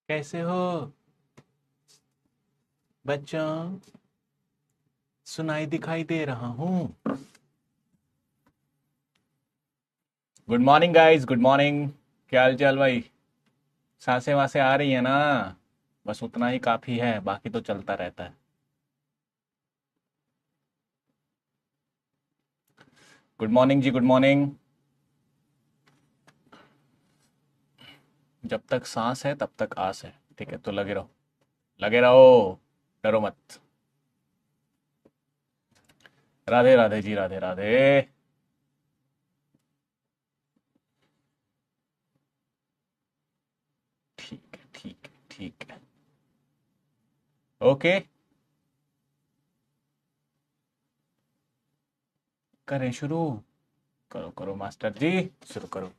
कैसे हो बच्चों? सुनाई दिखाई दे रहा हूँ। Good morning guys, good morning. क्या हाल चाल भाई? सांसें वासें आ रही है ना? बस उतना ही काफी है, बाकी तो चलता रहता है। गुड मॉर्निंग जी, गुड मॉर्निंग। जब तक सांस है तब तक आस है। ठीक है, तो लगे रहो, लगे रहो, डरो मत। राधे राधे जी, राधे राधे। ठीक है, ठीक है, ठीक है। ओके, करें शुरू। करो करो मास्टर जी, शुरू करो।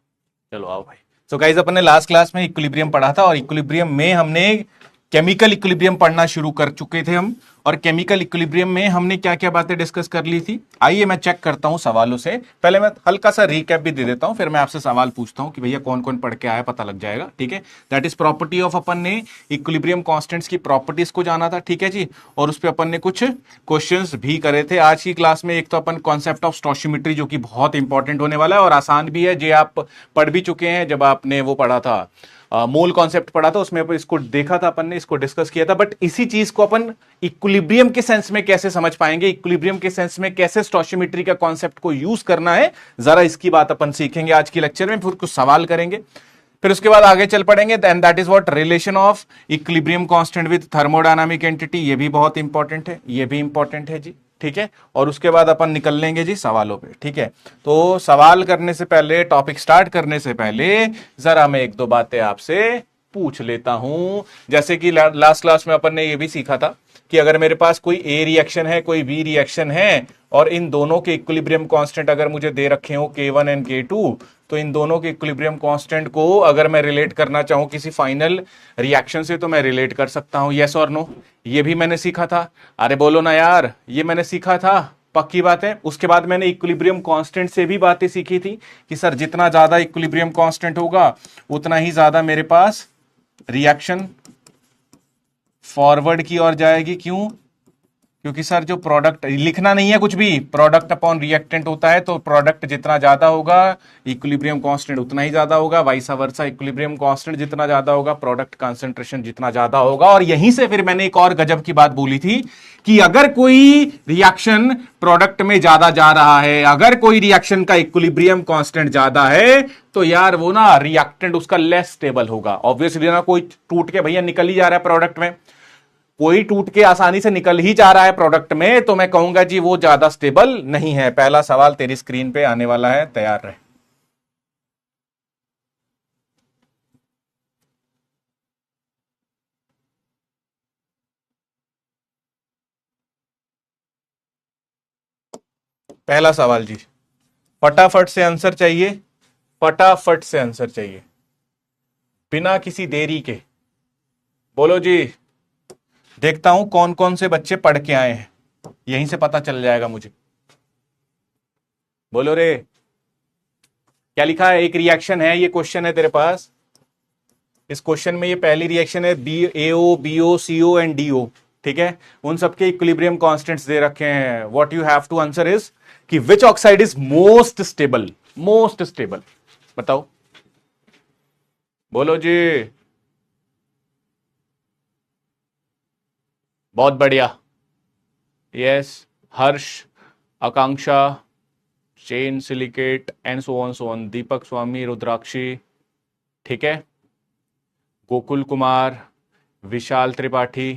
चलो आओ भाई। सो गाइस, अपन ने लास्ट क्लास में इक्विलिब्रियम पढ़ा था, और इक्विलिब्रियम में हमने केमिकल इक्विलिब्रियम पढ़ना शुरू कर चुके थे हम। और केमिकल इक्विलिब्रियम में हमने क्या क्या बातें डिस्कस कर ली थी, आइए मैं चेक करता हूं सवालों से। पहले मैं हल्का सा रिकैप भी दे देता हूं, फिर मैं आपसे सवाल पूछता हूं कि भैया कौन कौन पढ़ के आया, पता लग जाएगा। ठीक है, दैट इज प्रॉपर्टी ऑफ, अपन ने इक्विलिब्रियम कांस्टेंट्स की प्रॉपर्टीज को जाना था। ठीक है जी, और उस पर अपन ने कुछ क्वेश्चंस भी करे थे आज की क्लास में। एक तो अपन कॉन्सेप्ट ऑफ स्टोशियोमेट्री, जो कि बहुत इंपॉर्टेंट होने वाला है और आसान भी है, जो आप पढ़ भी चुके हैं जब आपने वो पढ़ा था, मोल कॉन्सेप्ट पढ़ा था, उसमें इसको देखा था अपन ने, इसको डिस्कस किया था। बट इसी चीज को अपन इक्विलिब्रियम के सेंस में कैसे समझ पाएंगे, इक्विलिब्रियम के सेंस में कैसे स्टोशियोमेट्री का कॉन्सेप्ट को यूज करना है, जरा इसकी बात अपन सीखेंगे आज की लेक्चर में। फिर कुछ सवाल करेंगे, फिर उसके बाद आगे चल पड़ेंगे। And that is what relation of equilibrium constant with thermodynamic entity, ये भी बहुत इंपॉर्टेंट है, ये भी इंपॉर्टेंट है जी। ठीक है, और उसके बाद अपन निकल लेंगे जी सवालों पे। ठीक है, तो सवाल करने से पहले, टॉपिक स्टार्ट करने से पहले, जरा मैं एक दो बातें आपसे पूछ लेता हूं। जैसे कि लास्ट क्लास में अपन ने ये भी सीखा था कि अगर मेरे पास कोई ए रिएक्शन है, कोई बी रिएक्शन है, और इन दोनों के इक्विलिब्रियम कांस्टेंट अगर मुझे दे रखे हो K1 एंड K2, तो इन दोनों के इक्विलिब्रियम कांस्टेंट को अगर मैं रिलेट करना चाहूं किसी फाइनल रिएक्शन से, तो मैं रिलेट कर सकता हूं। यस और नो? ये भी मैंने सीखा था। अरे बोलो ना यार, ये मैंने सीखा था, पक्की बात है। उसके बाद मैंने इक्विलिब्रियम कांस्टेंट से भी बातें सीखी थी कि सर जितना ज्यादा इक्विलिब्रियम कांस्टेंट होगा उतना ही ज्यादा मेरे पास रिएक्शन फॉरवर्ड की ओर जाएगी। क्यों? क्योंकि सर जो प्रोडक्ट, लिखना नहीं है कुछ भी, प्रोडक्ट अपॉन रिएक्टेंट होता है, तो प्रोडक्ट जितना ज्यादा होगा इक्विलिब्रियम कांस्टेंट उतना ही ज्यादा होगा, वाइस वर्सा। इक्विलिब्रियम कांस्टेंट जितना ज्यादा होगा, प्रोडक्ट कंसंट्रेशन जितना ज्यादा होगा। और यहीं से फिर मैंने एक और गजब की बात बोली थी कि अगर कोई रिएक्शन प्रोडक्ट में ज्यादा जा रहा है, अगर कोई रिएक्शन का इक्विलिब्रियम कांस्टेंट ज्यादा है, तो यार वो ना रिएक्टेंट उसका लेस स्टेबल होगा। ऑब्वियसली ना, कोई टूट के भैया निकल ही जा रहा है प्रोडक्ट में, कोई टूट के आसानी से निकल ही जा रहा है प्रोडक्ट में, तो मैं कहूंगा जी वो ज्यादा स्टेबल नहीं है। पहला सवाल तेरी स्क्रीन पे आने वाला है, तैयार रहे। पहला सवाल जी, फटाफट से आंसर चाहिए, फटाफट से आंसर चाहिए, बिना किसी देरी के। बोलो जी, देखता हूं कौन कौन से बच्चे पढ़ के आए हैं, यहीं से पता चल जाएगा मुझे। बोलो रे, क्या लिखा है? एक रिएक्शन है, ये क्वेश्चन है तेरे पास। इस क्वेश्चन में ये पहली रिएक्शन है, B AO BO CO and DO। ठीक है, उन सबके इक्विलिब्रियम कांस्टेंट्स दे रखे हैं। What you have to answer is कि which oxide is most stable, most stable. बताओ, बोलो जी। बहुत बढ़िया, yes. Harsh, Akanksha, chain silicate and so on. Deepak Swami, Rudrakshi, ठीक है, गोकुल कुमार, विशाल त्रिपाठी,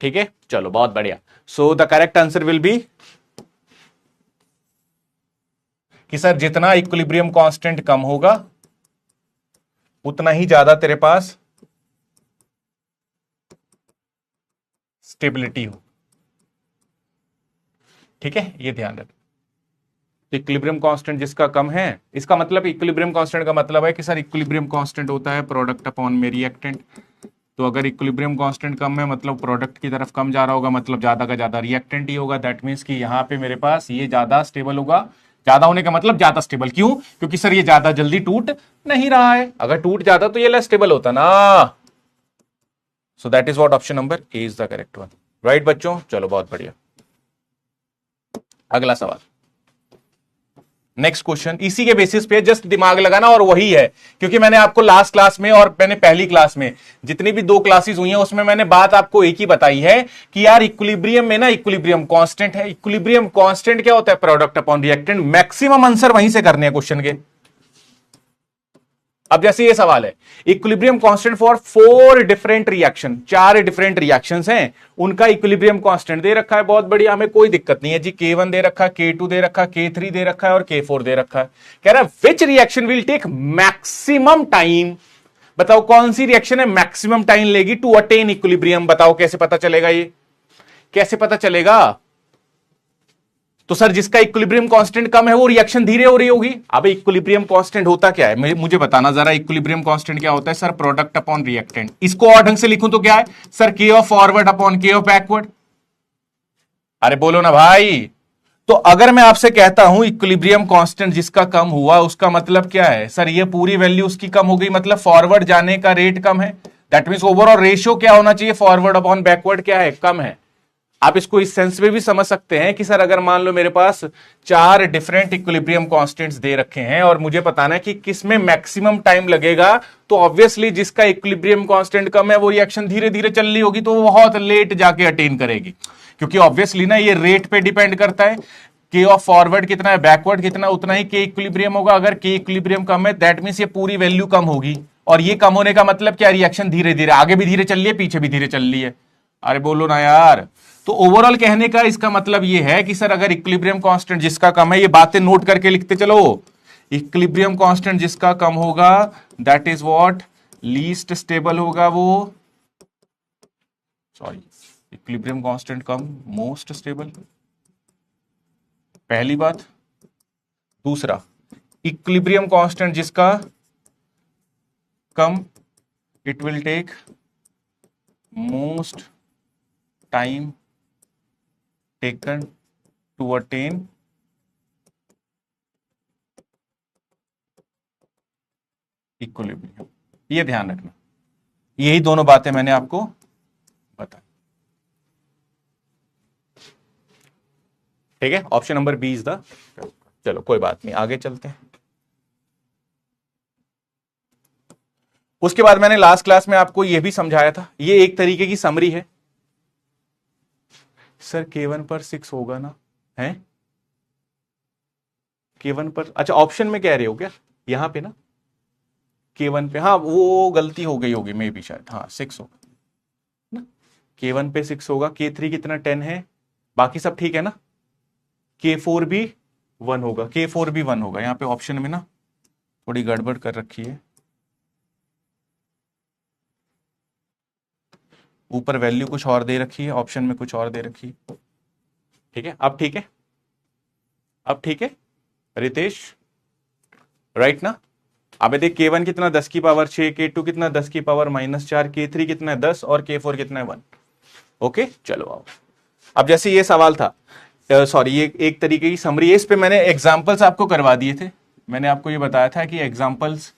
ठीक है, चलो बहुत बढ़िया। So the correct answer will B कि सर जितना इक्विलिब्रियम कांस्टेंट कम होगा उतना ही ज्यादा तेरे पास स्टेबिलिटी हो। ठीक है, ये ध्यान रख। इक्विलिब्रियम कांस्टेंट जिसका कम है, इसका मतलब इक्विलिब्रियम कांस्टेंट का मतलब है कि सर इक्विलिब्रियम कांस्टेंट होता है प्रोडक्ट अपॉन में रिएक्टेंट। तो अगर इक्विलिब्रियम कांस्टेंट कम है मतलब प्रोडक्ट की तरफ कम जा रहा होगा, मतलब ज्यादा का ज्यादा रिएक्टेंट ही होगा। दैट मीन्स कि यहां पे मेरे पास ये ज्यादा स्टेबल होगा ज्यादा होने का मतलब ज्यादा स्टेबल। क्यों? क्योंकि सर ये ज्यादा जल्दी टूट नहीं रहा है, अगर टूट जाता तो ये लेस स्टेबल होता ना। So that is what option number A is the correct one. Right बच्चों, चलो बहुत बढ़िया। अगला सवाल, नेक्स्ट क्वेश्चन इसी के बेसिस पे जस्ट दिमाग लगाना, और वही है क्योंकि मैंने आपको लास्ट क्लास में और मैंने पहली क्लास में जितनी भी 2 क्लासेस हुई हैं उसमें मैंने बात आपको एक ही बताई है कि यार इक्विलिब्रियम में ना इक्विलिब्रियम कांस्टेंट है। इक्विलिब्रियम कांस्टेंट क्या होता है? Product upon reactant. Maximum answer वहीं से करने हैं क्वेश्चन के। अब जैसे ये सवाल है, equilibrium constant for 4 different reaction, 4 different reactions हैं, उनका इक्विलिब्रियम कांस्टेंट दे रखा है। बहुत बढ़िया, हमें कोई दिक्कत नहीं है जी। K1 दे रखा है, K2 दे रखा है, K3 दे रखा है और K4 दे रखा है। कह रहा है which reaction will take maximum time. बताओ कौन सी रिएक्शन है मैक्सिमम टाइम लेगी टू अटेन इक्विलिब्रियम। बताओ कैसे पता चलेगा, ये कैसे पता चलेगा? तो सर जिसका इक्विलिब्रियम कांस्टेंट कम है वो रिएक्शन धीरे हो रही होगी। अब इक्विलिब्रियम कांस्टेंट होता क्या है, मुझे बताना जरा। इक्विलिब्रियम कांस्टेंट क्या होता है? Sir product upon reactant. इसको और ढंग से लिखूं तो क्या है सर? के ऑफ फॉरवर्ड अपॉन के ऑफ बैकवर्ड। अरे बोलो ना भाई। तो अगर मैं आपसे कहता हूं इक्विलिब्रियम कांस्टेंट जिसका कम हुआ, उसका मतलब क्या है सर? ये पूरी वैल्यू उसकी कम हो गई, मतलब फॉरवर्ड जाने का रेट कम है। दैट मींस ओवरऑल रेशियो क्या होना चाहिए? फॉरवर्ड अपॉन बैकवर्ड क्या है? कम है। आप इसको इस सेंस में भी समझ सकते हैं कि सर अगर मान लो मेरे पास 4 डिफरेंट इक्विलिब्रियम कांस्टेंट्स दे रखे हैं और मुझे बताना है कि किस में मैक्सिमम टाइम लगेगा, तो ऑब्वियसली जिसका इक्विलिब्रियम कांस्टेंट कम है वो रिएक्शन धीरे धीरे चल रही होगी, तो वो बहुत लेट जाके अटेन करेगी। क्योंकि ऑब्वियसली ना ये रेट पे डिपेंड करता है। के ऑफ फॉरवर्ड कितना है, बैकवर्ड कितना, उतना ही के इक्विलिब्रियम होगा। अगर के इक्विलिब्रियम कम है दैट मींस ये पूरी वैल्यू कम होगी, और ये कम होने का मतलब क्या? रिएक्शन धीरे धीरे आगे भी धीरे चल रही है, पीछे भी धीरे चल रही है। अरे बोलो ना यार। तो ओवरऑल कहने का इसका मतलब यह है कि सर अगर इक्विलिब्रियम कांस्टेंट जिसका कम है, ये बातें नोट करके लिखते चलो। इक्विलिब्रियम कांस्टेंट जिसका कम होगा that is what least stable होगा वो। सॉरी, इक्विलिब्रियम कांस्टेंट कम मोस्ट स्टेबल, पहली बात। दूसरा, इक्विलिब्रियम कांस्टेंट जिसका कम it will take most time taken to attain equilibrium. ये ध्यान रखना, यही दोनों बातें मैंने आपको बताई। ठीक है, option number B is the. चलो कोई बात नहीं, आगे चलते हैं। उसके बाद मैंने लास्ट क्लास में आपको यह भी समझाया था, ये एक तरीके की समरी है। सर K1 पर 6 होगा ना? है K1 पर, अच्छा ऑप्शन में कह रहे हो क्या? यहां पे ना K1 पे, हाँ वो गलती हो गई होगी मे भी, शायद हाँ 6 होगा ना। K1 पे 6 होगा, K3 कितना 10 है, बाकी सब ठीक है ना। K4 भी 1 होगा, K4 भी 1 होगा। यहां पे ऑप्शन में ना थोड़ी गड़बड़ कर रखी है, ऊपर वैल्यू कुछ और दे रखी है, ऑप्शन में कुछ और दे रखी है। ठीक है, अब ठीक है, अब ठीक है रितेश, राइट ना। अब देख K1 कितना 10 की पावर 6, K2 कितना 10 की पावर -4, K3 कितना है 10 और K4 कितना है 1। ओके चलो आओ। अब जैसे ये सवाल था, सॉरी ये एक तरीके की समरी है, इस पे मैंने एग्जांपल्स आपको करवा दिए थे। मैंने आपको ये बताया था कि एग्जांपल्स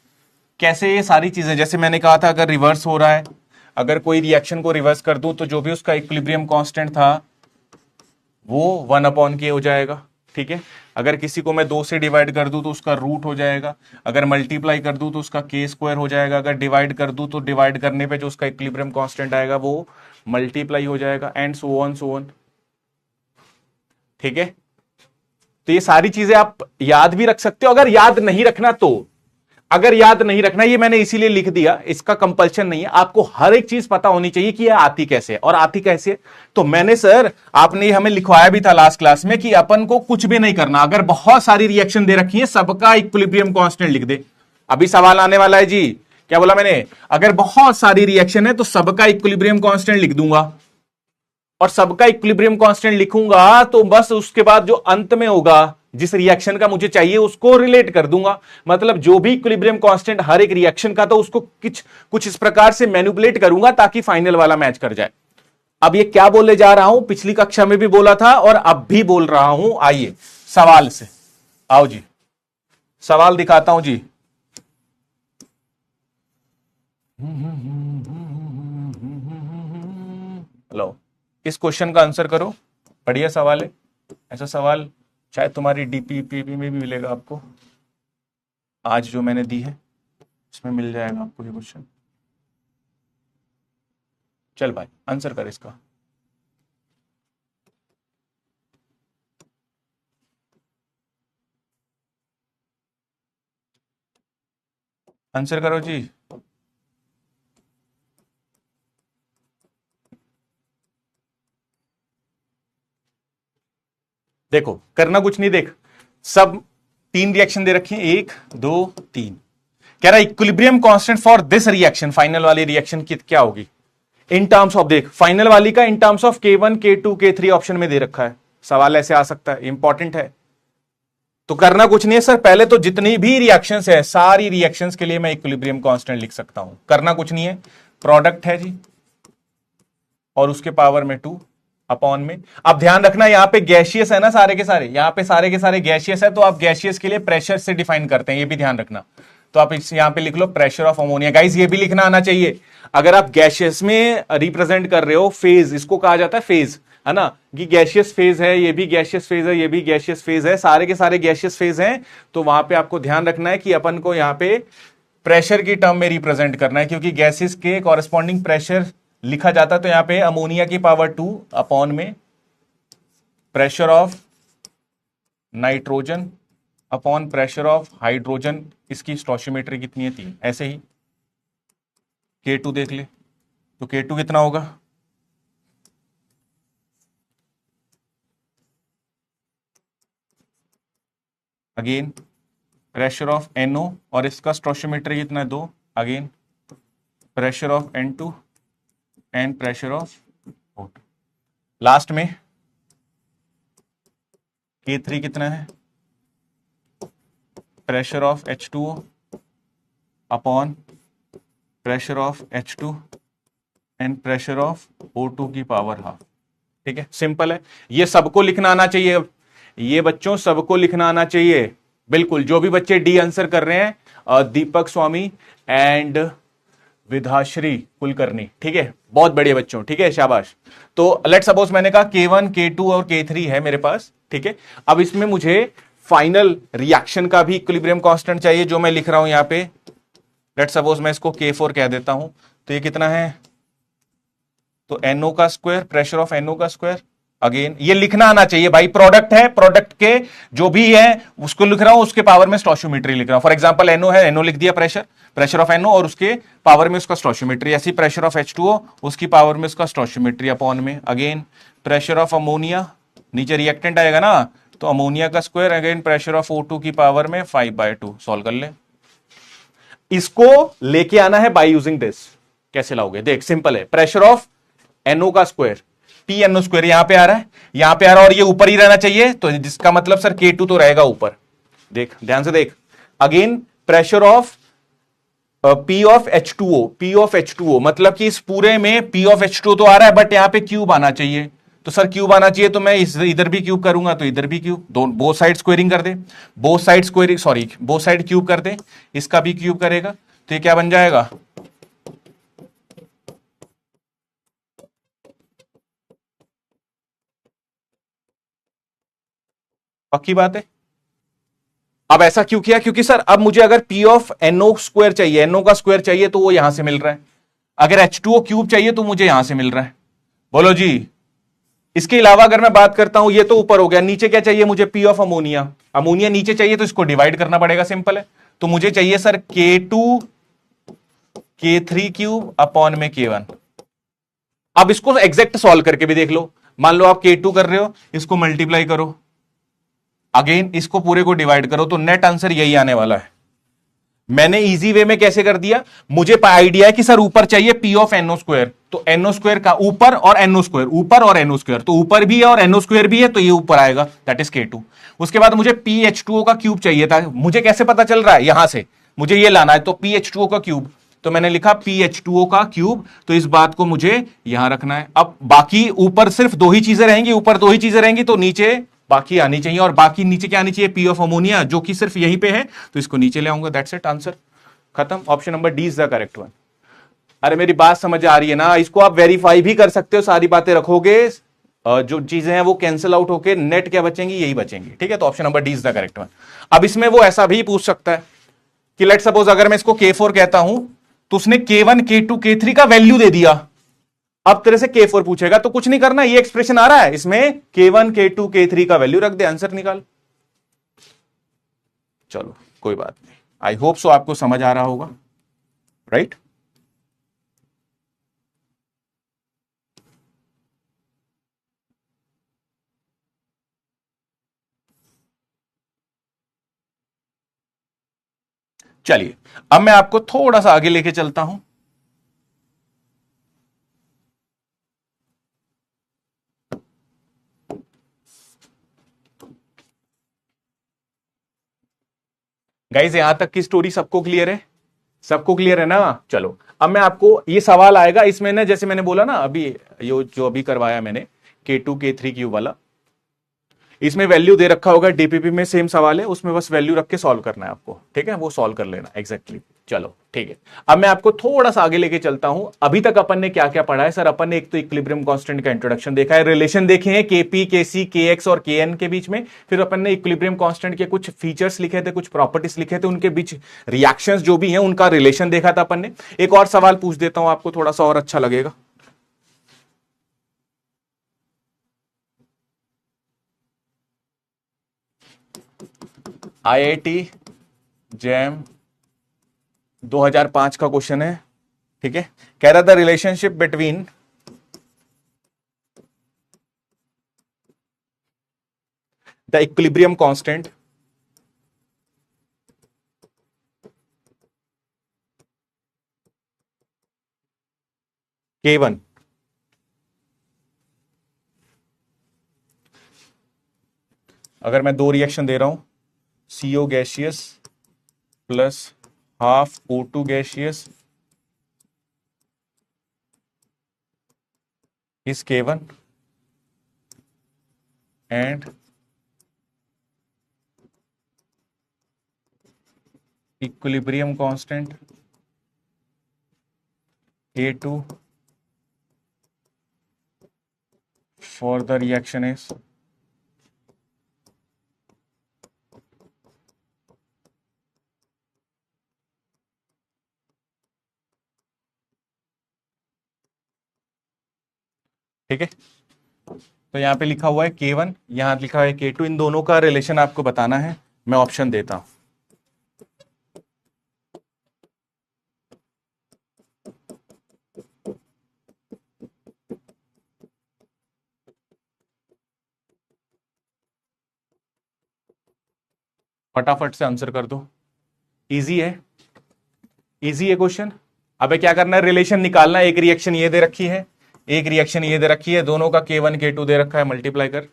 कैसे ये सारी चीजें, जैसे मैंने कहा था अगर रिवर्स हो रहा है, अगर कोई रिएक्शन को रिवर्स कर दूं तो जो भी उसका इक्विलिब्रियम कांस्टेंट था वो 1/k हो जाएगा। ठीक है, अगर किसी को मैं 2 से डिवाइड कर दूं तो उसका रूट हो जाएगा, अगर मल्टीप्लाई कर दूं तो उसका k² हो जाएगा, अगर डिवाइड कर दूं तो डिवाइड करने पे जो उसका इक्विलिब्रियम कांस्टेंट आएगा वो मल्टीप्लाई हो जाएगा, एंड सो ऑन। ठीक है, तो ये सारी चीजें आप याद भी रख सकते हो। अगर याद नहीं रखना तो, अगर याद नहीं रखना, ये मैंने इसीलिए लिख दिया, इसका कंपल्शन नहीं है, आपको हर एक चीज पता होनी चाहिए कि यह आती कैसे है और आती कैसे है। तो मैंने सर आपने हमें लिखवाया भी था लास्ट क्लास में कि अपन को कुछ भी नहीं करना, अगर बहुत सारी रिएक्शन दे रखी है सबका इक्विलिब्रियम कांस्टेंट लिख दे। अभी सवाल आने वाला है जी, क्या बोला मैंने? अगर बहुत सारी रिएक्शन है तो सबका इक्विलिब्रियम कांस्टेंट लिख दूंगा, और सबका इक्विलिब्रियम कांस्टेंट लिखूंगा तो बस उसके बाद जो अंत में होगा जिस रिएक्शन का मुझे चाहिए उसको रिलेट कर दूंगा। मतलब जो भी इक्विलिब्रियम कांस्टेंट हर एक रिएक्शन का, तो उसको कुछ इस प्रकार से मैनिपुलेट करूंगा ताकि फाइनल वाला मैच कर जाए। अब ये क्या बोले जा रहा हूं, पिछली कक्षा में भी बोला था और अब भी बोल रहा हूं। आइए सवाल से, आओ जी, सवाल दिखाता हूं जी। लो, इस क्वेश्चन का आंसर करो, बढ़िया सवाल है। ऐसा सवाल शायद तुम्हारी डीपीपीपी में भी मिलेगा आपको, आज जो मैंने दी है इसमें मिल जाएगा आपको ये क्वेश्चन। चल भाई आंसर कर इसका। आंसर करो जी। देखो करना कुछ नहीं, देख सब 3 रिएक्शन दे रखे हैं, 1 2 3। कह रहा है equilibrium constant for this reaction, final वाली रिएक्शन की क्या होगी इन टर्म्स ऑफ, देख फाइनल वाली का in terms of K1 K2 K3 option में दे रखा है। सवाल ऐसे आ सकता है, इंपॉर्टेंट है। तो करना कुछ नहीं है सर, पहले तो जितनी भी रिएक्शंस है सारी रिएक्शंस के लिए मैं इक्विलिब्रियम कांस्टेंट लिख सकता हूं। करना कुछ नहीं है, प्रोडक्ट है जी और उसके पावर में 2 अपॉन में। अब ध्यान रखना यहां पे गैसियस है ना सारे के सारे, यहां पे सारे के सारे गैसियस है, तो आप गैसियस के लिए प्रेशर से डिफाइन करते हैं, ये भी ध्यान रखना। तो आप यहां पे लिख low pressure of ammonia. Guys ये भी लिखना आना चाहिए, अगर आप गैसियस में रिप्रेजेंट कर रहे हो फेज, इसको कहा जाता है फेज, है ना, कि गैसियस फेज है, ये भी गैसियस फेज है, ये भी गैसियस फेज है, सारे के सारे गैसियस फेज हैं। तो वहां पे आपको ध्यान रखना है कि अपन को यहां पे प्रेशर की टर्म में रिप्रेजेंट करना है, क्योंकि गैसेस के कॉरेस्पॉन्डिंग प्रेशर लिखा जाता है। तो यहां पे अमोनिया की पावर 2 अपॉन में pressure of nitrogen upon pressure of hydrogen, इसकी स्टोशियोमेट्री कितनी है 3। ऐसे ही K2 देख ले, तो K2 कितना होगा, अगेन प्रेशर ऑफ NO और इसका स्टोशियोमेट्री कितना है 2, again pressure of N2 and pressure of O2। Last में K3 कितना है, pressure of H2O upon pressure of H2 and pressure of O2 की पावर हाफ। ठीक है, सिंपल है, ये सबको लिखना आना चाहिए, ये बच्चों सबको लिखना आना चाहिए। बिल्कुल, जो भी बच्चे डी आंसर कर रहे हैं, दीपक स्वामी एंड विधाश्री कुलकर्णी, ठीक है, बहुत बढ़िया बच्चों, ठीक है, शाबाश। तो लेट सपोज मैंने कहा K1 K2 और K3 है मेरे पास, ठीक है। अब इसमें मुझे फाइनल रिएक्शन का भी इक्विलिब्रियम कांस्टेंट चाहिए, जो मैं लिख रहा हूं यहां पे। लेट सपोज मैं इसको K4 कह देता हूं, तो ये कितना है, तो NO का स्क्वायर, प्रेशर ऑफ NO का स्क्वायर, अगेन ये लिखना आना चाहिए भाई, प्रोडक्ट है, प्रोडक्ट के जो भी है उसको लिख रहा हूं, उसके पावर में स्टोशियोमेट्री लिख रहा हूं। फॉर एग्जांपल NO है, NO लिख दिया प्रेशर ऑफ NO और उसके पावर में उसका स्टोशियोमेट्री। ऐसी प्रेशर ऑफ H2O, उसकी पावर में उसका स्टोशियोमेट्री अपॉन में अगेन प्रेशर ऑफ अमोनिया, नीचे रिएक्टेंट आएगा ना, तो अमोनिया का square, again pressure of O2 की पावर में 5/2। सॉल्व कर ले, इसको लेके आना है बाय यूजिंग दिस। कैसे लाओगे, देख सिंपल है, प्रेशर ऑफ NO का स्क्वायर PNO स्क्वायर यहां पे आ रहा है, यहां पे आ रहा है, और ये ऊपर ही रहना चाहिए, तो जिसका मतलब सर K2 तो रहेगा ऊपर। देख ध्यान से देख, again pressure of P of H2O, मतलब कि इस पूरे में P ऑफ H2O तो आ रहा है, बट यहां पे क्यूब आना चाहिए। तो सर क्यूब आना चाहिए, तो मैं इधर भी क्यूब करूंगा, तो इधर भी क्यूब, दोनों बोथ साइड स्क्वेयरिंग कर दे, बोथ साइड क्यूब कर दे, इसका भी क्यूब करेगा, तो ये क्या बन जाएगा, पक्की बात है। अब ऐसा क्यों किया, क्योंकि सर अब मुझे अगर P ऑफ NO स्क्वायर चाहिए, NO का स्क्वायर चाहिए, तो वो यहां से मिल रहा है, अगर H2O क्यूब चाहिए तो मुझे यहां से मिल रहा है। बोलो जी, इसके अलावा अगर मैं बात करता हूं, ये तो ऊपर हो गया, नीचे क्या चाहिए मुझे, P ऑफ अमोनिया, अमोनिया नीचे चाहिए, तो इसको डिवाइड करना पड़ेगा, सिंपल है। तो मुझे चाहिए sir K2 K3 cube upon में K1। अब इसको एग्जैक्ट सॉल्व करके भी देख लो, मान लो आप K2 कर रहे हो, इसको मल्टीप्लाई करो, अगेन इसको पूरे को डिवाइड करो, तो नेट आंसर यही आने वाला है। मैंने इजी वे में कैसे कर दिया, मुझे आइडिया है कि सर ऊपर चाहिए P ऑफ NO स्क्वायर, तो NO स्क्वायर का ऊपर और NO स्क्वायर, ऊपर और NO स्क्वायर, तो ऊपर भी है और NO स्क्वायर भी है, तो ये ऊपर आएगा, दैट इज K2। उसके बाद मुझे PH2O का क्यूब चाहिए था, मुझे कैसे पता चल रहा है, यहां से मुझे ये लाना है, तो PH2O का क्यूब, तो मैंने लिखा PH2O का क्यूब, तो इस बात को मुझे यहां रखना है। अब बाकी ऊपर सिर्फ 2 ही चीजें रहेंगी, ऊपर 2 ही चीजें रहेंगी, तो नीचे बाकी आनी चाहिए, और बाकी नीचे क्या आनी चाहिए, पी ऑफ अमोनिया, जो कि सिर्फ यहीं पे है, तो इसको नीचे ले आऊंगा। दैट्स इट, आंसर खत्म। Option number D is the correct one. अरे मेरी बात समझ आ रही है ना, इसको आप वेरीफाई भी कर सकते हो, सारी बातें रखोगे, जो चीजें हैं वो कैंसिल आउट होके नेट क्या बचेंगी, यही बचेंगी। ठीक है, तो option number D is the correct one. अब इसमें वो ऐसा भी पूछ सकता है कि लेट सपोज अगर मैं इसको K4 कहता हूं, तो उसने K1 K2 K3 का वैल्यू दे दिया, अब तेरे से K4 पूछेगा, तो कुछ नहीं करना, ये एक्सप्रेशन आ रहा है, इसमें K1 K2 K3 का वैल्यू रख दे, आंसर निकाल। चलो कोई बात नहीं, आई होप सो आपको समझ आ रहा होगा, राइट? चलिए अब मैं आपको थोड़ा सा आगे लेके चलता हूं। गाइस यहां तक की स्टोरी सबको क्लियर है? सबको क्लियर है ना? चलो अब मैं आपको, ये सवाल आएगा इसमें ना, जैसे मैंने बोला ना अभी, ये जो अभी करवाया मैंने K2 K3 क्यू वाला, इसमें वैल्यू दे रखा होगा, डीपीपी में सेम सवाल है, उसमें बस वैल्यू रख के सॉल्व करना है आपको, ठीक है? वो सॉल्व कर लेना एग्जैक्टली। चलो ठीक है, अब मैं आपको थोड़ा सा आगे लेके चलता हूं। अभी तक अपन ने क्या क्या पढ़ा है सर? अपन ने एक तो इक्विलिब्रियम कांस्टेंट का इंट्रोडक्शन देखा है, रिलेशन देखे हैं केपी केसी केएक्स और केएन के बीच में, फिर अपन ने इक्विलिब्रियम कांस्टेंट के कुछ फीचर्स लिखे थे, कुछ प्रॉपर्टीज लिखे थे, उनके बीच रिएक्शंस जो भी हैं उनका रिलेशन देखा था अपन ने। एक और सवाल पूछ देता हूं आपको, थोड़ा सा और अच्छा लगेगा। आईआईटी जैम 2005 का क्वेश्चन है, ठीक है? कह रहा था relationship between the equilibrium constant K1 अगर मैं दो रिएक्शन दे रहा हूं, CO gaseous plus half O2 gaseous is K1 and equilibrium constant K2 for the reaction is ठीक है। तो यहां पे लिखा हुआ है K1, यहां लिखा है K2, इन दोनों का रिलेशन आपको बताना है। मैं ऑप्शन देता हूं, फटाफट से आंसर कर दो। इजी है, इजी है क्वेश्चन। अबे क्या करना है, रिलेशन निकालना है। एक रिएक्शन ये दे रखी है, एक रिएक्शन ये दे रखी है, दोनों का K1 K2 दे रखा है, मल्टीप्लाई कर।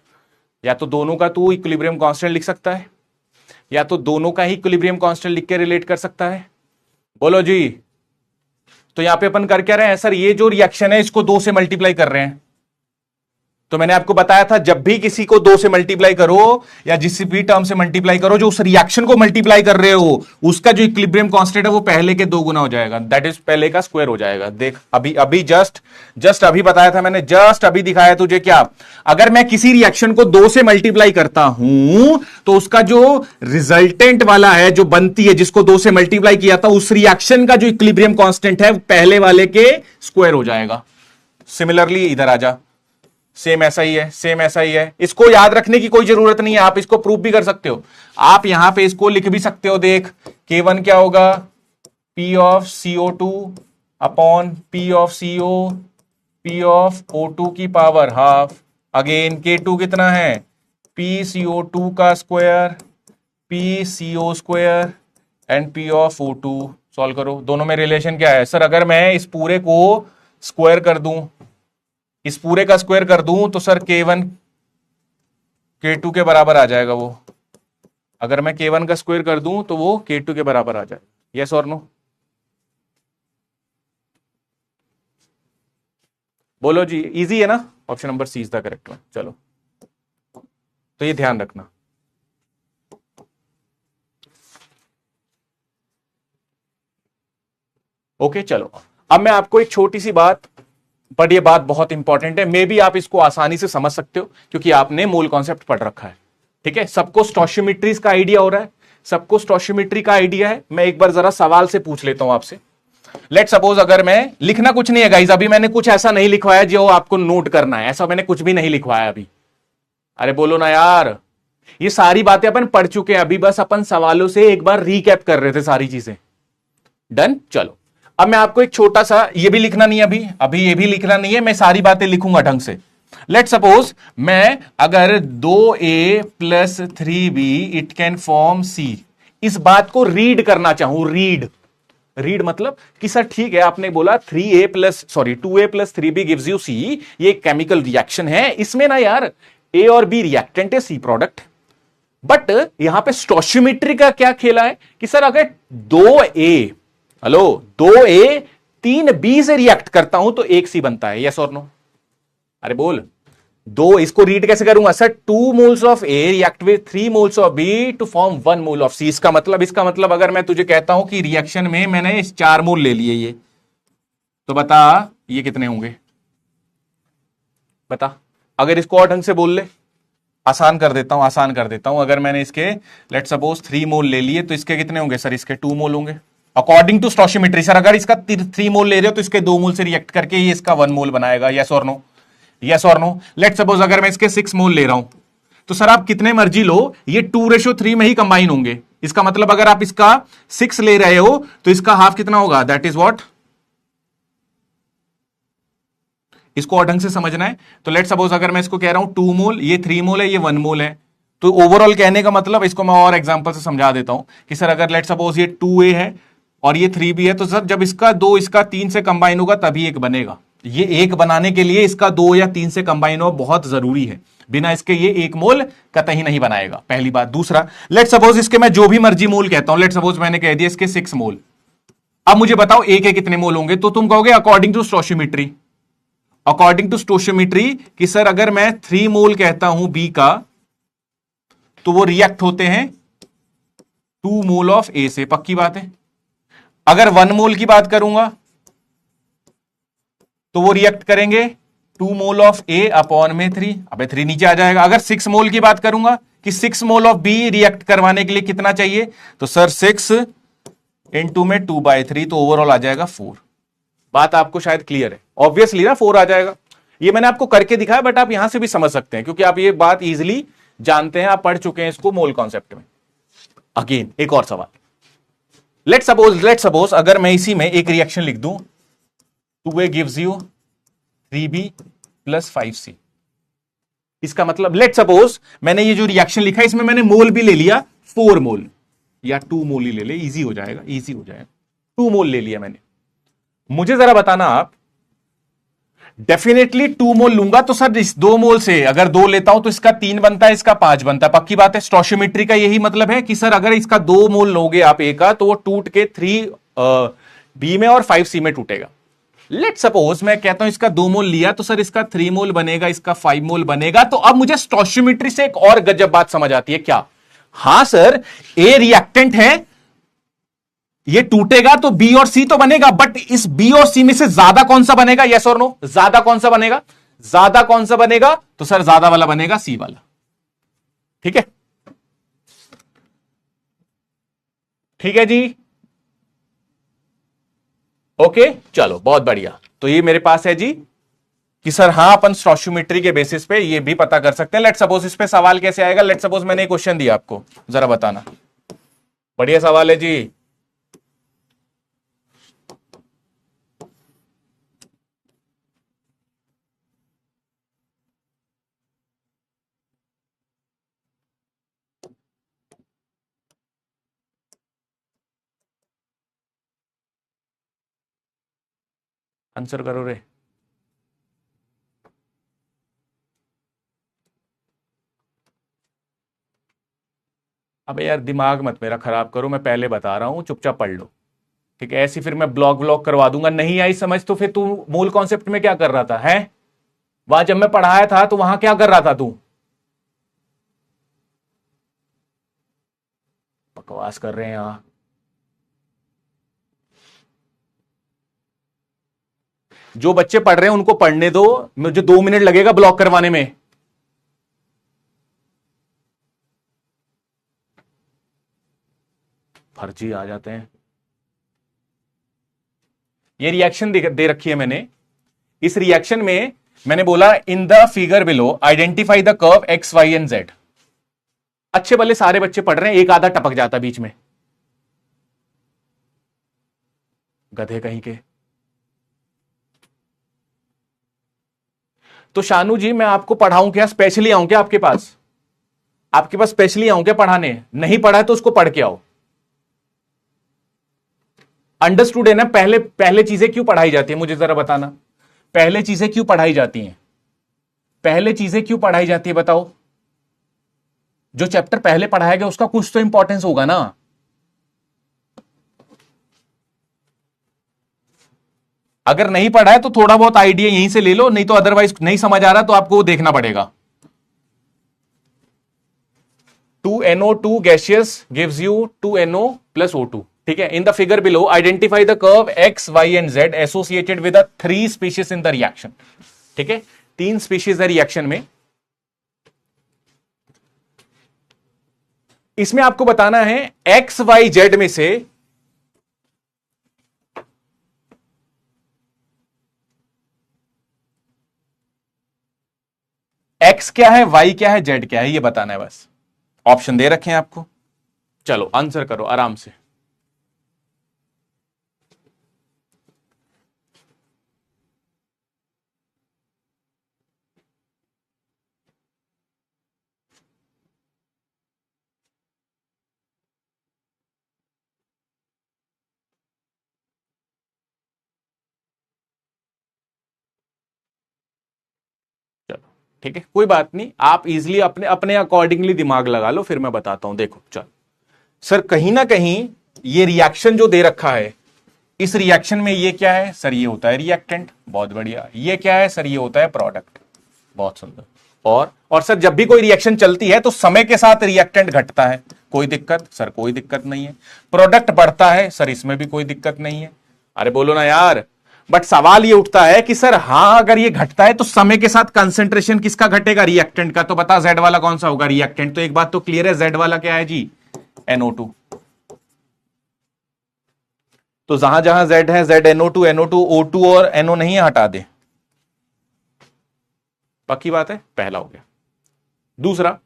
या तो दोनों का तू इक्विलिब्रियम कांस्टेंट लिख सकता है, या तो दोनों का ही इक्विलिब्रियम कांस्टेंट लिख के रिलेट कर सकता है। बोलो जी। तो यहां पे अपन कर क्या रहे हैं सर, ये जो रिएक्शन है इसको 2 से मल्टीप्लाई कर रहे हैं। तो मैंने आपको बताया था, जब भी किसी को 2 से मल्टीप्लाई करो या जिस भी टर्म से मल्टीप्लाई करो, जो उस रिएक्शन को मल्टीप्लाई कर रहे हो उसका जो इक्विलिब्रियम कांस्टेंट है वो पहले के 2 गुना हो जाएगा, दैट इज पहले का स्क्वायर हो जाएगा। देख अभी अभी जस्ट अभी बताया था मैंने, जस्ट अभी दिखाया तुझे। क्या, अगर मैं किसी रिएक्शन को 2 से मल्टीप्लाई करता हूं तो उसका जो रिजल्टेंट वाला है, जो बनती है, जिसको 2 से मल्टीप्लाई किया था, उस रिएक्शन का जो इक्विलिब्रियम कांस्टेंट है पहले वाले के स्क्वायर हो जाएगा। सिमिलरली इधर आ जा, सेम ऐसा ही है, सेम ऐसा ही है। इसको याद रखने की कोई जरूरत नहीं है, आप इसको प्रूफ भी कर सकते हो। आप यहां पे इसको लिख भी सकते हो। देख K1 क्या होगा, P of CO2 upon P of CO P of O2 की पावर हाफ। अगेन K2 कितना है, PCO2 का square PCO square and P of O2। Solve करो, दोनों में रिलेशन क्या है सर? अगर मैं इस पूरे को स्क्वायर कर दूं, इस पूरे का स्क्वायर कर दूं, तो सर K1 K2 के बराबर आ जाएगा वो। अगर मैं K1 का स्क्वायर कर दूं तो वो K2 के बराबर आ जाएगा। यस और नो? बोलो जी। इजी है ना? Option number C is the correct one. चलो तो ये ध्यान रखना। ओके चलो, अब मैं आपको एक छोटी सी बात, बट ये बात बहुत इंपॉर्टेंट है, मे भी आप इसको आसानी से समझ सकते हो क्योंकि आपने मोल कॉन्सेप्ट पढ़ रखा है। ठीक है, सबको स्टोशियोमेट्री का आइडिया हो रहा है, सबको स्टोशियोमेट्री का आइडिया है। मैं एक बार जरा सवाल से पूछ लेता हूं आपसे। लेट सपोज, अगर मैं, लिखना कुछ नहीं है गाइस, अभी मैंने कुछ ऐसा नहीं लिखवाया जो आपको नोट करना है, ऐसा मैंने कुछ भी नहीं लिखवाया अभी। अरे बोलो ना यार, ये सारी बातें अपन पढ़ चुके हैं, अभी बस अपन सवालों से एक बार रिकैप कर रहे थे सारी चीजें। डन। चलो, अब मैं आपको एक छोटा सा, ये भी लिखना नहीं है अभी, अभी ये भी लिखना नहीं है, मैं सारी बातें लिखूंगा ढंग से। लेट सपोज मैं अगर 2a plus 3b it can form c, इस बात को रीड करना चाहूं, रीड मतलब कि सर ठीक है आपने बोला 2a plus 3b gives you c, ये केमिकल रिएक्शन है, इसमें ना यार a और b रिएक्टेंट है, c प्रोडक्ट। बट यहां पे स्टोशियोमेट्री का क्या खेला है कि सर अगर 2a 3b से रिएक्ट करता हूं तो 1c बनता है, यस और नो? अरे बोल, दो, इसको रीड कैसे करूंगा sir? 2 moles of A react with 3 moles of B to form 1 mole of C. इसका मतलब अगर मैं तुझे कहता हूं कि रिएक्शन में मैंने 4 मोल ले लिए, ये तो बता ये कितने होंगे? बता, अगर इसको और ढंग से बोल ले, आसान कर देता हूं, अगर मैंने इसके लेट सपोज 3 मोल ले लिए तो इसके कितने होंगे सर? इसके 2 मोल होंगे अकॉर्डिंग टू स्टोशियोमेट्री। सर अगर इसका 3 मोल ले रहे हो तो इसके 2 मोल से रिएक्ट करके ये इसका 1 मोल बनाएगा, यस और नो? यस और नो? लेट सपोज अगर मैं इसके 6 मोल ले रहा हूं तो सर आप कितने मर्जी लो, ये 2:3 में ही कंबाइन होंगे। इसका मतलब अगर आप इसका 6 ले रहे हो तो इसका हाफ कितना होगा? That is what? इसको और ढंग से समझना है तो लेट सपोज अगर मैं इसको कह रहा हूं 2 मोल, ये 3 मोल है, ये 1 मोल है, तो ओवरऑल कहने का मतलब, इसको मैं और एग्जांपल से समझा देता हूं कि सर अगर लेट सपोज ये 2a है और ये 3b है, तो सर जब इसका 2 इसका 3 से कंबाइन होगा तभी एक बनेगा। ये एक बनाने के लिए इसका 2 या 3 से कंबाइन हो बहुत जरूरी है, बिना इसके ये 1 मोल कतई नहीं बनाएगा, पहली बात। दूसरा, लेट सपोज इसके मैं जो भी मर्जी मोल कहता हूं, लेट सपोज मैंने कह दिया इसके 6 मोल, अब मुझे बताओ ए के कितने मोल होंगे? तो तुम कहोगे अकॉर्डिंग टू स्टोशियोमेट्री, कि सर अगर मैं 3 मोल कहता हूं बी का तो वो रिएक्ट होते हैं 2 मोल ऑफ ए से, पक्की बात है। अगर 1 मोल की बात करूंगा तो वो रिएक्ट करेंगे 2 मोल ऑफ ए अपॉन में 3, अबे 3 नीचे आ जाएगा। अगर 6 मोल की बात करूंगा कि 6 मोल ऑफ बी रिएक्ट करवाने के लिए कितना चाहिए, तो सर 6 इंटू में 2/3, तो ओवरऑल आ जाएगा 4। बात आपको शायद क्लियर है, ऑब्वियसली ना 4 आ जाएगा। ये मैंने आपको करके दिखाया, बट आप यहां से भी समझ सकते हैं क्योंकि आप ये बात इजीली जानते हैं, आप पढ़ चुके हैं इसको मोल कॉन्सेप्ट में। अगेन एक और सवाल, लेट सपोज अगर मैं इसी में एक रिएक्शन लिख दूं, 2a gives you 3b plus 5c। इसका मतलब लेट सपोज मैंने ये जो रिएक्शन लिखा है इसमें मैंने मोल भी ले लिया 4 मोल, या 2 मोल ही ले ले, इजी हो जाएगा 2 मोल ले लिया मैंने। मुझे जरा बताना आप, डेफिनेटली 2 मोल लूंगा तो सर इस 2 मोल से अगर 2 लेता हूं तो इसका 3 बनता है, इसका 5 बनता है, पक्की बात है। स्टोशियोमेट्री का यही मतलब है कि सर अगर इसका 2 मोल लोगे आप ए का तो वो टूट के 3 बी में और 5 सी में टूटेगा। लेट सपोज मैं कहता हूं इसका 2 मोल लिया तो सर इसका 3 मोल बनेगा, इसका 5 मोल बनेगा। तो अब मुझे स्टोशियोमेट्री से एक और गजब बात समझ आती है, क्या? हां सर, ए रिएक्टेंट है, ये टूटेगा तो बी और सी तो बनेगा, बट इस बी और सी में से ज्यादा कौन सा बनेगा? यस और नो? ज्यादा कौन सा बनेगा? तो सर ज्यादा वाला बनेगा सी वाला, ठीक है? ठीक है जी, ओके चलो बहुत बढ़िया। तो ये मेरे पास है जी कि सर हां अपन स्टोशियोमेट्री के बेसिस पे ये भी पता कर सकते हैं। लेट सपोज इस पे सवाल कैसे आएगा? लेट सपोज मैंने एक क्वेश्चन दिया आपको, जरा बताना। बढ़िया सवाल है जी, आंसर करो रे। अबे यार दिमाग मत मेरा खराब करो, मैं पहले बता रहा हूं, चुपचाप पढ़ लो, ठीक है? ऐसी फिर मैं ब्लॉक करवा दूंगा, नहीं आई समझ तो फिर तू मूल कॉन्सेप्ट में क्या कर रहा था? है वहां जब मैं पढ़ाया था तो वहां क्या कर रहा था तू? बकवास कर रहे हैं यहां। जो बच्चे पढ़ रहे हैं उनको पढ़ने दो, मुझे 2 मिनट लगेगा ब्लॉक करवाने में। फर्जी आ जाते हैं। ये रिएक्शन दे रखी है मैंने। इस रिएक्शन में मैंने बोला in the figure below identify the curve X Y and Z. अच्छे भले सारे बच्चे पढ़ रहे हैं, एक आधा टपक जाता बीच में, गधे कहीं के। तो शानू जी मैं आपको पढ़ाऊं क्या, स्पेशली आऊं क्या आपके पास? आपके पास स्पेशली आऊं क्या पढ़ाने? नहीं पढ़ा है तो उसको पढ़ के आओ। अंडरस्टूड है ना? पहले पहले चीजें क्यों पढ़ाई जाती है मुझे जरा बताना। पहले चीजें क्यों पढ़ाई जाती हैं? पहले चीजें क्यों पढ़ाई जाती है बताओ। जो चैप्टर पहले पढ़ाया गया उसका कुछ तो इंपॉर्टेंस होगा ना। अगर नहीं पढ़ा है तो थोड़ा बहुत आइडिया यहीं से ले लो, नहीं तो अदरवाइज नहीं समझ आ रहा तो आपको देखना पड़ेगा। 2NO2 gaseous gives you 2NO plus O2। ठीक है, in the figure below identify the curve X Y and Z associated with 3 species in the reaction. ठीक है, 3 स्पीशीज है रिएक्शन में। इसमें आपको बताना है एक्स वाई जेड में से एक्स क्या है, वाई क्या है, जेड क्या है, ये बताना है बस। ऑप्शन दे रखे हैं आपको, चलो आंसर करो आराम से। ठीक है, कोई बात नहीं, आप इजीली अपने अपने अकॉर्डिंगली दिमाग लगा लो, फिर मैं बताता हूं। देखो चल सर, कहीं ना कहीं ये रिएक्शन जो दे रखा है, इस रिएक्शन में ये क्या है सर, ये होता है रिएक्टेंट, बहुत बढ़िया। ये क्या है सर, ये होता है प्रोडक्ट, बहुत सुंदर। और सर जब भी कोई रिएक्शन चलती है तो समय के साथ रिएक्टेंट घटता है, कोई दिक्कत सर? कोई दिक्कत नहीं है। प्रोडक्ट बढ़ता है सर, इसमें भी कोई दिक्कत नहीं है। अरे बोलो ना यार। बट सवाल ये उठता है कि सर हां अगर ये घटता है तो समय के साथ कंसेंट्रेशन किसका घटेगा, रिएक्टेंट का। तो बता जेड वाला कौन सा होगा रिएक्टेंट? तो एक बात तो क्लियर है, जेड वाला क्या है जी, NO2। तो जहां जहां जेड है, जेड NO2, NO2 O2 और NO नहीं है, हटा दे। पक्की बात है, पहला हो गया। दूसरा,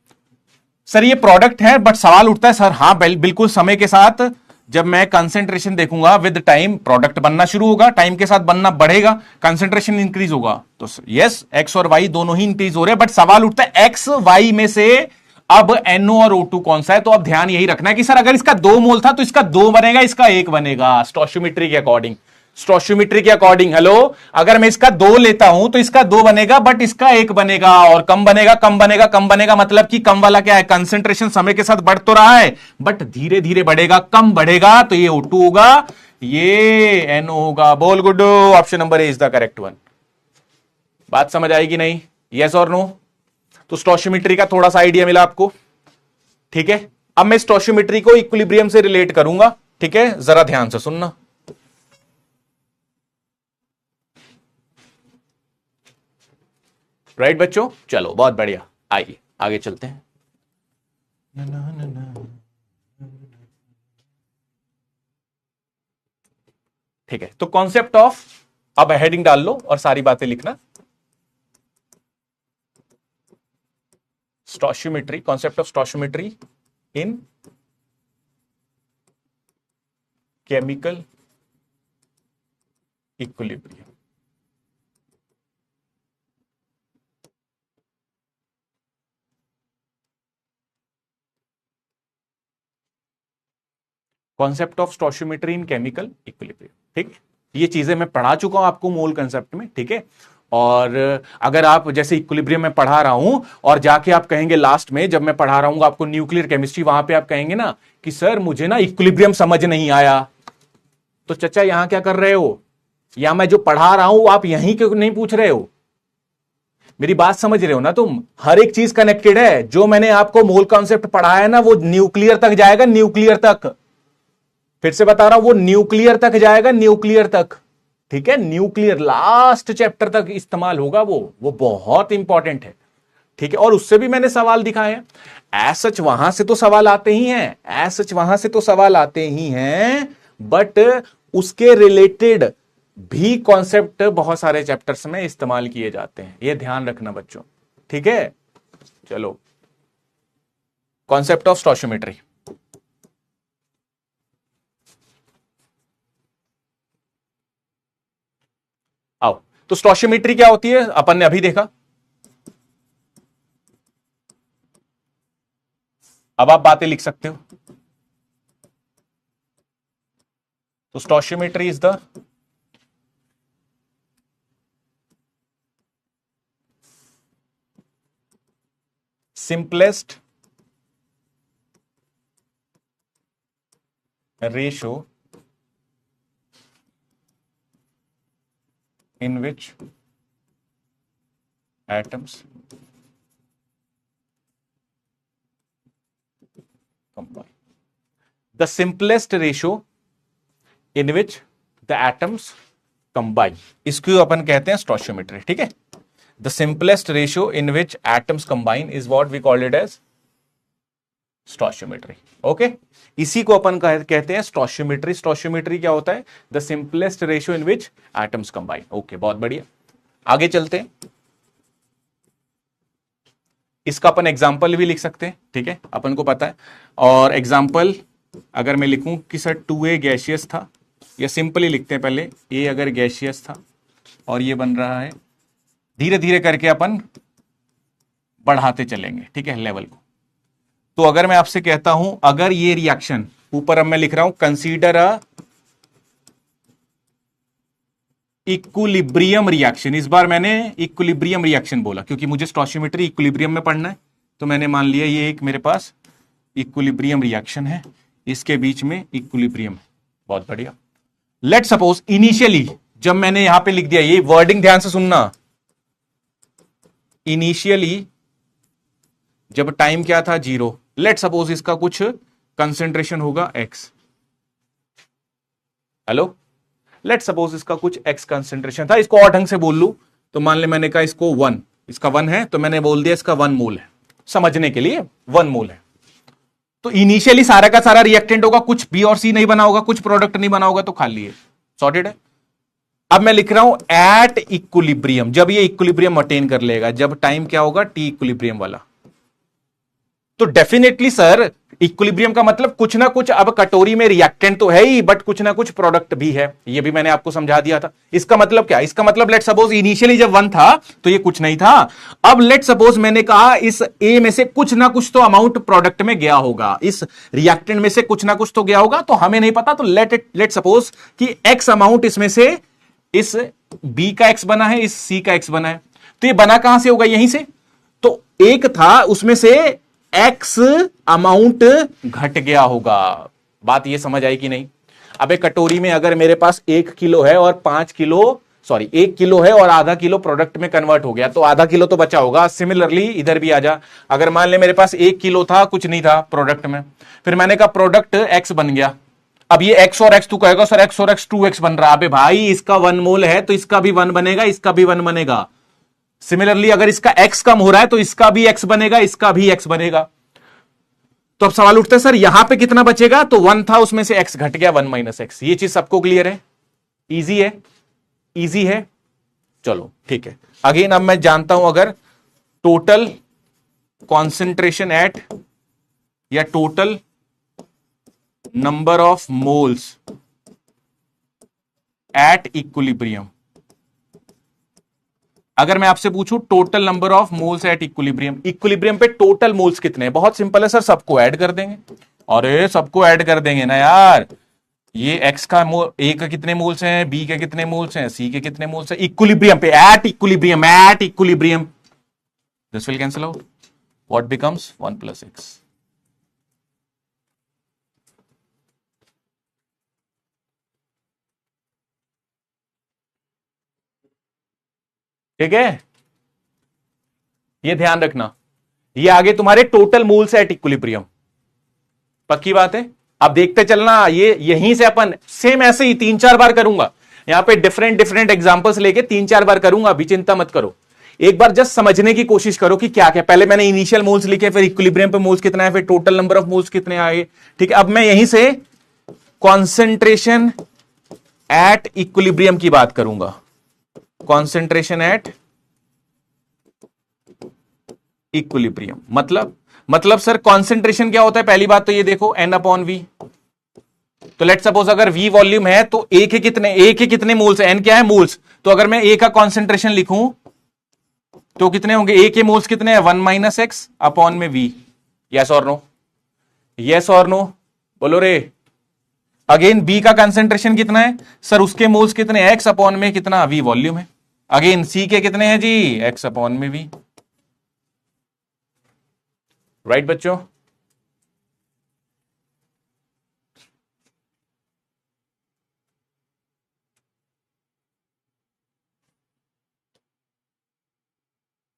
सर ये प्रोडक्ट है, बट सवाल उठता है सर हां बिल्कुल समय के साथ जब मैं कंसेंट्रेशन देखूंगा विद टाइम प्रोडक्ट बनना शुरू होगा, टाइम के साथ बनना बढ़ेगा, कंसेंट्रेशन इंक्रीज होगा। तो यस, एक्स और वाई दोनों ही इंक्रीज हो रहे हैं, बट सवाल उठता है एक्स वाई में से अब NO और O2 कौन सा है? तो अब ध्यान यही रखना है कि सर अगर इसका 2 मोल था तो इसका 2 बनेगा, इसका 1 बनेगा, स्टोशियोमेट्री के अकॉर्डिंग। स्टोशियोमेट्री के अकॉर्डिंग, हेलो, अगर मैं इसका 2 लेता हूं तो इसका 2 बनेगा, बट इसका 1 बनेगा, और कम बनेगा, कम बनेगा, कम बनेगा। मतलब कि कम वाला क्या है, कंसेंट्रेशन समय के साथ बढ़ तो रहा है बट धीरे धीरे बढ़ेगा, कम बढ़ेगा, तो ये O2 होगा, ये NO होगा। बोल Guddu, option number A is the correct one. बात समझ आएगी नहीं? यस और नो? तो स्टोशियोमेट्री का थोड़ा सा आइडिया मिला आपको, ठीक है। अब मैं स्टोशियोमेट्री को इक्विलिब्रियम से रिलेट करूंगा, ठीक है, जरा ध्यान से सुनना। राइट बच्चों, चलो बहुत बढ़िया, आइए आगे चलते हैं। ठीक है, तो कॉन्सेप्ट ऑफ, अब हेडिंग डाल लो और सारी बातें लिखना। Stoichiometry, concept of stoichiometry in chemical equilibrium. Concept of stoichiometry in chemical equilibrium, ठीक। ये चीजें मैं पढ़ा चुका हूं आपको मूल कंसेप्ट में, ठीक है। और अगर आप जैसे इक्विलिब्रियम में पढ़ा रहा हूं और जाके आप कहेंगे लास्ट में, जब मैं पढ़ा रहा हूं आपको न्यूक्लियर केमिस्ट्री, वहां पे आप कहेंगे ना कि सर मुझे ना इक्विलिब्रियम समझ नहीं आया, तो चचा यहां क्या कर रहे हो? या मैं जो पढ़ा रहा हूं आप यहीं क्यों नहीं पूछ रहे हो? मेरी बात समझ रहे हो ना तुम? हर एक चीज कनेक्टेड है। जो मैंने आपको मोल कॉन्सेप्ट पढ़ाया है ना, वो न्यूक्लियर तक जाएगा, न्यूक्लियर तक। फिर से बता रहा हूं, वो न्यूक्लियर तक जाएगा, न्यूक्लियर तक। ठीक है, न्यूक्लियर लास्ट चैप्टर तक इस्तेमाल होगा वो बहुत इंपॉर्टेंट है। ठीक है, और उससे भी मैंने सवाल दिखाए हैं। एज सच वहां से तो सवाल आते ही हैं, एज सच वहां से तो सवाल आते ही हैं, बट उसके रिलेटेड भी कॉन्सेप्ट बहुत सारे चैप्टर्स में इस्तेमाल किए जाते हैं, ये ध्यान रखना बच्चों। ठीक है, चलो, कॉन्सेप्ट ऑफ स्टोशियोमेट्री। आओ, तो स्टोशियोमेट्री क्या होती है अपन ने अभी देखा। अब आप बातें लिख सकते हो। तो stoichiometry is the simplest ratio in which atoms combine. The simplest ratio in which the atoms combine. इसको अपन कहते हैं स्टोशियोमेट्री। ठीक है, the simplest ratio in which atoms combine is what we call it as stoichiometry. Okay, इसी को अपन कहते हैं stoichiometry. Stoichiometry क्या होता है? The simplest ratio in which atoms combine. Okay, बहुत बढ़िया, आगे चलते हैं। इसका अपन एग्जाम्पल भी लिख सकते हैं। ठीक है, अपन को पता है। और एग्जाम्पल अगर मैं लिखूं कि सर 2A गैसियस था, या सिंपली लिखते हैं पहले, ए अगर गैसियस था और ये बन रहा है, धीरे धीरे करके अपन बढ़ाते चलेंगे। ठीक है, लेवल को। तो अगर मैं आपसे कहता हूं, अगर ये रिएक्शन, ऊपर अब मैं लिख रहा हूं कंसीडर अ इक्विलिब्रियम रिएक्शन। इस बार मैंने इक्विलिब्रियम रिएक्शन बोला क्योंकि मुझे स्टोशियोमेट्री इक्विलिब्रियम में पढ़ना है। तो मैंने मान लिया ये एक मेरे पास इक्विलिब्रियम रिएक्शन है, इसके बीच में इक्विलिब्रियम है। बहुत बढ़िया। लेट सपोज इनिशियली, जब मैंने यहां पे लिख दिया, ये वर्डिंग ध्यान से सुनना, इनिशियली जब टाइम क्या था 0, लेट सपोज इसका कुछ कंसेंट्रेशन होगा x। हेलो, लेट सपोज इसका कुछ x कंसेंट्रेशन था। इसको और ढंग से बोल लू तो मान ले मैंने कहा इसको 1, इसका 1 है, तो मैंने बोल दिया इसका 1 मोल है, समझने के लिए 1 मोल है। तो इनिशियली सारा का सारा रिएक्टेंट होगा, कुछ बी और सी नहीं बना होगा, कुछ प्रोडक्ट नहीं बना होगा, तो खाली है, सॉर्टेड है। अब मैं लिख रहा हूं एट इक्विलिब्रियम, जब ये इक्विलिब्रियम अटेन कर लेगा, जब टाइम क्या होगा टी इक्विलिब्रियम वाला। तो डेफिनेटली सर, इक्विलिब्रियम का मतलब कुछ ना कुछ, अब कटोरी में रिएक्टेंट तो है ही, बट कुछ ना कुछ प्रोडक्ट भी है। ये भी मैंने आपको समझा दिया था। इसका मतलब क्या? इसका मतलब लेट सपोज इनिशियली जब 1 था तो ये कुछ नहीं था। अब लेट सपोज मैंने कहा इस ए में से कुछ ना कुछ तो अमाउंट प्रोडक्ट में गया होगा, इस रिएक्टेंट में से कुछ ना कुछ तो गया होगा, तो हमें नहीं पता। तो लेट सपोज कि एक्स अमाउंट इसमें से, इस बी का एक्स बना है, इस सी का एक्स बना है। तो ये बना कहां से होगा? यहीं से। तो एक था, उसमें से एक्स अमाउंट घट गया होगा। बात ये समझ आई कि नहीं? अब एक कटोरी में अगर मेरे पास 1 किलो है और 5 किलो, सॉरी 1 किलो है और आधा किलो प्रोडक्ट में कन्वर्ट हो गया, तो आधा किलो तो बचा होगा। सिमिलरली इधर भी आ जा, अगर मान ले मेरे पास 1 किलो था, कुछ नहीं था प्रोडक्ट में, फिर मैंने कहा प्रोडक्ट एक्स बन गया। अब ये एक्स और एक्स, तू कहेगा सर एक्स और एक्स 2x बन रहा है। अबे भाई, इसका 1 मोल है तो इसका भी 1 बनेगा, इसका भी 1 बनेगा। सिमिलरली अगर इसका x कम हो रहा है तो इसका भी x बनेगा, इसका भी x बनेगा। तो अब सवाल उठता है सर यहां पे कितना बचेगा? तो 1 था, उसमें से x घट गया, 1 माइनस एक्स। ये चीज सबको क्लियर है? इजी है, इजी है। चलो ठीक है। अगेन अब मैं जानता हूं, अगर टोटल कॉन्सेंट्रेशन एट, या total number of moles at equilibrium, अगर मैं आपसे पूछूं total number of moles at equilibrium, equilibrium पे टोटल मोल्स कितने हैं? बहुत सिंपल है सर, सबको ऐड कर देंगे। अरे सबको ऐड कर देंगे ना यार। ये एक्स का मोल, ए का कितने मोल्स हैं, बी के कितने मोल्स हैं, सी के कितने मोल्स हैं, इक्विलिब्रियम पे, at equilibrium, at equilibrium, this will cancel out, what becomes 1 plus x. ठीक है, ये ध्यान रखना, ये आगे तुम्हारे टोटल मोल्स एट इक्विलिब्रियम, पक्की बात है। अब देखते चलना, ये यहीं से अपन सेम ऐसे ही 3-4 बार करूंगा, यहां पे डिफरेंट डिफरेंट एग्जांपल्स लेके 3-4 बार करूंगा, अभी चिंता मत करो। एक बार जस्ट समझने की कोशिश करो कि क्या क्या, पहले मैंने इनिशियल मोल्स लिखे, फिर इक्विलिब्रियम पे मोल्स कितना है, फिर टोटल नंबर ऑफ मोल्स कितने आए, ठीक है। अब मैं यहीं से कॉन्सेंट्रेशन एट इक्विलिब्रियम की बात करूंगा, कॉन्सेंट्रेशन एट इक्विलिब्रियम मतलब सर कॉन्सेंट्रेशन क्या होता है, पहली बात तो ये देखो N अपॉन V। तो लेट सपोज अगर V वॉल्यूम है तो A के कितने मोल्स है, N क्या है मोल्स, तो अगर मैं A का कॉन्सेंट्रेशन लिखूं तो कितने होंगे, A के मोल्स कितने हैं 1 माइनस एक्स अपॉन में V। यस और नो, यस और नो बोलो रे। अगेन B का कंसेंट्रेशन कितना है सर, उसके मोल्स कितने x अपॉन में कितना V वॉल्यूम है। अगेन C के कितने हैं जी, x अपॉन में V। राइट बच्चों,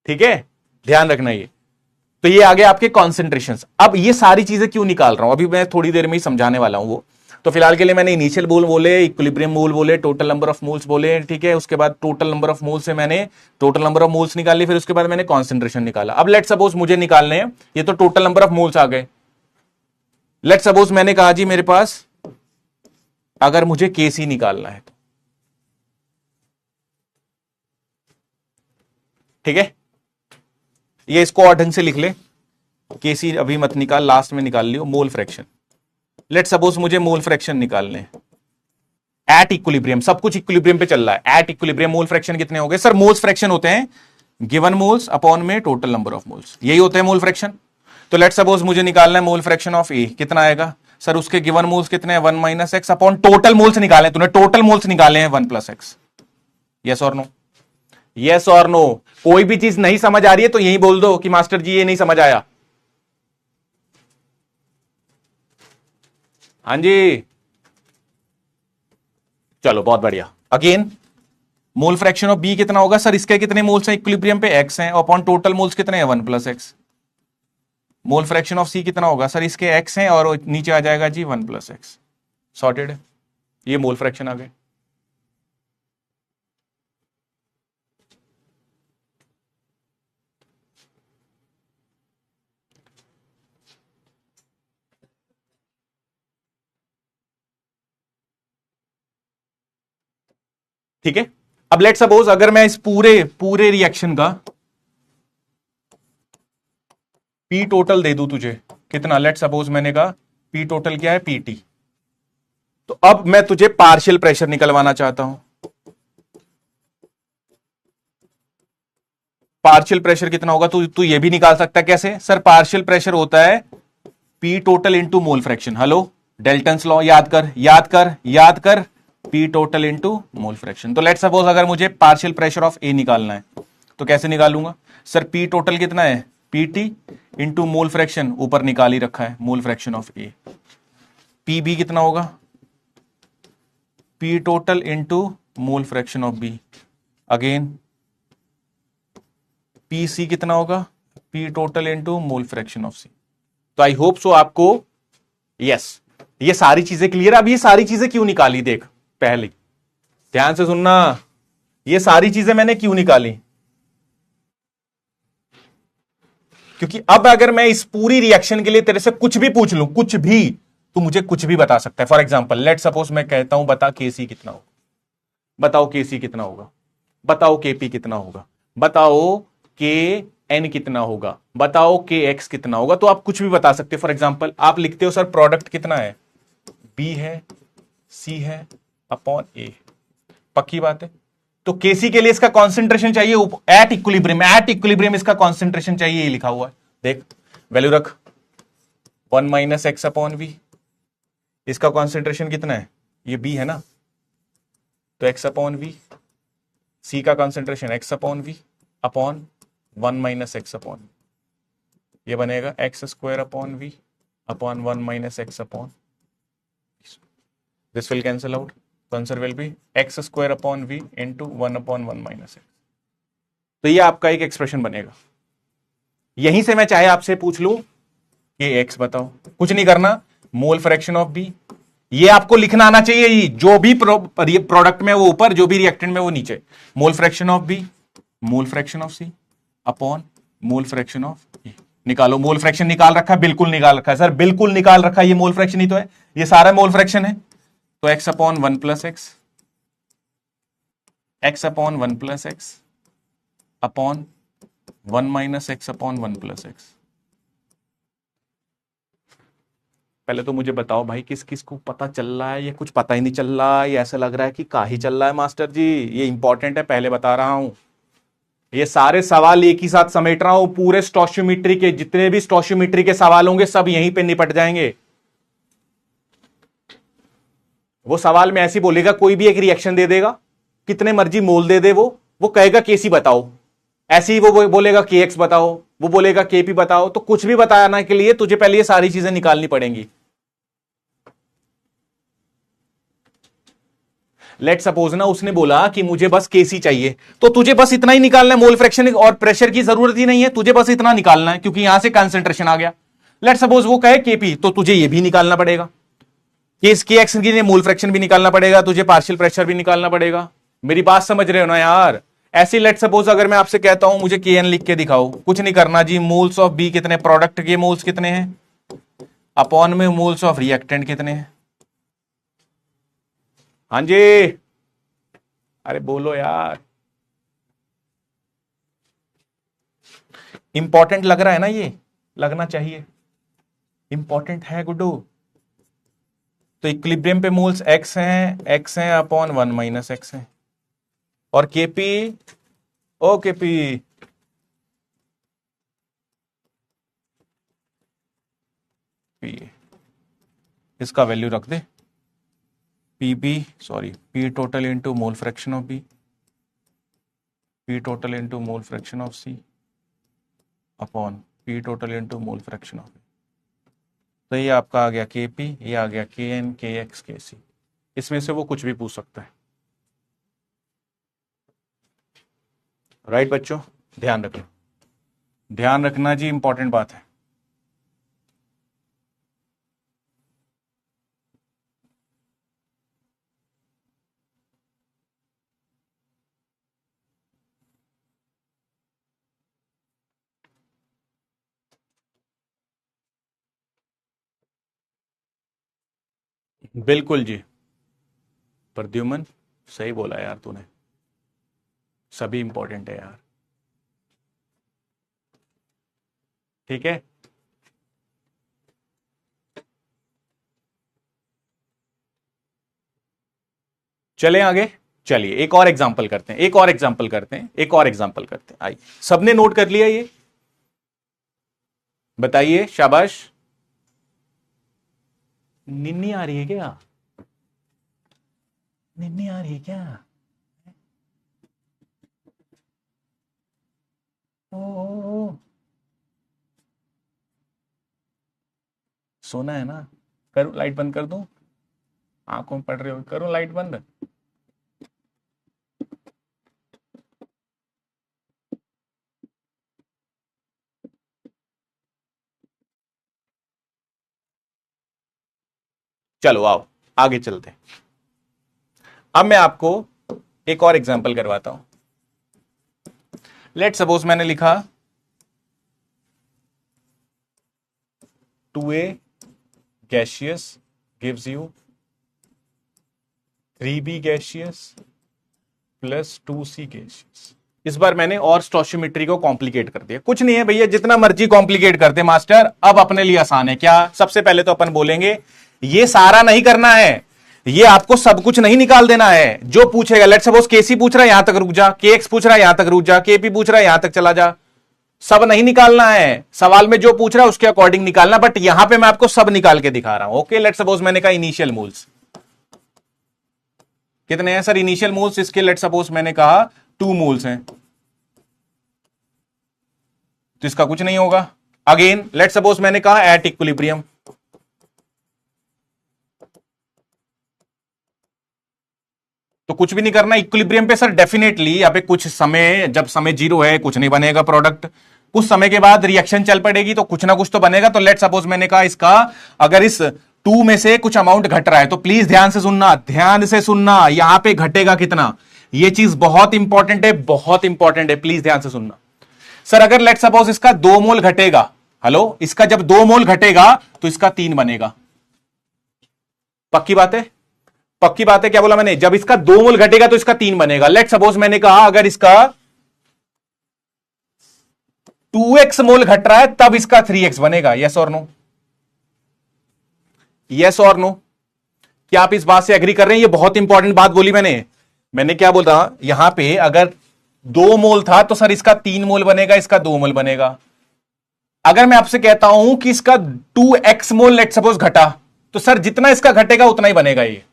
ठीक है, ध्यान रखना ये। तो ये आगे आपके कॉन्सेंट्रेशंस। अब ये सारी चीजें क्यों निकाल रहा हूं, अभी मैं थोड़ी देर में ही समझाने वाला हूं वो। तो फिलहाल के लिए मैंने इनिशियल मोल बोले, इक्विलिब्रियम मोल बोले, टोटल नंबर ऑफ मोल्स बोले, ठीक है। उसके बाद टोटल नंबर ऑफ मोल्स से मैंने टोटल नंबर ऑफ मोल्स निकाली, फिर उसके बाद मैंने कॉन्सेंट्रेशन निकाला। अब लेट सपोज मुझे निकालने हैं, ये तो टोटल नंबर ऑफ मोल्स आ गए। लेट सपोज मैंने कहा जी मेरे पास अगर मुझे केसी निकालना है तो, ठीक है, ये इसको और ढंग से लिख ले, केसी अभी मत निकाल, लास्ट में निकाल लियो, मोल फ्रैक्शन। लेट सपोज मुझे मोल फ्रैक्शन निकालने एट इक्विलिब्रियम, सब कुछ इक्विलिब्रियम पे चल रहा है, एट इक्विलिब्रियम मोल फ्रैक्शन कितने हो गए सर, मोल्स फ्रैक्शन होते हैं गिवन मोल्स अपॉन में टोटल नंबर ऑफ मोल्स, यही होते हैं मोल फ्रैक्शन। तो लेट सपोज मुझे निकालना है मोल फ्रैक्शन ऑफ ए, कितना आएगा सर, उसके गिवन मोल्स कितने हैं 1 minus x upon total moles निकाले, तूने टोटल मोल्स निकाले हैं 1 प्लस एक्स। यस और नो, यस और नो। कोई भी चीज नहीं समझ आ रही है तो यही बोल दो कि मास्टर जी ये नहीं समझ आया। हाँ जी, चलो बहुत बढ़िया। Again mole fraction of B कितना होगा सर, इसके कितने मोल्स हैं इक्विलिब्रियम पे, एक्स हैं, अपॉन टोटल मोल्स कितने हैं 1 plus x. Mole fraction of C कितना होगा सर, इसके एक्स हैं और नीचे आ जाएगा जी 1 प्लस एक्स। सॉर्टेड है, ये मोल फ्रैक्शन आ गए। ठीक है, अब लेट सपोज अगर मैं इस पूरे पूरे रिएक्शन का पी टोटल दे दूं तुझे, कितना, लेट सपोज मैंने कहा पी टोटल क्या है, पीटी। तो अब मैं तुझे पार्शियल प्रेशर निकलवाना चाहता हूं। पार्शियल प्रेशर कितना होगा, तू ये भी निकाल सकता है, कैसे सर, पार्शियल प्रेशर होता है P total into mole fraction. Hello, Dalton's law याद कर, याद कर, याद कर, P total into mole fraction. तो लेट सपोज अगर मुझे पार्शियल प्रेशर ऑफ ए निकालना है तो कैसे निकालूंगा सर, पी टोटल कितना है, पीटी इंटू मोल फ्रैक्शन, ऊपर निकाल ही रखा है mole fraction of A. P B कितना होगा, P total into mole fraction of B. Again P C कितना होगा, P total into mole fraction of C. तो आई होप सो आपको यस ये सारी चीजें क्लियर। अब ये सारी चीजें क्यों निकाली, देख पहले ध्यान से सुनना, ये सारी चीजें मैंने क्यों निकाली, क्योंकि अब अगर मैं इस पूरी रिएक्शन के लिए तेरे से कुछ भी पूछ लूं, कुछ भी, तू मुझे कुछ भी बता सकता है। फॉर एग्जांपल लेट सपोज मैं कहता हूं बता केसी कितना होगा, बताओ केसी कितना होगा, बताओ केपी कितना होगा, बताओ के एन कितना होगा, बताओ के एक्स कितना होगा, तो आप कुछ भी बता सकते हो। फॉर एग्जांपल आप लिखते हो सर प्रोडक्ट कितना है, बी है, सी है अपॉन ए, पक्की बात है। तो केसी के लिए इसका कॉन्सेंट्रेशन चाहिए एट इक्विलिब्रियम, एट इक्विलिब्रियम इसका कॉन्सेंट्रेशन चाहिए, ये लिखा हुआ है, देख वैल्यू रख 1 माइनस एक्स अपॉन वी। इसका कॉन्सेंट्रेशन कितना है, ये बी है ना, तो एक्स अपॉन वी। सी का concentration x upon V upon 1 minus x upon, ये बनेगा x square upon V upon 1 minus x upon, this will cancel out, answer will be x square upon V into 1 upon 1 minus x. तो ये आपका एक expression बनेगा। यहीं से मैं चाहे आपसे पूछ लूं कि एक्स बताओ, कुछ नहीं करना, मोल फ्रैक्शन ऑफ बी, ये आपको लिखना आना चाहिए, ये जो भी प्रोडक्ट में वो ऊपर, जो भी रिएक्टेंट में वो नीचे, mole fraction of B, mole fraction of C upon mole fraction of A. निकालो, मोल फ्रैक्शन निकाल रखा है, बिल्कुल निकाल रखा है सर, बिल्कुल निकाल रखा है, ये मोल फ्रैक्शन ही तो है, ये सारा मोल फ्रैक्शन है। तो x upon one plus x, x upon one plus x upon one minus x upon one plus x. पहले तो मुझे बताओ भाई, किस किस को पता चल रहा है, ये कुछ पता ही नहीं चल रहा है, ये ऐसा लग रहा है कि का ही चल रहा है मास्टर जी, ये इंपॉर्टेंट है, पहले बता रहा हूं। ये सारे सवाल एक ही साथ समेट रहा हूं, पूरे स्टोशियोमेट्री के जितने भी स्टोशियोमेट्री के सवाल होंगे सब यहीं पे निपट जाएंगे। वो सवाल में ऐसी बोलेगा, कोई भी एक रिएक्शन दे देगा, कितने मर्जी मोल दे दे, वो कहेगा केसी बताओ, ऐसे ही वो बोलेगा के एक्स बताओ, वो बोलेगा केपी बताओ, तो कुछ भी बताना के लिए तुझे पहले ये सारी चीजें निकालनी पड़ेंगी। लेट सपोज ना, उसने बोला कि मुझे बस केसी चाहिए, तो तुझे बस इतना ही निकालना है, मोल फ्रैक्शन और प्रेशर की जरूरत ही नहीं है, तुझे बस इतना निकालना है, क्योंकि यहां से कंसंट्रेशन आ गया। लेट सपोज वो कहे केपी, तो तुझे ये भी निकालना पड़ेगा, केस के एक्स के लिए मोल फ्रैक्शन भी निकालना पड़ेगा, तुझे पार्शियल प्रेशर भी निकालना पड़ेगा। मेरी बात समझ रहे हो ना यार? ऐसी लेट सपोज अगर मैं आपसे कहता हूं मुझे के एन लिख के दिखाओ, कुछ नहीं करना जी, मोल्स ऑफ बी कितने, प्रोडक्ट के मोल्स कितने हैं अपॉन में मोल्स ऑफ रिएक्टेंट कितने हैं। हाँ जी, अरे बोलो यार, इंपॉर्टेंट लग रहा है ना, ये लगना चाहिए, इंपॉर्टेंट है गुड्डू। तो इक्विलिब्रियम पे मोल्स एक्स हैं अपॉन वन माइनस एक्स है, और केपी, ओ केपी, इसका वैल्यू रख दे, PB sorry P total into mole fraction of B, P total into mole fraction of C upon P total into mole fraction of B. तो ये आपका आ गया के पी, ये आ गया के एन, के एक्स, के सी, इसमें से वो कुछ भी पूछ सकता है। राइट बच्चों, ध्यान रखना, ध्यान रखना जी, इंपॉर्टेंट बात है। बिल्कुल जी प्रद्युमन, सही बोला यार तूने, सभी इंपॉर्टेंट है यार, ठीक है। चलें आगे, चलिए एक और एग्जांपल करते हैं, एक और एग्जांपल करते हैं, एक और एग्जांपल करते हैं। आइए, सबने नोट कर लिया ये? बताइए, शाबाश। निन्नी आ रही है क्या? निन्नी आ रही है क्या? ओ, सोना है ना? करूं लाइट बंद कर दूं? आंखों में पड़ रहे हो, करूं लाइट बंद? चलो आओ आगे चलते हैं। अब मैं आपको एक और एग्जांपल करवाता हूं। लेट सपोज मैंने लिखा 2a gaseous gives you 3b gaseous plus 2c gaseous। इस बार मैंने और स्टोशियोमेट्री को कॉम्प्लिकेट कर दिया। कुछ नहीं है भैया, जितना मर्जी कॉम्प्लिकेट करते मास्टर, अब अपने लिए आसान है। क्या? सबसे पहले तो अपन बोलेंगे ये सारा नहीं करना है, ये आपको सब कुछ नहीं निकाल देना है। जो पूछेगा, लेट सपोज केसी पूछ रहा है यहां तक रुक जा, के एक्स पूछ रहा है यहां तक रुक जा, केपी पूछ रहा है यहां तक चला जा, सब नहीं निकालना है। सवाल में जो पूछ रहा है उसके अकॉर्डिंग निकालना, बट यहां पे मैं आपको सब निकाल के दिखा रहा हूं। ओके, लेट सपोज मैंने कहा इनिशियल मोल्स कितने हैं सर? इनिशियल मोल्स इसके लेट सपोज मैंने कहा 2 मोल्स हैं, तो इसका कुछ नहीं होगा। अगेन लेट सपोज मैंने कहा एट इक्विलिब्रियम, तो कुछ भी नहीं करना। इक्विलिब्रियम पे सर डेफिनेटली यहाँ पे कुछ समय, जब समय 0 है कुछ नहीं बनेगा प्रोडक्ट, कुछ समय के बाद रिएक्शन चल पड़ेगी तो कुछ ना कुछ तो बनेगा। तो लेट सपोज मैंने कहा इसका अगर इस 2 में से कुछ अमाउंट घट रहा है तो प्लीज ध्यान से सुनना, ध्यान से सुनना, यहां पे घटेगा कितना, ये चीज बहुत इंपॉर्टेंट है, बहुत इंपॉर्टेंट है, प्लीज ध्यान से सुनना। सर अगर लेट सपोज इसका 2 मोल घटेगा, हेलो, इसका जब 2 मोल घटेगा तो इसका 3 बनेगा। पक्की बात है, पक्की बात है। क्या बोला मैंने, जब इसका 2 मोल घटेगा तो इसका 3 बनेगा। लेट सपोज मैंने कहा अगर इसका 2x मोल घट रहा है तब इसका 3x बनेगा। यस और नो, यस और नो, क्या आप इस बात से एग्री कर रहे हैं? ये बहुत इंपॉर्टेंट बात बोली मैंने क्या बोला, यहां पे अगर 2 मोल था तो सर इसका 3 मोल बनेगा, इसका 2 मोल बनेगा। अगर मैं आपसे कहता हूं कि इसका 2x मोल लेट सपोज घटा, तो सर जितना इसका घटेगा उतना ही बनेगा ये।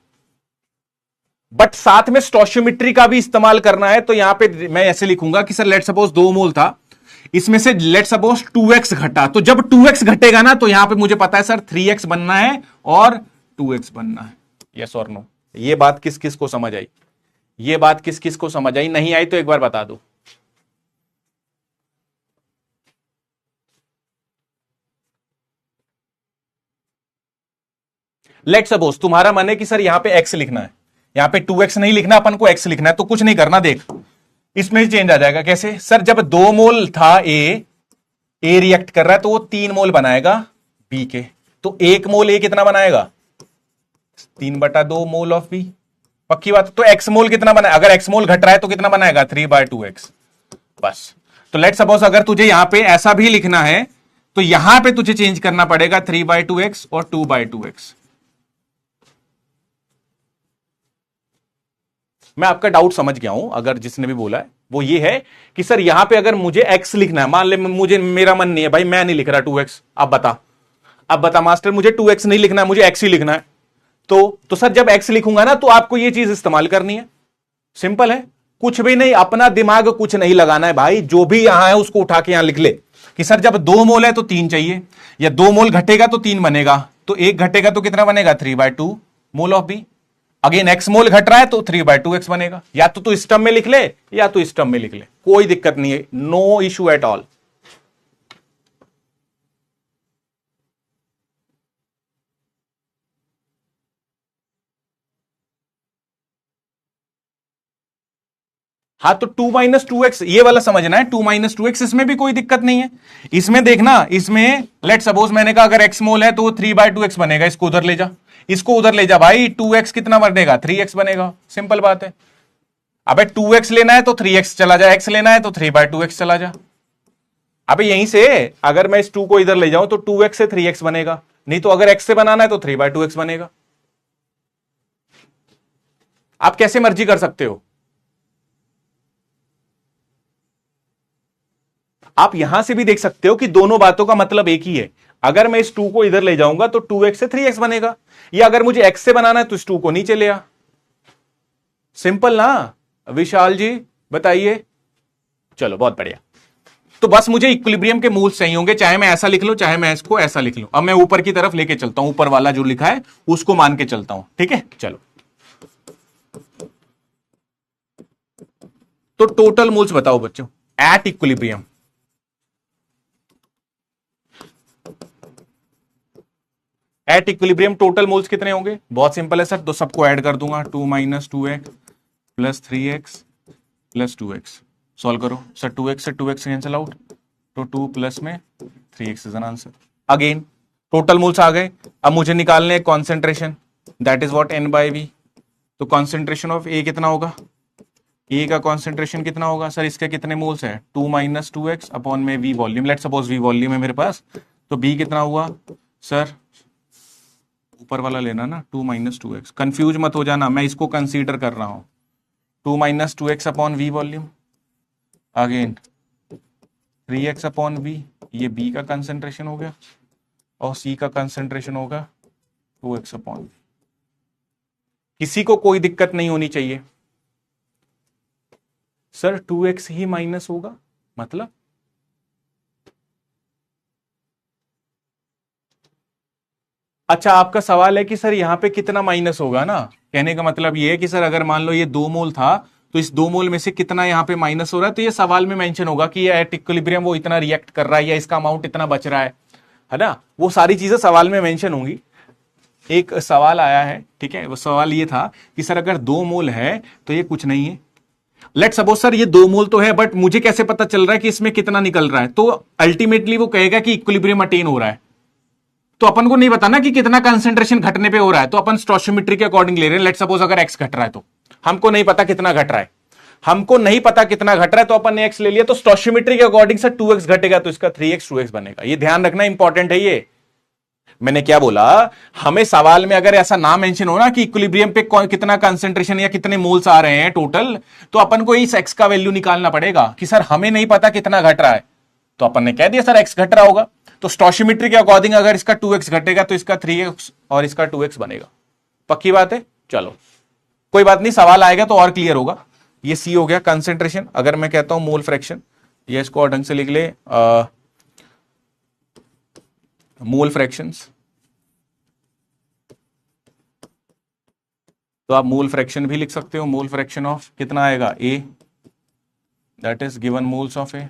बट साथ में स्टोशियोमेट्री का भी इस्तेमाल करना है, तो यहां पे मैं ऐसे लिखूंगा कि सर लेट सपोज 2 मोल था, इसमें से लेट सपोज 2x घटा, तो जब 2x घटेगा ना तो यहां पे मुझे पता है सर 3x बनना है और 2x बनना है। यस और नो, ये बात किस किस को समझ आई? ये बात किस किस को समझ आई? नहीं आई तो एक बार बता दो। लेट सपोज तुम्हारा मन है कि सर यहां पे x लिखना है, यहां पे 2x नहीं लिखना, अपन को x लिखना है, तो कुछ नहीं करना, देख इसमें ही चेंज आ जाएगा। कैसे सर, जब 2 मोल था ए रिएक्ट कर रहा है तो वो 3 मोल बनाएगा बी के, तो 1 मोल ए कितना बनाएगा, 3/2 मोल ऑफ बी। पक्की बात। तो x मोल कितना बना, अगर x मोल घट रहा है तो कितना बनाएगा, 3/2x। बस। तो लेट सपोज अगर तुझे यहां पे ऐसा भी लिखना है तो यहां पे तुझे चेंज करना पड़ेगा 3/2x और 2/2x। मैं आपका डाउट समझ गया हूं, अगर जिसने भी बोला है वो ये है कि सर यहां पे अगर मुझे x लिखना है, मान ले मुझे, मेरा मन नहीं है भाई, मैं नहीं लिख रहा 2x, अब बता मास्टर, मुझे 2x नहीं लिखना है, मुझे x ही लिखना है। तो सर जब x लिखूंगा ना तो आपको ये चीज इस्तेमाल करनी है। सिंपल है, कुछ भी नहीं, अपना दिमाग कुछ नहीं लगाना है भाई, जो भी यहां है उसको उठा के यहां लिख ले कि सर जब 2 मोल है तो 3 चाहिए, या 2 मोल घटेगा तो 3 बनेगा, तो 1 घटेगा तो कितना बनेगा, 3/2 mole of B. Again x mole घट रहा है तो 3/2x बनेगा। या तो तू इस टर्म में लिख ले या तो इस टर्म में लिख ले, कोई दिक्कत नहीं है, नो इशू एट ऑल। हाँ, तो 2 - 2x ये वाला समझना है, 2 - 2x, इसमें भी कोई दिक्कत नहीं है। इसमें देखना, इसमें लेट सपोज मैंने कहा अगर x मोल है तो वो 3/2x बनेगा, इसको उधर ले जा, इसको उधर ले जा भाई, 2x कितना बनेगा, 3x बनेगा। सिंपल बात है। अबे 2x लेना है तो 3x चला जा, x लेना है तो 3/2x चला जा। अबे यहीं से अगर मैं इस 2 को इधर ले जाऊं तो 2x से 3x बनेगा, नहीं तो अगर x से बनाना है तो 3/2x बनेगा। आप कैसे मर्जी कर सकते हो। आप यहां से भी देख सकते हो कि दोनों बातों का मतलब एक ही है। अगर मैं इस 2 को इधर ले जाऊंगा तो 2x से 3x बनेगा, या अगर मुझे x से बनाना है तो इस 2 को नीचे ले आ। सिंपल ना विशाल जी, बताइए। चलो बहुत बढ़िया। तो बस मुझे इक्विलिब्रियम के मूल्य चाहिए होंगे, चाहे मैं ऐसा लिख लूं चाहे मैं इसको ऐसा लिख लूं। अब मैं ऊपर की तरफ लेके चलता हूं, ऊपर वाला जो लिखा है उसको मान के चलता हूं, ठीक है। चलो, तो टोटल मूल्स बताओ बच्चों at equilibrium. At equilibrium total moles कितने होंगे? बहुत सिंपल है सर, तो सबको ऐड कर दूंगा, 2 - 2x plus 3x plus 2x। Solve करो सर, 2x से 2x कैंसिल आउट, तो 2 प्लस में 3x is an answer. Again total moles आ गए। अब मुझे निकालने concentration, that is what n/v। तो कॉन्सेंट्रेशन ऑफ ए कितना होगा, ए का कॉन्सेंट्रेशन कितना होगा सर, इसके कितने मोल्स है, 2 - 2x अपॉन में v volume. Let suppose v volume है मेरे पास, तो b कितना हुआ सर, ऊपर वाला लेना ना, 2 - 2x। कंफ्यूज मत हो जाना, मैं इसको कंसीडर कर रहा हूं, 2 - 2x upon V volume, again 3x upon V, ये b का कंसेंट्रेशन हो गया, और c का कंसेंट्रेशन होगा 2x अपॉन वी। किसी को कोई दिक्कत नहीं होनी चाहिए। सर 2x ही माइनस होगा मतलब, अच्छा आपका सवाल है कि सर यहां पे कितना माइनस होगा ना, कहने का मतलब ये है कि सर अगर मान लो ये 2 मोल था तो इस 2 मोल में से कितना यहां पे माइनस हो रहा है, तो ये सवाल में मेंशन होगा कि एट इक्विलिब्रियम वो इतना रिएक्ट कर रहा है या इसका अमाउंट इतना बच रहा है ना। वो सारी चीजें सवाल में मेंशन होंगी। एक सवाल आया है, ठीक है, वो सवाल ये था कि सर अगर 2 मोल है तो ये कुछ नहीं है। लेट सपोज सर ये 2 मोल तो है, बट मुझे कैसे पता चल रहा है कि इसमें कितना निकल रहा है, तो अल्टीमेटली वो कहेगा कि इक्विलिब्रियम अटेन हो रहा है। तो अपन को नहीं पता ना कि कितना कंसेंट्रेशन घटने पे हो रहा है, तो अपन स्टोइचियोमेट्री के अकॉर्डिंग ले रहे हैं। लेट सपोज अगर एक्स घट रहा है तो हमको नहीं पता कितना घट रहा है, हमको नहीं पता कितना घट रहा है, तो अपन ने एक्स ले लिया, तो स्टोइचियोमेट्री के अकॉर्डिंग से 2x घटेगा, तो इसका 3x 2x बनेगा। ये ध्यान रखना इंपॉर्टेंट है। ये मैंने क्या बोला, हमें सवाल में अगर ऐसा ना मेंशन हो ना कि इक्विलिब्रियम पे कितना कंसेंट्रेशन या कितने मोल्स आ रहे हैं टोटल, तो अपन को इस एक्स का वैल्यू निकालना पड़ेगा कि सर हमें नहीं पता कितना घट रहा है, तो अपन ने कह दिया सर एक्स घट रहा होगा। तो स्टोइचियोमेट्री के अकॉर्डिंग अगर इसका 2x घटेगा तो इसका 3x और इसका 2x बनेगा। पक्की बात है। चलो कोई बात नहीं, सवाल आएगा तो और क्लियर होगा। ये सी हो गया कंसेंट्रेशन। अगर मैं कहता हूं मोल फ्रैक्शन, ये इसको और ढंग से लिख ले, मोल फ्रैक्शंस, तो आप मोल फ्रैक्शन भी लिख सकते हो। मोल फ्रैक्शन ऑफ कितना आएगा, A, that is given moles of A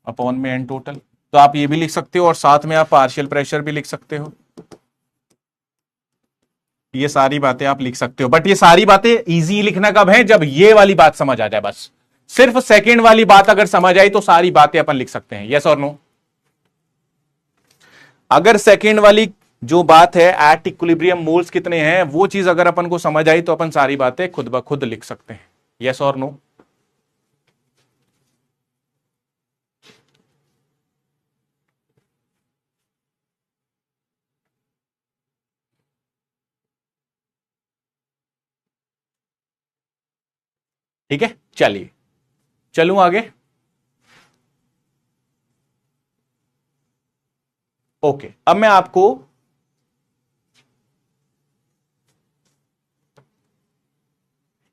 upon में एन टोटल। तो आप ये भी लिख सकते हो और साथ में आप पार्शियल प्रेशर भी लिख सकते हो। ये सारी बातें आप लिख सकते हो, बट ये सारी बातें इजी लिखना कब है, जब ये वाली बात समझ आ जाए। बस सिर्फ सेकंड वाली बात अगर समझ आई तो सारी बातें अपन लिख सकते हैं। यस और नो। अगर सेकंड वाली जो बात है एट इक्विलिब्रियम मोल्स कितने हैं, वो चीज अगर अपन को समझ आई तो अपन सारी बातें खुद ब खुद लिख सकते हैं। यस और नो। ठीक है, चलिए चलूं आगे। ओके, अब मैं आपको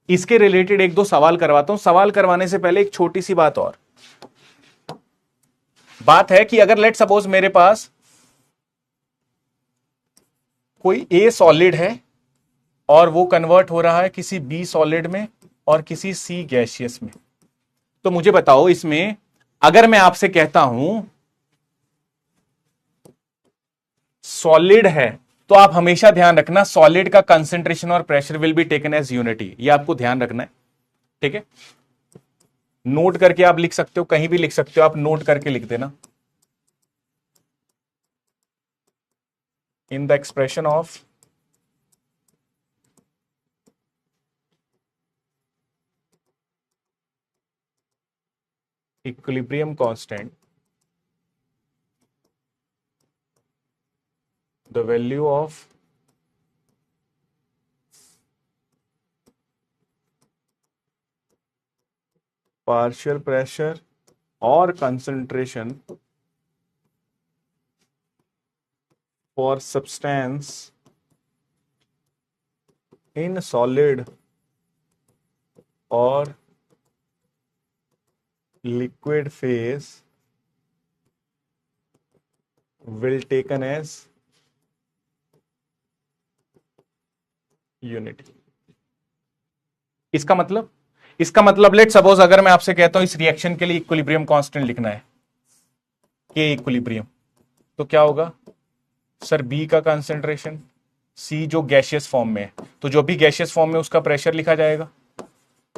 इसके रिलेटेड एक दो सवाल करवाता हूं। सवाल करवाने से पहले एक छोटी सी बात और बात है कि अगर लेट सपोज मेरे पास कोई ए सॉलिड है और वो कन्वर्ट हो रहा है किसी बी सॉलिड में और किसी सी गैसियस में, तो मुझे बताओ इसमें अगर मैं आपसे कहता हूं सॉलिड है, तो आप हमेशा ध्यान रखना सॉलिड का कंसेंट्रेशन और pressure will be taken as unity. ये आपको ध्यान रखना है, ठीक है। नोट करके आप लिख सकते हो, कहीं भी लिख सकते हो, आप नोट करके लिख देना। In the expression of equilibrium constant, the value of partial pressure or concentration for substance in solid or liquid phase will taken as unity। इसका मतलब लेट सपोज अगर मैं आपसे कहता हूं इस रिएक्शन के लिए इक्विलिब्रियम कांस्टेंट लिखना है, के इक्विलिब्रियम, तो क्या होगा सर, बी का कंसेंट्रेशन, सी जो गैसियस फॉर्म में है, तो जो भी गैसियस फॉर्म में उसका प्रेशर लिखा जाएगा,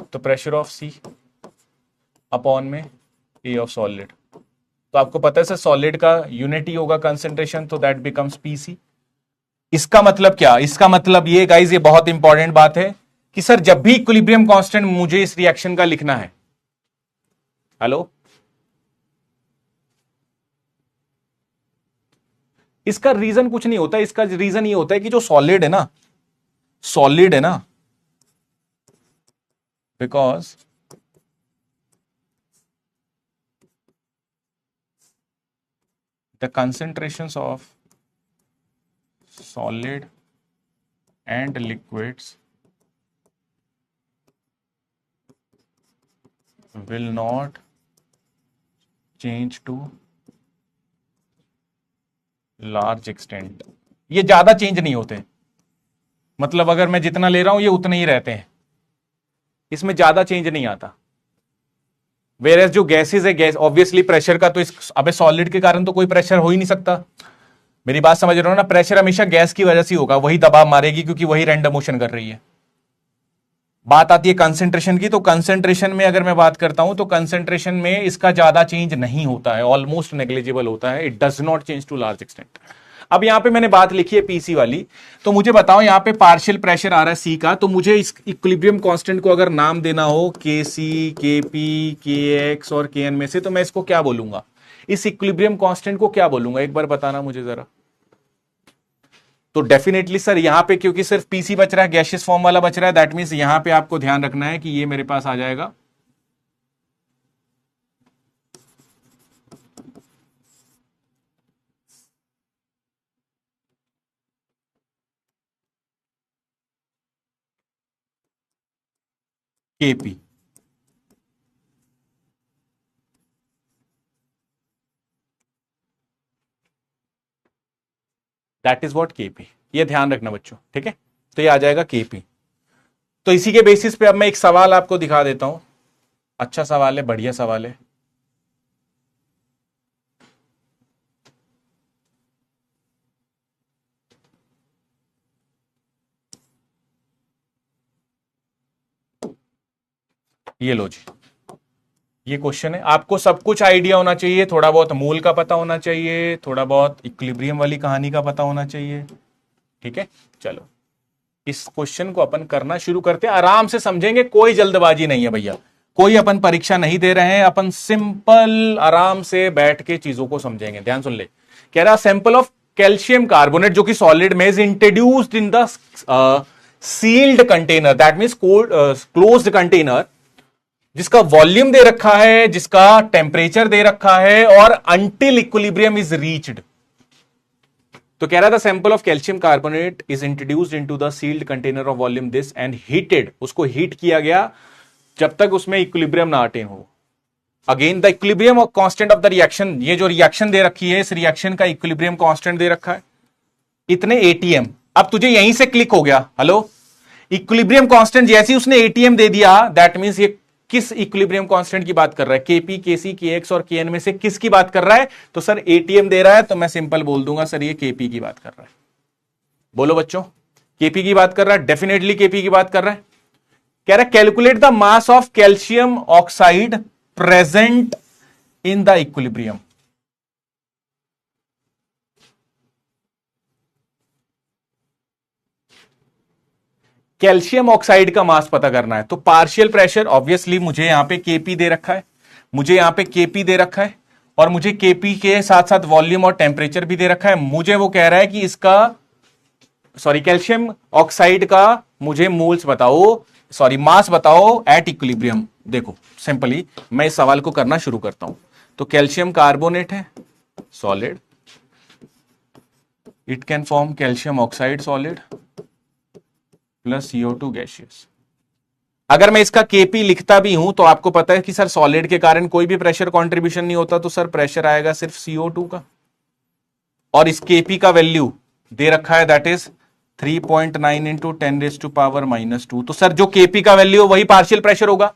तो प्रेशर ऑफ सी अपॉन में ए ऑफ सॉलिड। तो आपको पता है सर सॉलिड का यूनिटी होगा कंसेंट्रेशन, तो दैट बिकम्स पीसी। इसका मतलब क्या, इसका मतलब ये गाइस, ये बहुत इंपॉर्टेंट बात है कि सर जब भी इक्विलिब्रियम कांस्टेंट मुझे इस रिएक्शन का लिखना है, हेलो, इसका रीजन कुछ नहीं होता, इसका रीजन ये होता है कि जो सॉलिड है ना, because the concentrations of solid and liquids will not change to large extent। ये ज्यादा चेंज नहीं होते, मतलब अगर मैं जितना ले रहा हूं ये उतने ही रहते हैं। इसमें ज्यादा चेंज नहीं आता। वेयर जो गैसेज है, गैस ऑब्वियसली प्रेशर का तो अबे सॉलिड के कारण तो कोई प्रेशर हो ही नहीं सकता। मेरी बात समझ रहे हो ना? प्रेशर हमेशा गैस की वजह से होगा, वही दबाव मारेगी क्योंकि वही रैंडम मोशन कर रही है। बात आती है कंसेंट्रेशन की, तो कंसेंट्रेशन में अगर मैं बात करता हूं तो कंसेंट्रेशन में इसका ज्यादा चेंज नहीं होता है, ऑलमोस्ट नेग्लिजिबल होता है, it does not change to large extent. अब यहां पे मैंने बात लिखी है पीसी वाली, तो मुझे बताओ यहां पे पार्शियल प्रेशर आ रहा है सी का, तो मुझे इस इक्विलिब्रियम कांस्टेंट को अगर नाम देना हो के सी, के पी, के एक्स और के एन में से, तो मैं इसको क्या बोलूंगा? इस इक्विलिब्रियम कांस्टेंट को क्या बोलूंगा? एक बार बताना मुझे जरा। तो डेफिनेटली सर यहां पे क्योंकि सिर्फ पीसी बच रहा है, गैशियस फॉर्म वाला बच रहा है, दैट मींस यहां पे आपको ध्यान रखना है कि ये मेरे पास आ जाएगा KP. That is what KP, ये ध्यान रखना बच्चों, ठीक है? तो ये आ जाएगा केपी। तो इसी के बेसिस पे अब मैं एक सवाल आपको दिखा देता हूं। अच्छा सवाल है, बढ़िया सवाल है। ये लो जी, ये क्वेश्चन है। आपको सब कुछ आइडिया होना चाहिए, थोड़ा बहुत मोल का पता होना चाहिए, थोड़ा बहुत इक्विलिब्रियम वाली कहानी का पता होना चाहिए, ठीक है? चलो इस क्वेश्चन को अपन करना शुरू करते हैं, आराम से समझेंगे, कोई जल्दबाजी नहीं है भैया, कोई अपन परीक्षा नहीं दे रहे हैं, अपन सिंपल आराम से बैठ के चीजों को समझेंगे। ध्यान सुन ले, कह रहा सैंपल ऑफ कैल्शियम कार्बोनेट जो कि सॉलिड में is introduced in the sealed container, that means closed container, जिसका वॉल्यूम दे रखा है, जिसका टेम्परेचर दे रखा है, और अंटिल इक्विलिब्रियम इज रीच्ड। तो कह रहा था sample of calcium carbonate is introduced into the sealed container of volume this and heated, उसको हीट किया गया जब तक उसमें इक्विलिब्रियम ना अटेन हो। Again the equilibrium constant of the reaction, ये जो रिएक्शन दे रखी है, इस रिएक्शन का इक्विलिब्रियम कांस्टेंट दे रखा है इतने एटीएम। अब तुझे यहीं से क्लिक हो गया, हेलो इक्विलिब्रियम कांस्टेंट जैसे ही उसने एटीएम दे दिया, दैट मींस ये किस इक्विलिब्रियम कांस्टेंट की बात कर रहा है? केपी, केसी, केएक्स और केएन में से किसकी बात कर रहा है? तो सर एटीएम दे रहा है, तो मैं सिंपल बोल दूंगा सर ये केपी की बात कर रहा है। बोलो बच्चों, केपी की बात कर रहा है, डेफिनेटली केपी की बात कर रहा है। कह रहा है calculate the mass of calcium oxide present in the equilibrium. Calcium oxide का मास पता करना है, तो पार्शियल प्रेशर ऑब्वियसली मुझे यहां पे केपी दे रखा है, मुझे यहां पे केपी दे रखा है, और मुझे केपी के साथ साथ वॉल्यूम और टेम्परेचर भी दे रखा है। मुझे वो कह रहा है कि इसका कैल्शियम ऑक्साइड का मुझे मोल्स बताओ, मास बताओ एट इक्विलिब्रियम। देखो सिंपली मैं इस सवाल को करना शुरू करता हूं। तो कैल्शियम कार्बोनेट है solid, it can form calcium oxide solid plus CO2 gaseous. अगर मैं इसका केपी लिखता भी हूं तो आपको पता है कि सर सॉलिड के कारण कोई भी प्रेशर कंट्रीब्यूशन नहीं होता, तो सर प्रेशर आएगा सिर्फ CO2 का, और इस केपी का वैल्यू दे रखा है दैट इज 3.9 इंटू 10⁻⁻²। तो सर जो केपी का वैल्यू वही पार्शियल प्रेशर होगा।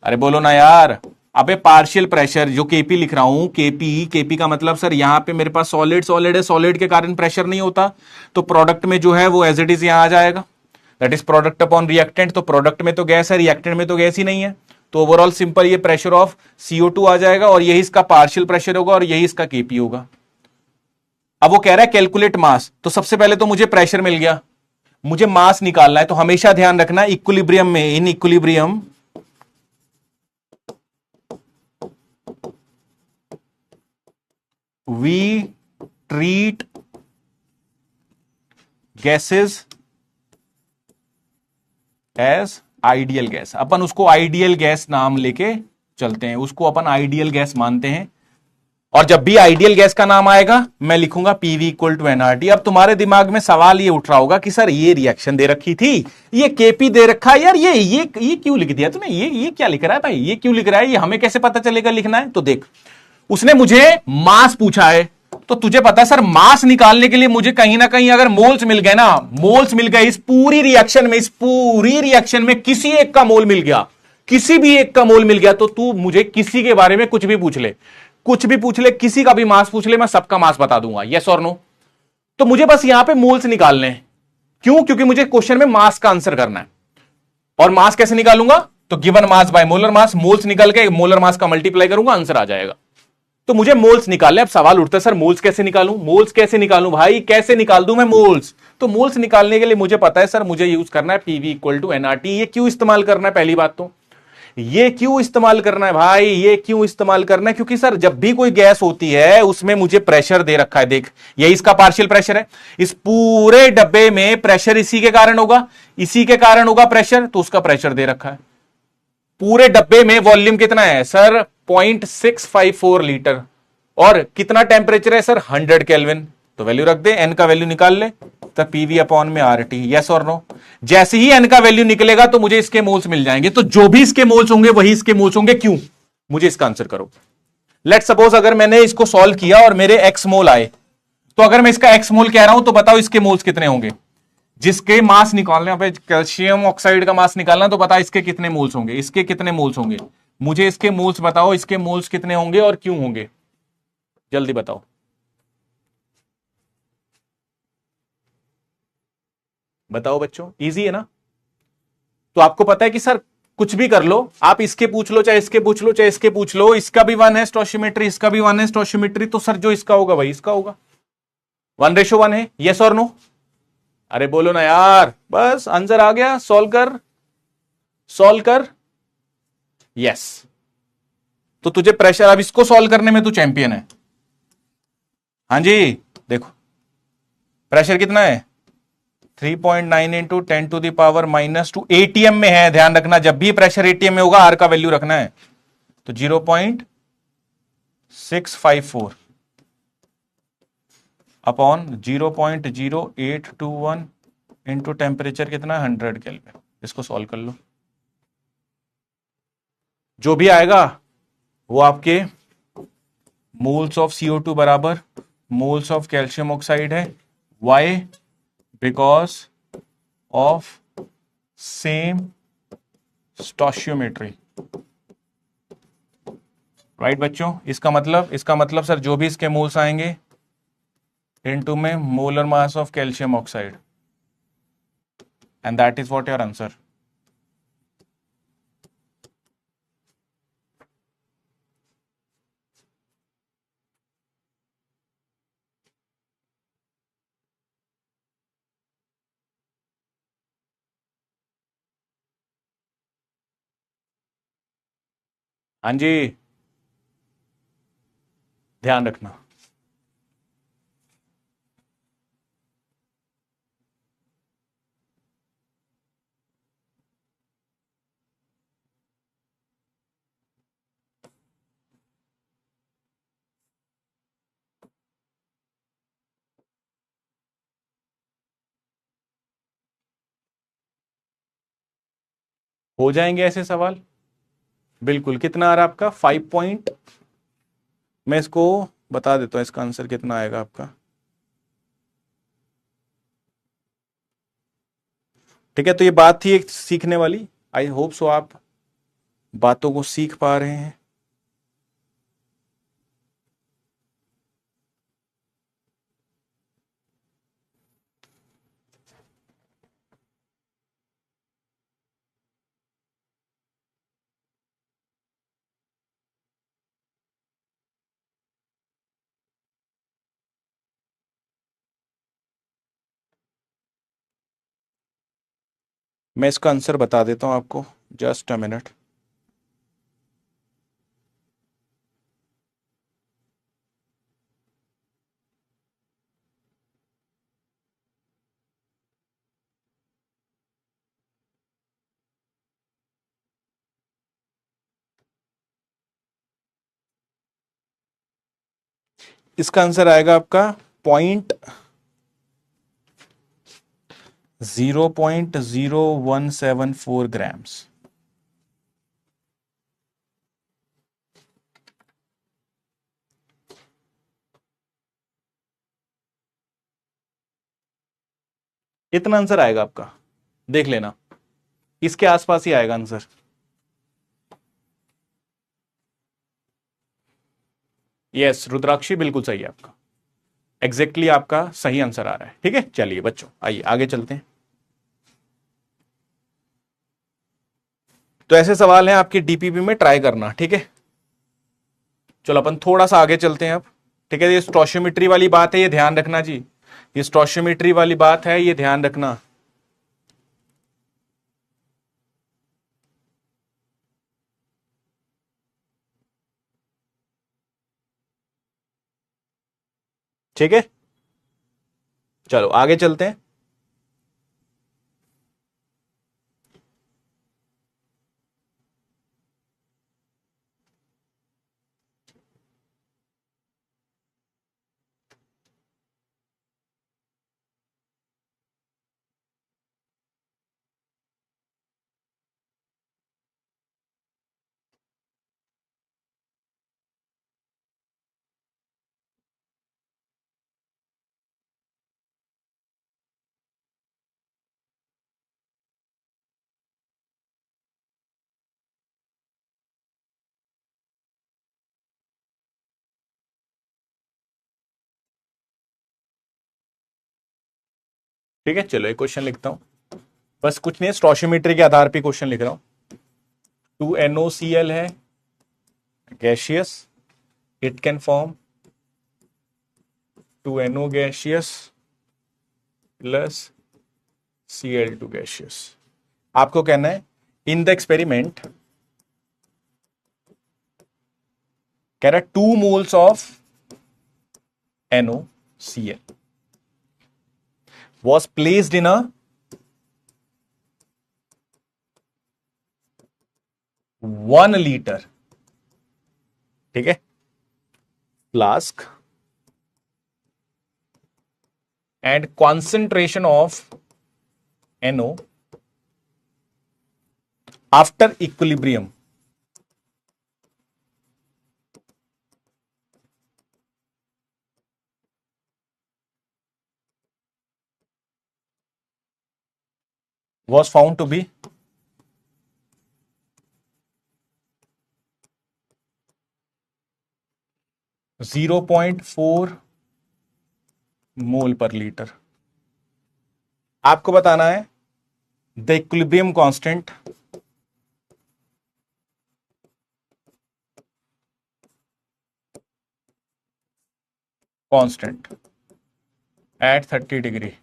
अरे बोलो ना यार, अबे पार्शियल प्रेशर जो केपी लिख रहा हूं, केपी का मतलब सर यहां पे मेरे पास सॉलिड है, सॉलिड के कारण प्रेशर नहीं होता, तो प्रोडक्ट में जो है वो एज इट इज यहां आ जाएगा, that is product upon reactant. तो प्रोडक्ट में तो गैस है, रिएक्टेंट में तो गैस ही नहीं है, तो ओवरऑल सिंपल ये प्रेशर ऑफ CO2 आ जाएगा, और यही इसका पार्शियल प्रेशर होगा, और यही इसका केपी होगा। अब वो कह रहा है कैलकुलेट मास, तो सबसे पहले तो मुझे प्रेशर मिल गया, मुझे मास निकालना है। तो हमेशा ध्यान रखना इक्विलिब्रियम में, in equilibrium we treat gases as ideal gas. अपन उसको आइडियल गैस नाम लेके चलते हैं, उसको अपन आइडियल गैस मानते हैं, और जब भी आइडियल गैस का नाम आएगा मैं लिखूंगा PV इक्वल टू NRT। अब तुम्हारे दिमाग में सवाल ये उठ रहा होगा कि सर ये रिएक्शन दे रखी थी, ये केपी दे रखा है यार, ये क्यों लिख दिया तूने, ये क्या लिख रहा है भाई, ये क्यों लिख रहा है, ये हमें कैसे पता चलेगा लिखना है? तो देख, उसने मुझे मास पूछा है, तो तुझे पता है सर मास निकालने के लिए मुझे कहीं ना कहीं अगर मोल्स मिल गए ना, मोल्स मिल गए इस पूरी रिएक्शन में किसी एक का मोल मिल गया, किसी भी एक का मोल मिल गया, तो तू मुझे किसी के बारे में कुछ भी पूछ ले, कुछ भी पूछ ले, किसी का भी मास पूछ ले, मैं सबका मास बता दूंगा, यस और नो। तो मुझे बस यहां पे मोल्स निकालने हैं। क्यों? क्योंकि मुझे क्वेश्चन में मास का आंसर करना है। और मास कैसे निकालूंगा? तो given mass by molar mass, moles निकल के मोलर मास का मल्टीप्लाई करूंगा, आंसर आ जाएगा। तो मुझे मोल्स निकालने। अब सवाल उठता है सर मोल्स कैसे निकालूं, मोल्स कैसे निकालूं भाई, कैसे निकाल दूं मैं मोल्स? तो मोल्स निकालने के लिए मुझे पता है सर मुझे यूज करना है पीवी इक्वल टू एनआरटी। ये क्यों इस्तेमाल करना है? पहली बात तो ये क्यों इस्तेमाल करना है भाई, ये क्यों इस्तेमाल करना है? क्योंकि सर जब भी कोई गैस होती है उसमें मुझे प्रेशर दे रखा है, देख ये इसका पार्शियल प्रेशर है, इस पूरे डब्बे में प्रेशर इसी के कारण होगा, इसी के कारण होगा प्रेशर, तो उसका प्रेशर दे रखा है। पूरे डब्बे में वॉल्यूम कितना है सर? 0.654 लीटर। और कितना टेम्परेचर है सर? 100 केल्विन। तो वैल्यू रख दे, एन का वैल्यू निकाल ले, तो पीवी अपॉन में आरटी, यस और नो। जैसे ही एन का वैल्यू निकलेगा तो मुझे इसके मोल्स मिल जाएंगे, तो जो भी इसके मोल्स होंगे वही इसके मोल्स होंगे। क्यों? मुझे इसका आंसर करो। लेट सपोज अगर मैंने इसको सॉल्व किया और मेरे एक्स मोल आए, तो अगर मैं इसका एक्स मोल कह रहा हूं तो बताओ इसके मोल्स कितने होंगे? जिसके मास निकालने पे कैल्शियम ऑक्साइड का मास निकालना, तो बता इसके कितने मोल्स होंगे, इसके कितने मोल्स होंगे? मुझे इसके मोल्स बताओ, इसके मोल्स कितने होंगे और क्यों होंगे? जल्दी बताओ। बताओ बच्चों, इजी है ना? तो आपको पता है कि सर कुछ भी कर लो, आप इसके पूछ लो, चाहे इसके पूछ लो, चाहे इसके पूछ लो, इसका भी 1 है स्टोशियोमेट्री, इसका भी 1 है स्टोशियोमेट्री, तो सर जो इसका होगा वही इसका होगा। 1:1 है, यस और नो? अरे बोलो ना यार, बस आंसर आ गया, सॉल्व कर, सॉल्व कर, यस। तो तुझे प्रेशर, अब इसको सॉल्व करने में तू चैंपियन है। हाँ जी, देखो प्रेशर कितना है? 3.9 इंटू 10⁻⁻²। एटीएम में है, ध्यान रखना, जब भी प्रेशर एटीएम में होगा आर का वैल्यू रखना है। तो 0.654 अपॉन 0.0821 इंटू टेम्परेचर कितना? 100 केल्विन। इसको सॉल्व कर लो, जो भी आएगा वो आपके मोल्स ऑफ CO2 बराबर मोल्स ऑफ कैल्शियम ऑक्साइड है। Why? Because of same stoichiometry, right बच्चों? इसका मतलब सर जो भी इसके मोल्स आएंगे इनटू में molar mass of calcium oxide, and that is what your answer. हाँ जी, ध्यान रखना। हो जाएंगे ऐसे सवाल, बिल्कुल। कितना आ रहा है आपका? 5 पॉइंट। मैं इसको बता देता हूं, इसका आंसर कितना आएगा आपका। ठीक है, तो ये बात थी एक सीखने वाली। आई होप सो आप बातों को सीख पा रहे हैं। मैं इसका आंसर बता देता हूं आपको, जस्ट अ मिनट। इसका आंसर आएगा आपका 0.0174 ग्राम्स। इतना आंसर आएगा आपका, देख लेना, इसके आसपास ही आएगा आंसर। यस रुद्राक्षी बिल्कुल सही है आपका, एग्जैक्टली आपका सही आंसर आ रहा है। ठीक है, चलिए बच्चों आइए आगे चलते हैं। तो ऐसे सवाल हैं आपके डीपीपी में, ट्राई करना। ठीक है, चलो अपन थोड़ा सा आगे चलते हैं अब। ठीक है, ये स्टोशियोमेट्री वाली बात है, ये ध्यान रखना जी, ये स्टोशियोमेट्री वाली बात है, ये ध्यान रखना। ठीक है, चलो आगे चलते हैं। ठीक है, चलो एक क्वेश्चन लिखता हूं, बस कुछ नहीं, स्टोशियोमेट्री के आधार पे क्वेश्चन लिख रहा हूं। 2NoCl है gaseous, it can form 2No gaseous plus Cl2 gaseous. आपको कहना है इन द एक्सपेरिमेंट, कह रहा है 2 moles of NoCl was placed in a 1 liter, ठीक है, flask and concentration of NO after equilibrium was found to be 0.4 मोल पर litre. आपको बताना है the equilibrium constant eight 30 degree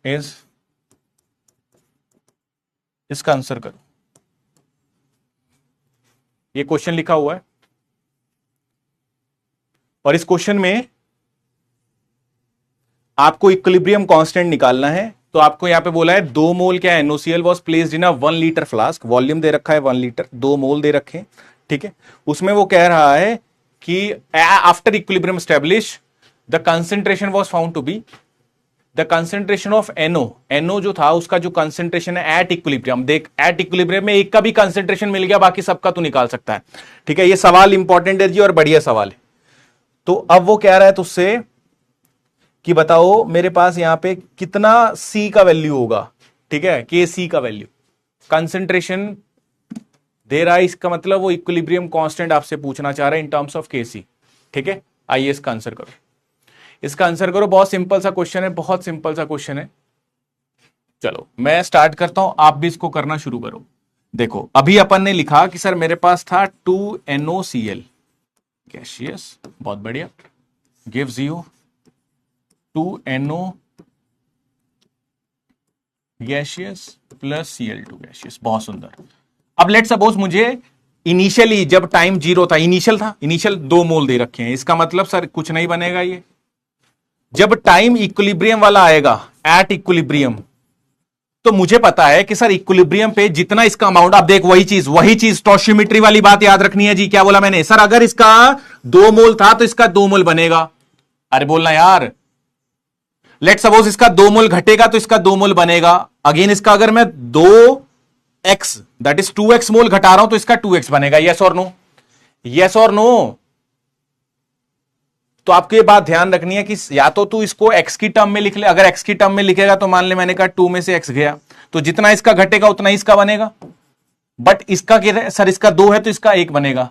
is, इसका आंसर करो। ये क्वेश्चन लिखा हुआ है और इस क्वेश्चन में आपको इक्विलिब्रियम कांस्टेंट निकालना है। तो आपको यहां पे बोला है 2 मोल क्या है, NoCl was placed in a 1 litre flask, volume दे रखा है 1 लीटर, 2 मोल दे रखे। ठीक है, उसमें वो कह रहा है कि after equilibrium establish the concentration was found to be the concentration of NO जो था उसका जो कंसेंट्रेशन है एट इक्विलिब्रियम। देख एट इक्विलिब्रियम में एक का भी कंसेंट्रेशन मिल गया, बाकी सबका तो निकाल सकता है। ठीक है, ये सवाल इंपॉर्टेंट है जी और बढ़िया सवाल है। तो अब वो कह रहा है तुझसे कि बताओ मेरे पास यहां पे कितना C का वैल्यू होगा। ठीक है, Kc का वैल्यू, कंसेंट्रेशन दे रहा है, इसका मतलब वो इक्विलिब्रियम कांस्टेंट आपसे पूछना चाह रहा है इन टर्म्स ऑफ Kc। ठीक है, आइए इसका आंसर करो, इसका आंसर करो। बहुत सिंपल सा क्वेश्चन है, बहुत सिंपल सा क्वेश्चन है। चलो मैं स्टार्ट करता हूं, आप भी इसको करना शुरू करो। देखो अभी अपन ने लिखा कि सर मेरे पास था 2NoCl गैसियस, बहुत बढ़िया, gives you 2No gaseous plus Cl2 gaseous, बहुत सुंदर। अब लेट सपोज मुझे इनिशियली जब टाइम 0 था, इनिशियल 2 मोल दे रखे हैं, इसका मतलब सर कुछ नहीं बनेगा ये। जब टाइम इक्विलिब्रियम वाला आएगा एट इक्विलिब्रियम, तो मुझे पता है कि सर इक्विलिब्रियम पे जितना इसका अमाउंट, आप देख वही चीज स्टोशियोमेट्री वाली बात याद रखनी है जी। क्या बोला मैंने सर, अगर इसका 2 मोल था तो इसका 2 मोल बनेगा। अरे बोलना यार, लेट सपोज इसका 2 मोल घटेगा तो इसका 2 मोल बनेगा। अगेन इसका अगर मैं 2x दैट इज 2x मोल घटा रहा हूं तो इसका 2x बनेगा। यस और नो, यस और नो, तो आपको ये बात ध्यान रखनी है कि या तो तू इसको x की टर्म में लिख ले, अगर x की टर्म में लिखेगा तो मान ले मैंने कहा 2 में से x गया, तो जितना इसका घटेगा उतना ही इसका बनेगा। बट इसका क्या है सर, इसका 2 है तो इसका 1 बनेगा,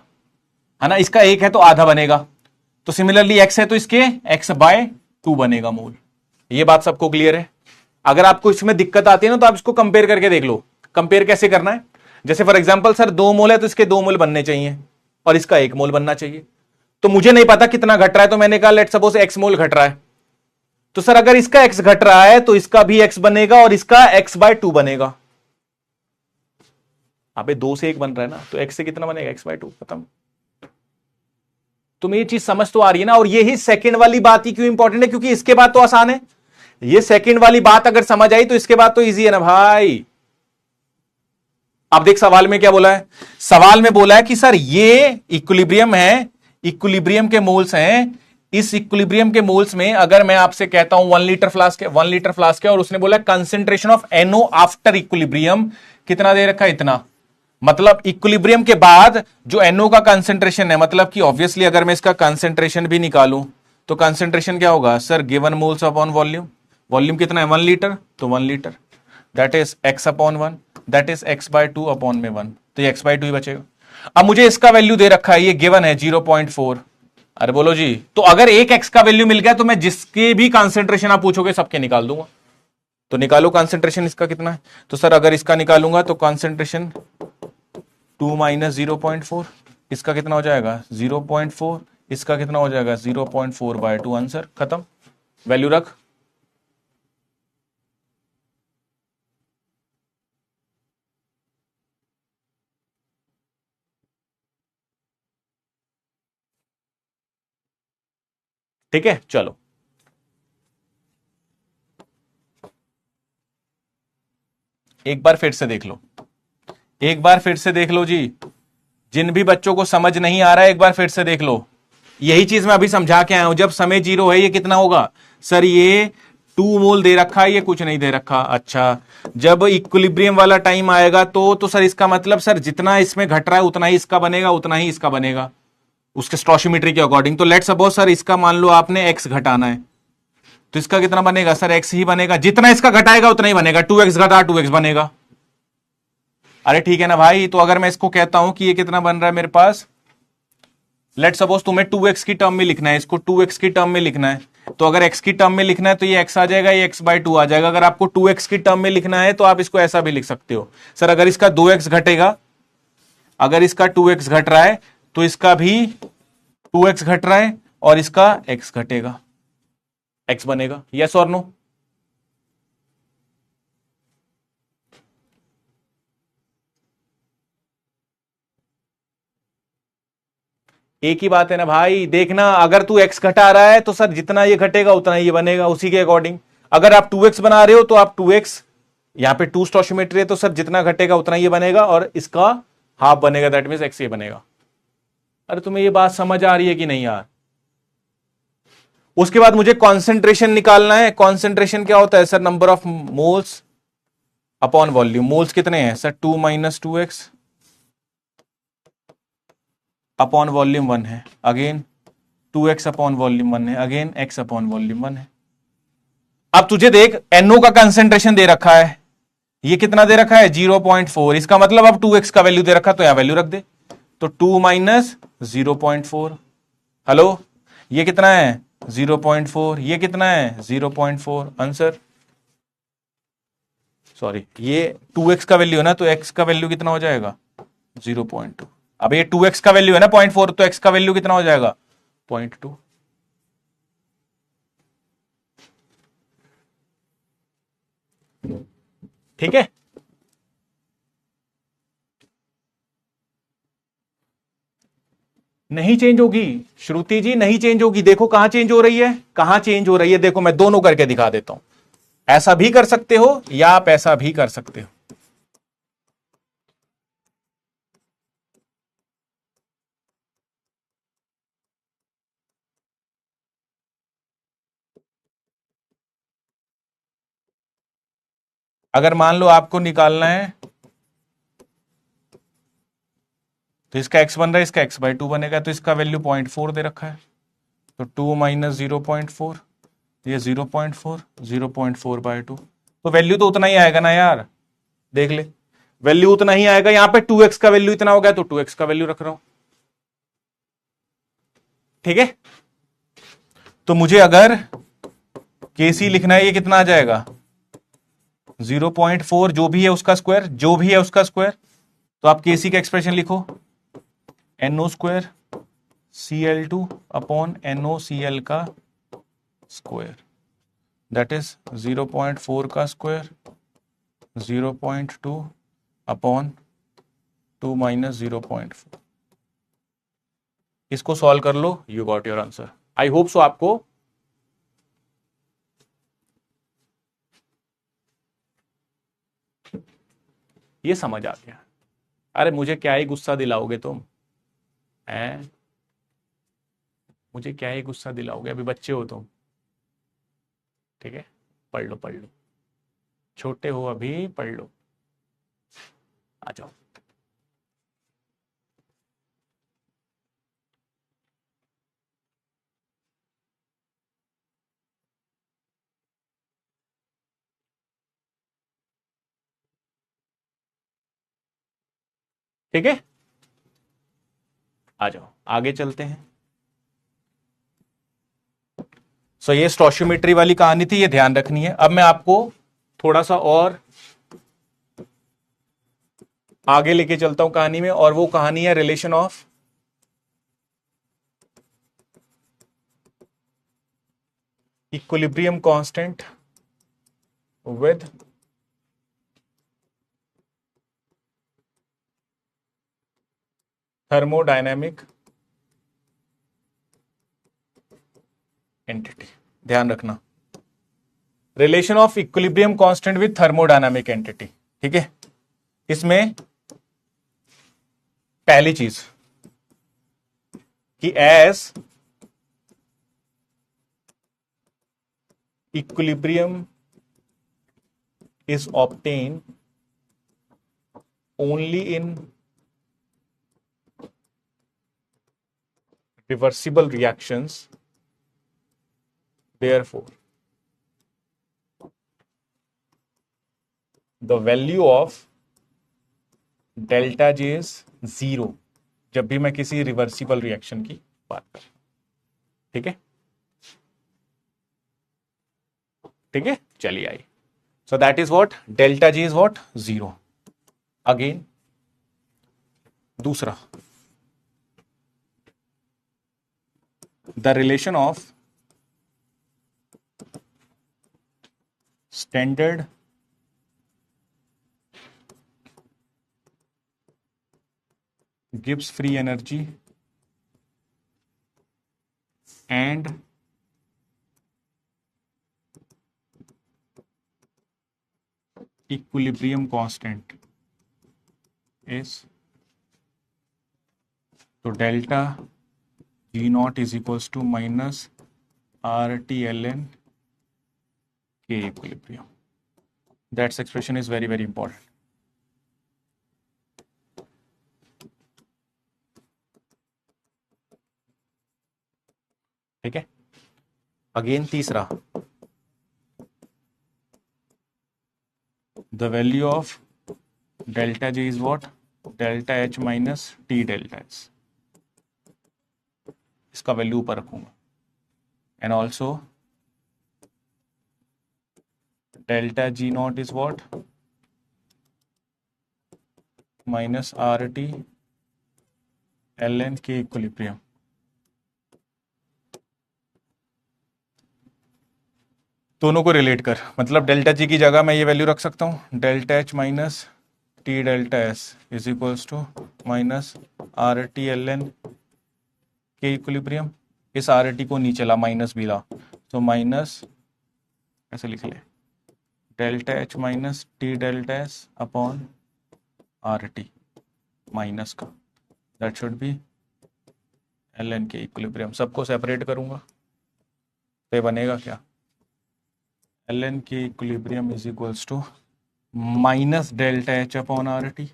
है ना, इसका 1 है तो आधा बनेगा। तो सिमिलरली x है तो इसके x/2 बनेगा मोल। ये बात सबको क्लियर है? अगर आपको इसमें दिक्कत आती है ना तो आप इसको कंपेयर करके देख लो। कंपेयर कैसे करना है, जैसे फॉर एग्जांपल सर 2 मोल है तो इसके 2 मोल बनने चाहिए और इसका 1 मोल बनना चाहिए। तो मुझे नहीं पता कितना घट रहा है, तो मैंने कहा लेट सपोज x मोल घट रहा है, तो सर अगर इसका x घट रहा है तो इसका भी x बनेगा और इसका x/2 बनेगा। अबे 2 से 1 बन रहा है ना, तो x से कितना बनेगा, x/2, खत्म। तुम्हें ये चीज समझ तो आ रही है ना? और यही सेकंड वाली बात ही क्यों इंपॉर्टेंट है, क्योंकि इसके बाद तो आसान है। ये सेकंड वाली बात अगर समझ आई तो इसके बाद तो इजी है ना भाई। अब देख सवाल में क्या बोला है, सवाल में बोला है कि सर ये इक्विलिब्रियम है, इक्विलिब्रियम के मोल्स हैं, इस इक्विलिब्रियम के मोल्स में अगर मैं आपसे कहता हूं 1 लीटर फ्लास्क है, 1 लीटर फ्लास्क है, और उसने बोला concentration of NO after equilibrium कितना दे रखा है, इतना। मतलब इक्विलिब्रियम के बाद जो NO का कंसेंट्रेशन है, मतलब कि ऑब्वियसली अगर मैं इसका कंसेंट्रेशन भी निकालूं तो कंसेंट्रेशन क्या होगा sir, given moles upon volume. Volume कितना है, 1 लीटर, तो 1 litre that is x/1, that is x/2 upon में 1, तो ये x/2 ही बचेगा। अब मुझे इसका वैल्यू दे रखा है, ये गिवन है 0.4। अरे बोलो जी, तो अगर एक x का वैल्यू मिल गया तो मैं जिसके भी कंसेंट्रेशन आप पूछोगे सबके निकाल दूंगा। तो निकालो कंसेंट्रेशन इसका कितना है, तो सर अगर इसका निकालूंगा तो कंसेंट्रेशन 2 - 0.4, इसका कितना हो जाएगा 0.4, इसका कितना हो जाएगा 0.4/2, आंसर खत्म। वैल्यू रख। ठीक है, चलो एक बार फिर से देख लो, एक बार फिर से देख लो जी। जिन भी बच्चों को समझ नहीं आ रहा है एक बार फिर से देख लो। यही चीज मैं अभी समझा के आया हूं। जब समय 0 है ये कितना होगा सर, ये 2 मोल दे रखा है, ये कुछ नहीं दे रखा। अच्छा, जब इक्विलिब्रियम वाला टाइम आएगा तो सर इसका मतलब सर जितना इसमें घट रहा है उतना ही इसका बनेगा, उतना ही इसका बनेगा उसके स्टोशियोमेट्री के अकॉर्डिंग। तो लेट्स सपोज सर इसका मान लो आपने x घटाना है, तो इसका कितना बनेगा सर, x ही बनेगा। जितना इसका घटाएगा उतना ही बनेगा, 2x घटा 2x बनेगा। अरे ठीक है ना भाई। तो अगर मैं इसको कहता हूं कि ये कितना बन रहा है मेरे पास, लेट सपोज तुम्हें 2x की टर्म में लिखना है, इसको 2x की टर्म में लिखना है, तो अगर x की टर्म में लिखना है तो ये x आ जाएगा, ये x/2 आ जाएगा। अगर आपको 2x की टर्म में लिखना है तो आप इसको ऐसा भी लिख सकते हो, सर अगर इसका 2x घटेगा, अगर इसका 2x घट रहा है तो इसका भी 2x घट रहा है और इसका x घटेगा, x बनेगा। यस और नो? एक ही बात है ना भाई। देखना, अगर तू x घटा रहा है तो सर जितना ये घटेगा उतना ये बनेगा उसी के अकॉर्डिंग। अगर आप 2x बना रहे हो तो आप 2x, यहां पे 2 स्टोशियोमेट्री है तो सर जितना घटेगा उतना ये बनेगा और इसका हाफ बनेगा, दैट मींस x ये बनेगा। अरे तुम्हें ये बात समझ आ रही है कि नहीं यार? उसके बाद मुझे कॉन्सेंट्रेशन निकालना है। कॉन्सेंट्रेशन क्या होता है sir, number of moles upon volume. Moles कितने हैं सर, 2 - 2x अपॉन वॉल्यूम 1 है, अगेन 2x अपॉन वॉल्यूम 1 है, अगेन x अपॉन वॉल्यूम 1 है। अब तुझे देख NO का कंसेंट्रेशन दे रखा है, ये कितना दे रखा है 0.4, इसका मतलब अब 2x का वैल्यू दे रखा तो यहां वैल्यू रख दे, तो 2 - 0.4। हेलो, ये कितना है 0.4, ये कितना है 0.4, आंसर। सॉरी, ये 2x का वैल्यू है ना, तो x का वैल्यू कितना हो जाएगा 0.2। अब ये 2x का वैल्यू है ना 0.4, तो x का वैल्यू कितना हो जाएगा 0.2। ठीक है, नहीं चेंज होगी श्रुति जी, नहीं चेंज होगी। देखो कहां चेंज हो रही है, कहां चेंज हो रही है, देखो मैं दोनों करके दिखा देता हूं। ऐसा भी कर सकते हो या आप ऐसा भी कर सकते हो। अगर मान लो आपको निकालना है तो इसका x बन रहा है, इसका x/2 बनेगा, तो इसका वैल्यू 0.4 दे रखा है, तो 2 माइनस 0.4, ये 0.4, 0.4/2, तो वैल्यू तो उतना ही आएगा ना यार, देख ले वैल्यू उतना ही आएगा। यहां पे 2x का वैल्यू इतना हो गया तो 2x का वैल्यू रख रहा हूं, ठीक है। तो मुझे अगर केसी लिखना है, ये कितना आ जाएगा 0.4, जो भी है उसका स्क्वायर, जो भी है उसका स्क्वायर। तो आप केसी का एक्सप्रेशन लिखो, NO² Cl2 अपॉन NOCl का स्क्वायर, दैट इज 0.4 का स्क्वायर 0.2 अपॉन 2 माइनस 0.4। इसको सॉल्व कर लो, you got your answer. I hope so आपको ये समझ आ गया। अरे मुझे क्या ही गुस्सा दिलाओगे तुम, हैं? मुझे क्या ही गुस्सा दिलाओगे, अभी बच्चे हो तुम, ठीक है। पढ़ लो पढ़ लो, छोटे हो अभी, पढ़ लो, आ जाओ। ठीक है, आ जाओ आगे चलते हैं। सो ये स्टोशियोमेट्री वाली कहानी थी, ये ध्यान रखनी है। अब मैं आपको थोड़ा सा और आगे लेके चलता हूं कहानी में, और वो कहानी है relation of equilibrium constant with thermodynamic entity. ध्यान रखना, relation of equilibrium constant with thermodynamic entity, ठीक है। इसमें पहली चीज कि as equilibrium is obtained only in reversible reactions, therefore the value of delta J is 0 जब भी मैं किसी रिवर्सिबल रिएक्शन की बात करूं, ठीक है, ठीक है। चलिए आई, so that is what delta G is what 0। Again दूसरा, the relation of standard Gibbs free energy and equilibrium constant is, तो delta G not is equals to minus RT/ln K equilibrium। That's expression is very very important, ठीक है। Again तीसरा, the value of delta J is what delta H minus T delta S, इसका value ऊपर रखूंगा। And also delta G not is what minus RT/ln K equilibrium. दोनों को relate कर, मतलब डेल्टा G की जगह मैं ये वैल्यू रख सकता हूँ delta H minus T delta S is equals to minus RT/ln K equilibrium. इस RT को नीचे ला, माइनस भी ला, तो माइनस ऐसे लिख ले delta H minus T delta S upon RT minus का, that should be ln K equilibrium. सबको सेपरेट करूंगा तो ये बनेगा क्या, ln K equilibrium is equals to minus delta H upon RT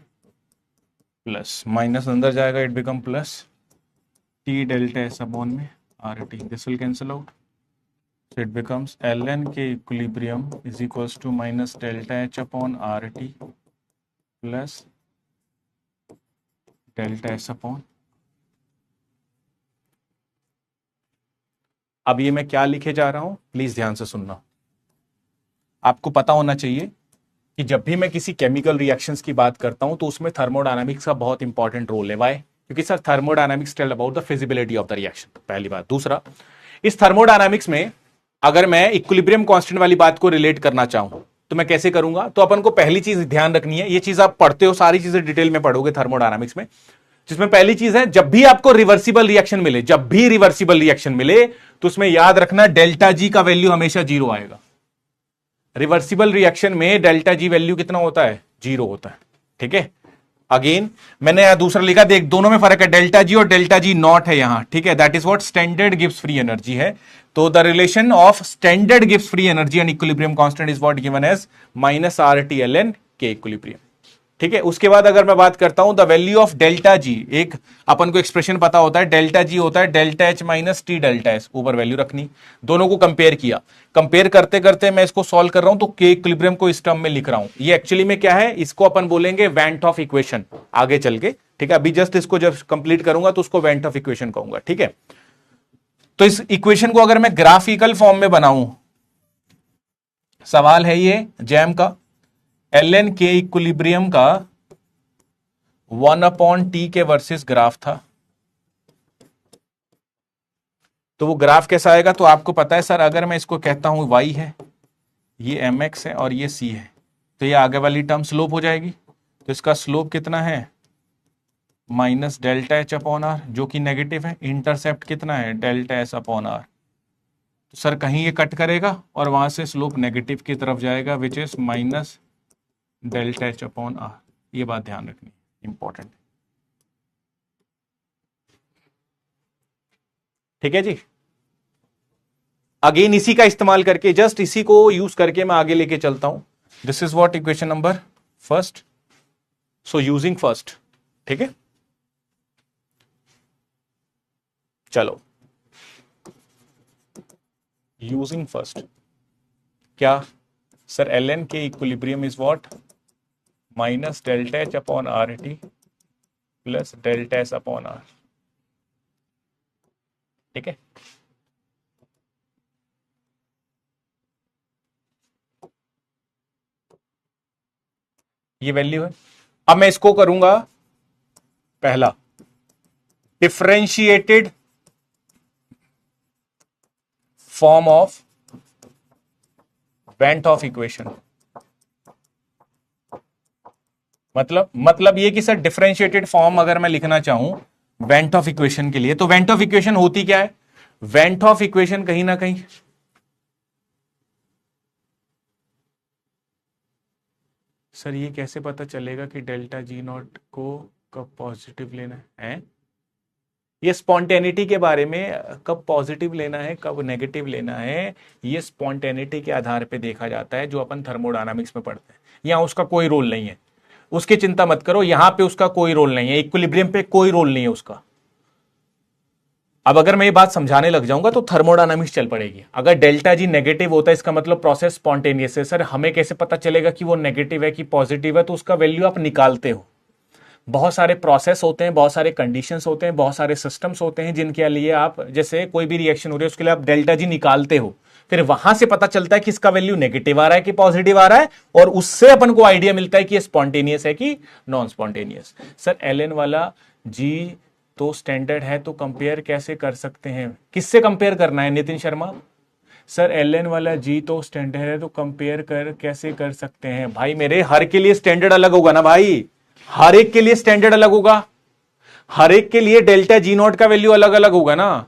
plus minus अंदर जाएगा, it become plus T delta S upon में RT. This will cancel out. So it becomes ln K equilibrium is equals to minus delta H upon RT plus delta S upon. अब ये मैं क्या लिखे जा रहा हूं, प्लीज ध्यान से सुनना. आपको पता होना चाहिए कि जब भी मैं किसी केमिकल रिएक्शंस की बात करता हूं तो उसमें थर्मोडायनामिक्स का बहुत इंपॉर्टेंट रोल है. वाई? क्योंकि sir thermodynamics tell about the feasibility of the reaction, पहली बात. दूसरा, इस थर्मोडायनामिक्स में अगर मैं इक्विलिब्रियम कांस्टेंट वाली बात को रिलेट करना चाहूं तो मैं कैसे करूंगा? तो अपन को पहली चीज ध्यान रखनी है, ये चीज आप पढ़ते हो, सारी चीजें डिटेल में पढ़ोगे थर्मोडायनामिक्स में, जिसमें पहली चीज है, जब भी आपको रिवर्सिबल रिएक्शन मिले, जब भी रिवर्सिबल रिएक्शन मिले तो उसमें याद रखना डेल्टा जी का वैल्यू हमेशा 0 आएगा. रिवर्सिबल रिएक्शन में डेल्टा जी वैल्यू कितना होता है? 0 होता है. ठीक है. अगेन मैंने यहां दूसरा लिखा, देख दोनों में फर्क है, डेल्टा जी और डेल्टा जी नॉट है यहां. ठीक है. दैट इज व्हाट स्टैंडर्ड गिव्स फ्री एनर्जी है. तो द रिलेशन ऑफ स्टैंडर्ड गिव्स free energy and equilibrium constant is what given as minus RT ln K equilibrium. ठीक है. उसके बाद अगर मैं बात करता हूं the value of delta G, एक अपन को एक्सप्रेशन पता होता है, डेल्टा जी होता है delta H minus T delta S, ऊपर वैल्यू रखनी. दोनों को कंपेयर किया, कंपेयर करते करते मैं इसको सॉल्व कर रहा हूं तो K इक्विलिब्रियम को इस टर्म में लिख रहा हूं. ये एक्चुअली में क्या है, इसको अपन बोलेंगे वेंट ऑफ इक्वेशन आगे चल के. ठीक है. अभी जस्ट इसको जब कंप्लीट करूंगा तो उसको वेंट ऑफ इक्वेशन कहूंगा. ठीक है. तो इस इक्वेशन को अगर मैं ग्राफिकल फॉर्म में बनाऊं, सवाल है ये जैम का, ln K इक्विलिब्रियम का 1/T के वर्सेस ग्राफ था. तो वो ग्राफ कैसा आएगा? तो आपको पता है सर, अगर मैं इसको कहता हूं y है, ये mx है और ये c है, तो ये आगे वाली टर्म स्लोप हो जाएगी. तो इसका स्लोप कितना है? Minus delta H upon R, जो कि नेगेटिव है. इंटरसेप्ट कितना है? Delta S upon R. तो सर कहीं ये कट करेगा और वहां से स्लोप नेगेटिव की तरफ जाएगा, which is minus delta H upon R. ये बात ध्यान रखनी, इंपॉर्टेंट. ठीक है जी. अगेन इसी का इस्तेमाल करके, जस्ट इसी को यूज करके मैं आगे लेके चलता हूं. This is what equation number first. So using first. ठीक है. चलो, यूजिंग फर्स्ट क्या sir? ln K equilibrium is what? Minus delta H upon RT plus delta S upon R. ठीक है. ये वैल्यू है. अब मैं इसको करूंगा पहला differentiated form of went Hoff equation. मतलब ये कि सर डिफरेंशिएटेड फॉर्म अगर मैं लिखना चाहूं वेंट ऑफ इक्वेशन के लिए, तो वेंट ऑफ इक्वेशन होती क्या है? वेंट ऑफ इक्वेशन कहीं ना कहीं, सर ये कैसे पता चलेगा कि डेल्टा जी नॉट को कब पॉजिटिव लेना है? ये स्पॉन्टेनिटी के बारे में, कब पॉजिटिव लेना है कब नेगेटिव लेना है, ये स्पॉन्टेनिटी के आधार पे देखा जाता है, जो अपन थर्मोडायनामिक्स में पढ़ते हैं. यहां उसका कोई रोल नहीं है, उसकी चिंता मत करो. यहां पे उसका कोई रोल नहीं है, इक्विलिब्रियम पे कोई रोल नहीं है उसका. अब अगर मैं ये बात समझाने लग जाऊंगा तो थर्मोडायनामिक्स चल पड़ेगी. अगर डेल्टा जी नेगेटिव होता है इसका मतलब प्रोसेस स्पॉन्टेनियस है. सर हमें कैसे पता चलेगा कि वो नेगेटिव है कि पॉजिटिव है? तो उसका वैल्यू आप निकालते हो. बहुत सारे प्रोसेस होते हैं, बहुत सारे कंडीशंस होते हैं, बहुत सारे सिस्टम्स होते हैं जिनके लिए आप, जैसे कोई भी रिएक्शन हो रही है उसके लिए आप डेल्टा जी निकालते हो. फिर वहां से पता चलता है कि इसका वैल्यू नेगेटिव आ रहा है कि पॉजिटिव आ रहा है, और उससे अपन को आइडिया मिलता है कि ये स्पॉन्टेनियस है कि नॉन स्पॉन्टेनियस. सर ln वाला जी तो स्टैंडर्ड है, तो कंपेयर कैसे कर सकते हैं? किससे कंपेयर करना है नितिन शर्मा? सर ln वाला जी तो स्टैंडर्ड है, तो कंपेयर कैसे कर सकते हैं? भाई मेरे हर के लिए स्टैंडर्ड अलग होगा ना भाई, हर एक के लिए स्टैंडर्ड अलग होगा, हर एक के लिए डेल्टा जी नॉट का वैल्यू अलग अलग होगा ना.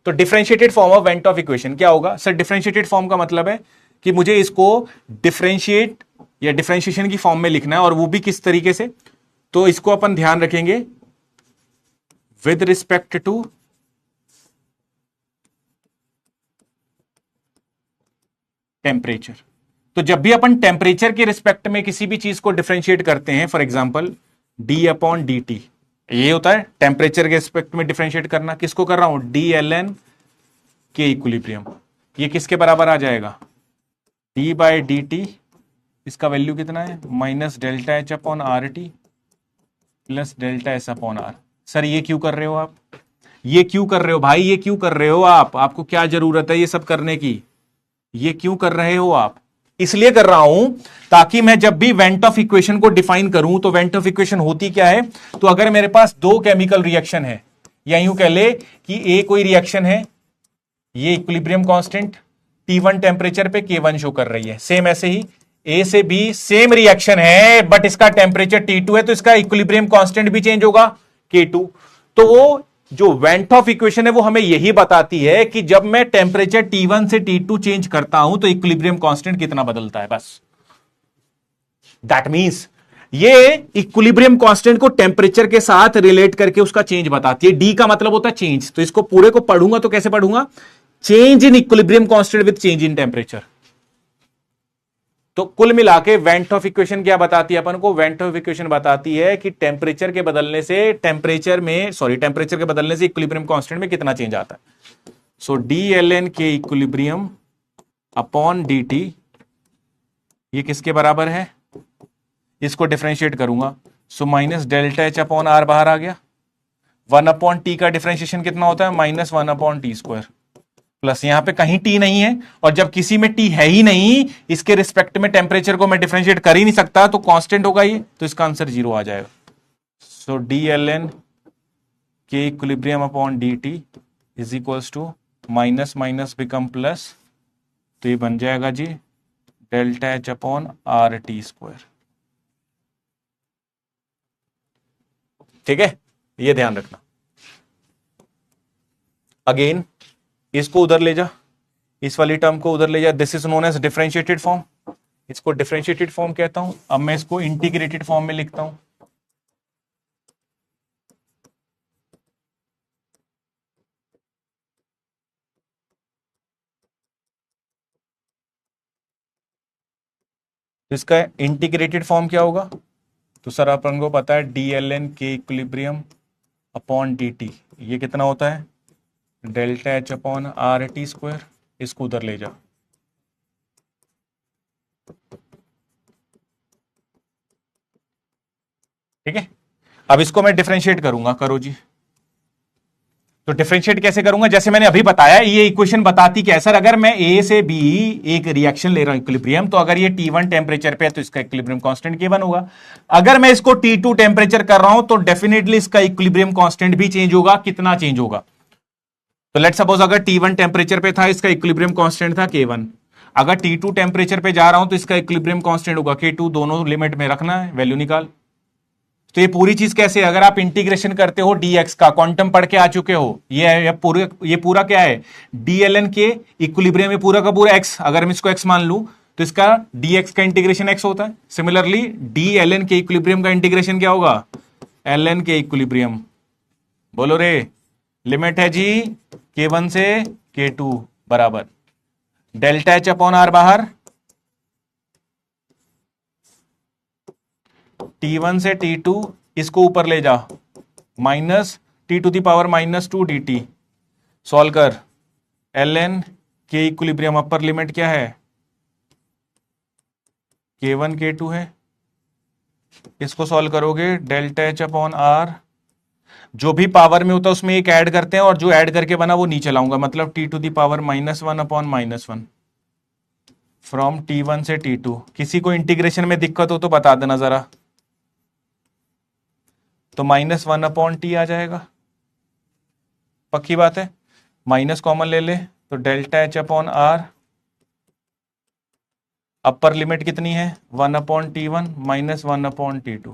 तो differentiated form of went Hoff equation क्या होगा? सर डिफरेंशिएटेड फॉर्म का मतलब है कि मुझे इसको डिफरेंशिएट या डिफरेंशिएशन की फॉर्म में लिखना है, और वो भी किस तरीके से? तो इसको अपन ध्यान रखेंगे विद रिस्पेक्ट टू टेम्परेचर. तो जब भी अपन टेम्परेचर के रिस्पेक्ट में किसी भी चीज को डिफरेंशिएट करते हैं, for example d upon dt, ये होता है टेम्परेचर के रिस्पेक्ट में डिफरेंशिएट करना। किसको कर रहा हूं, D L N K equilibrium. ये किसके बराबर आ जाएगा, डी बाई डी टी, इसका वैल्यू कितना है minus delta H upon R T plus delta S upon R. Sir ये क्यों कर रहे हो आप, ये क्यों कर रहे हो भाई, ये क्यों कर रहे हो आप, आपको क्या जरूरत है ये सब करने की, ये क्यों कर रहे हो आप। इसलिए कर रहा हूं ताकि मैं जब भी वेंट ऑफ इक्वेशन को डिफाइन करूं तो वेंट ऑफ इक्वेशन होती क्या है, तो अगर मेरे पास दो केमिकल रिएक्शन है, या यूं कह ले कि ए कोई रिएक्शन है, ये इक्विलिब्रियम कांस्टेंट T1 टेम्परेचर पे K1 शो कर रही है, सेम ऐसे ही ए से बी सेम रिएक्शन है बट इसका टेम्परेचर T2 है, तो इसका इक्विलिब्रियम कांस्टेंट भी चेंज होगा K2। तो वो जो वेंट ऑफ इक्वेशन है वो हमें यही बताती है कि जब मैं टेम्परेचर T1 से T2 चेंज करता हूं तो इक्विलिब्रियम कांस्टेंट कितना बदलता है, बस। दैट मींस ये इक्विलिब्रियम कांस्टेंट को टेम्परेचर के साथ रिलेट करके उसका चेंज बताती है। डी का मतलब होता है चेंज, तो इसको पूरे को पढ़ूंगा तो कैसे पढ़ूंगा, change in equilibrium constant with change in temperature. तो कुल मिला के वेंट ऑफ इक्वेशन क्या बताती है अपन को, वेंट ऑफ इक्वेशन बताती है कि टेम्परेचर के बदलने से टेम्परेचर के बदलने से इक्विलिब्रियम कांस्टेंट में कितना चेंज आता है। So D L N K equilibrium upon D T, ये किसके बराबर है, इसको डिफरेंशिएट करूंगा, so minus delta H upon R बाहर आ गया, 1 अपॉन टी का डिफरेंशिएशन कितना होता है minus 1 upon T square, plus यहां पे कहीं टी नहीं है, और जब किसी में टी है ही नहीं, इसके रिस्पेक्ट में टेम्परेचर को मैं डिफरेंशिएट कर ही नहीं सकता, तो कांस्टेंट होगा ये, तो इसका आंसर 0 आ जाएगा। So D L N K equilibrium upon D T is equals to minus minus become plus, तो ये बन जाएगा जी delta H upon R T square. ठीक है, ये ध्यान रखना। अगेन इसको उधर ले जा, इस वाली टर्म को उधर ले जा, this is known as differentiated form, इसको डिफरेंशिएटेड फॉर्म कहता हूं। अब मैं इसको इंटीग्रेटेड फॉर्म में लिखता हूं, तो इसका इंटीग्रेटेड फॉर्म क्या होगा, तो सर अपन को पता है D L N K equilibrium upon D T, ये कितना होता है delta H upon R T square, इसको उधर ले जा। ठीक है, अब इसको मैं डिफरेंशिएट करूंगा, करो जी। तो डिफरेंशिएट कैसे करूंगा, जैसे मैंने अभी बताया, ये इक्वेशन बताती क्या है सर, अगर मैं ए से बी एक रिएक्शन ले रहा हूं इक्विलिब्रियम, तो अगर ये T1 टेम्परेचर पे है तो इसका इक्विलिब्रियम कांस्टेंट K1 होगा। अगर मैं इसको T2 टेम्परेचर कर रहा हूं तो डेफिनेटली इसका इक्विलिब्रियम कांस्टेंट भी चेंज होगा, कितना चेंज होगा, तो लेट सपोज अगर T1 टेम्परेचर पे था, इसका इक्विलिब्रियम कांस्टेंट था K1, अगर T2 टेम्परेचर पे जा रहा हूं तो इसका इक्विलिब्रियम कांस्टेंट होगा K2, दोनों लिमिट में रखना है, वैल्यू निकाल। तो ये पूरी चीज कैसे, अगर आप इंटीग्रेशन करते हो dx का, क्वांटम पढ़ के आ चुके हो, ये पूरा क्या है dln के इक्विलिब्रियम में पूरा का पूरा x, अगर मैं इसको x मान लूं तो इसका dx का इंटीग्रेशन x होता है। सिमिलरली dln के इक्विलिब्रियम का इंटीग्रेशन क्या होगा, ln के इक्विलिब्रियम, बोलो रे, लिमिट है जी K1 से K2 बराबर डेल्टा एच अपॉन आर बाहर, T1 से T2 इसको ऊपर ले जा, minus T to the power minus 2 dt, solve कर, ln के इक्विलिब्रियम अपर लिमिट क्या है K1 K2 है, इसको सॉल्व करोगे डेल्टा एच अपॉन आर, जो भी पावर में होता है उसमें एक ऐड करते हैं, और जो ऐड करके बना वो नीचे लाऊंगा, मतलब T to the power -1 upon -1 from T1 से T2। किसी को इंटीग्रेशन में दिक्कत हो तो बता देना जरा, तो -1 अपॉन टी आ जाएगा, पक्की बात है, माइनस कॉमन ले ले तो delta H upon R, upper limit कितनी है 1 upon T1 -1 upon T2,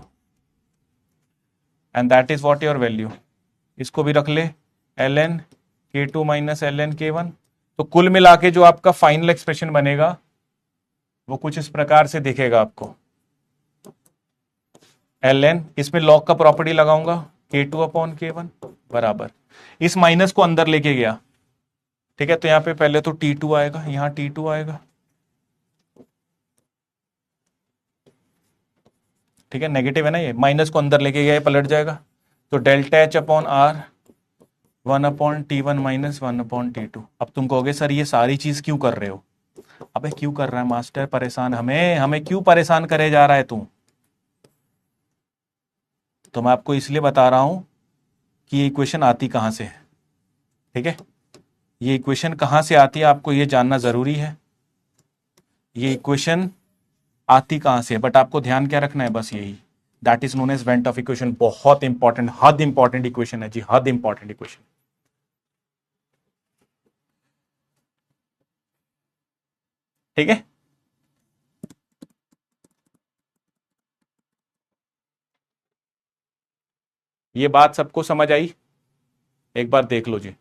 and that is what your value. इसको भी रख ले ln K2 minus ln K1। तो कुल मिला के जो आपका फाइनल एक्सप्रेशन बनेगा वो कुछ इस प्रकार से दिखेगा आपको, ln, इसमें लॉग का प्रॉपर्टी लगाऊंगा K2 अपॉन K1 बराबर, इस माइनस को अंदर लेके गया, ठीक है, तो यहां पे पहले तो T2 आएगा, यहां T2 आएगा, ठीक है, नेगेटिव है ना, ये माइनस को अंदर लेके गया, ये पलट जाएगा, तो delta H upon R 1/T1 minus 1/T2। अब तुम कहोगे सर ये सारी चीज क्यों कर रहे हो? अबे क्यों कर रहा है मास्टर परेशान? हमें क्यों परेशान करे जा रहा है तू? तो मैं आपको इसलिए बता रहा हूं कि ये इक्वेशन आती कहां से है। ठीक है, ये इक्वेशन कहां से आती है आपको ये जानना जरूरी है। ये इक्वेशन आती कहां से है, बट आपको ध्यान क्या रखना है बस यही, that is known as van't Hoff equation. बहुत इंपॉर्टेंट, हद इंपॉर्टेंट इक्वेशन है जी, हद इंपॉर्टेंट इक्वेशन। ठीक है, ये बात सबको समझ आई? एक बार देख लो जी।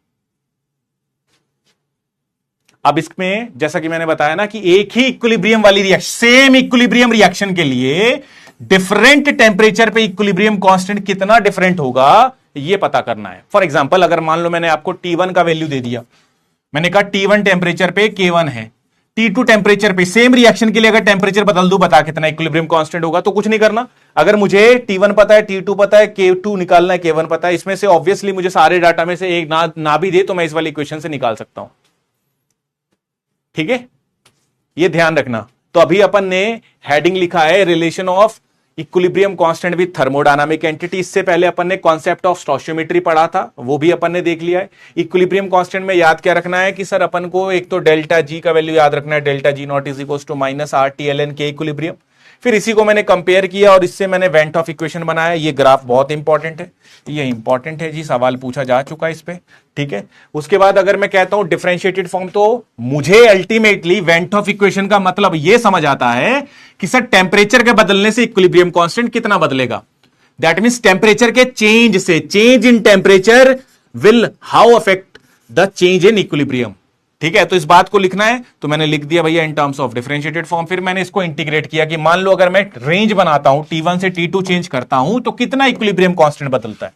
अब इसमें जैसा कि मैंने बताया ना कि एक ही इक्विलिब्रियम वाली रिएक्शन, सेम इक्विलिब्रियम रिएक्शन के लिए डिफरेंट टेम्परेचर पे इक्विलिब्रियम कांस्टेंट कितना डिफरेंट होगा ये पता करना है। फॉर एग्जांपल अगर मान लो मैंने आपको T1 का वैल्यू दे दिया, मैंने कहा T1 टेम्परेचर पे K1 है, T2 टेम्परेचर पे सेम रिएक्शन के लिए अगर टेम्परेचर बदल दूं बता कितना इक्विलिब्रियम कांस्टेंट होगा। तो कुछ नहीं करना, अगर मुझे T1 पता है, T2 पता है, K2 निकालना है, K1 पता है, इसमें से ऑब्वियसली मुझे सारे डाटा में से एक ना भी दे तो मैं इस वाली इक्वेशन से निकाल सकता हूं। ठीक है, ये ध्यान रखना। तो अभी अपन ने हेडिंग लिखा है relation of equilibrium constant with thermodynamic entity. इससे पहले अपन ने कॉन्सेप्ट ऑफ स्टोशियोमेट्री पढ़ा था, वो भी अपन ने देख लिया है। इक्विलिब्रियम कांस्टेंट में याद क्या रखना है कि सर अपन को एक तो डेल्टा जी का वैल्यू याद रखना है, delta G nought is equal to minus R T L N K equilibrium. फिर इसी को मैंने कंपेयर किया और इससे मैंने वेंट ऑफ इक्वेशन बनाया। ये ग्राफ बहुत इंपॉर्टेंट है, ये इंपॉर्टेंट है जी, सवाल पूछा जा चुका है इस पे। ठीक है, उसके बाद अगर मैं कहता हूं डिफरेंशिएटेड फॉर्म, तो मुझे अल्टीमेटली वेंट ऑफ इक्वेशन का मतलब ये समझ आता है कि सर टेम्परेचर के बदलने से इक्विलिब्रियम कांस्टेंट कितना बदलेगा। दैट मींस टेम्परेचर के चेंज से, change in temperature will how affect the change in equilibrium. ठीक है, तो इस बात को लिखना है, तो मैंने लिख दिया भैया in terms of differentiated form. फिर मैंने इसको इंटीग्रेट किया कि मान लो अगर मैं रेंज बनाता हूं, T1 से T2 चेंज करता हूं तो कितना इक्विलिब्रियम कांस्टेंट बदलता है।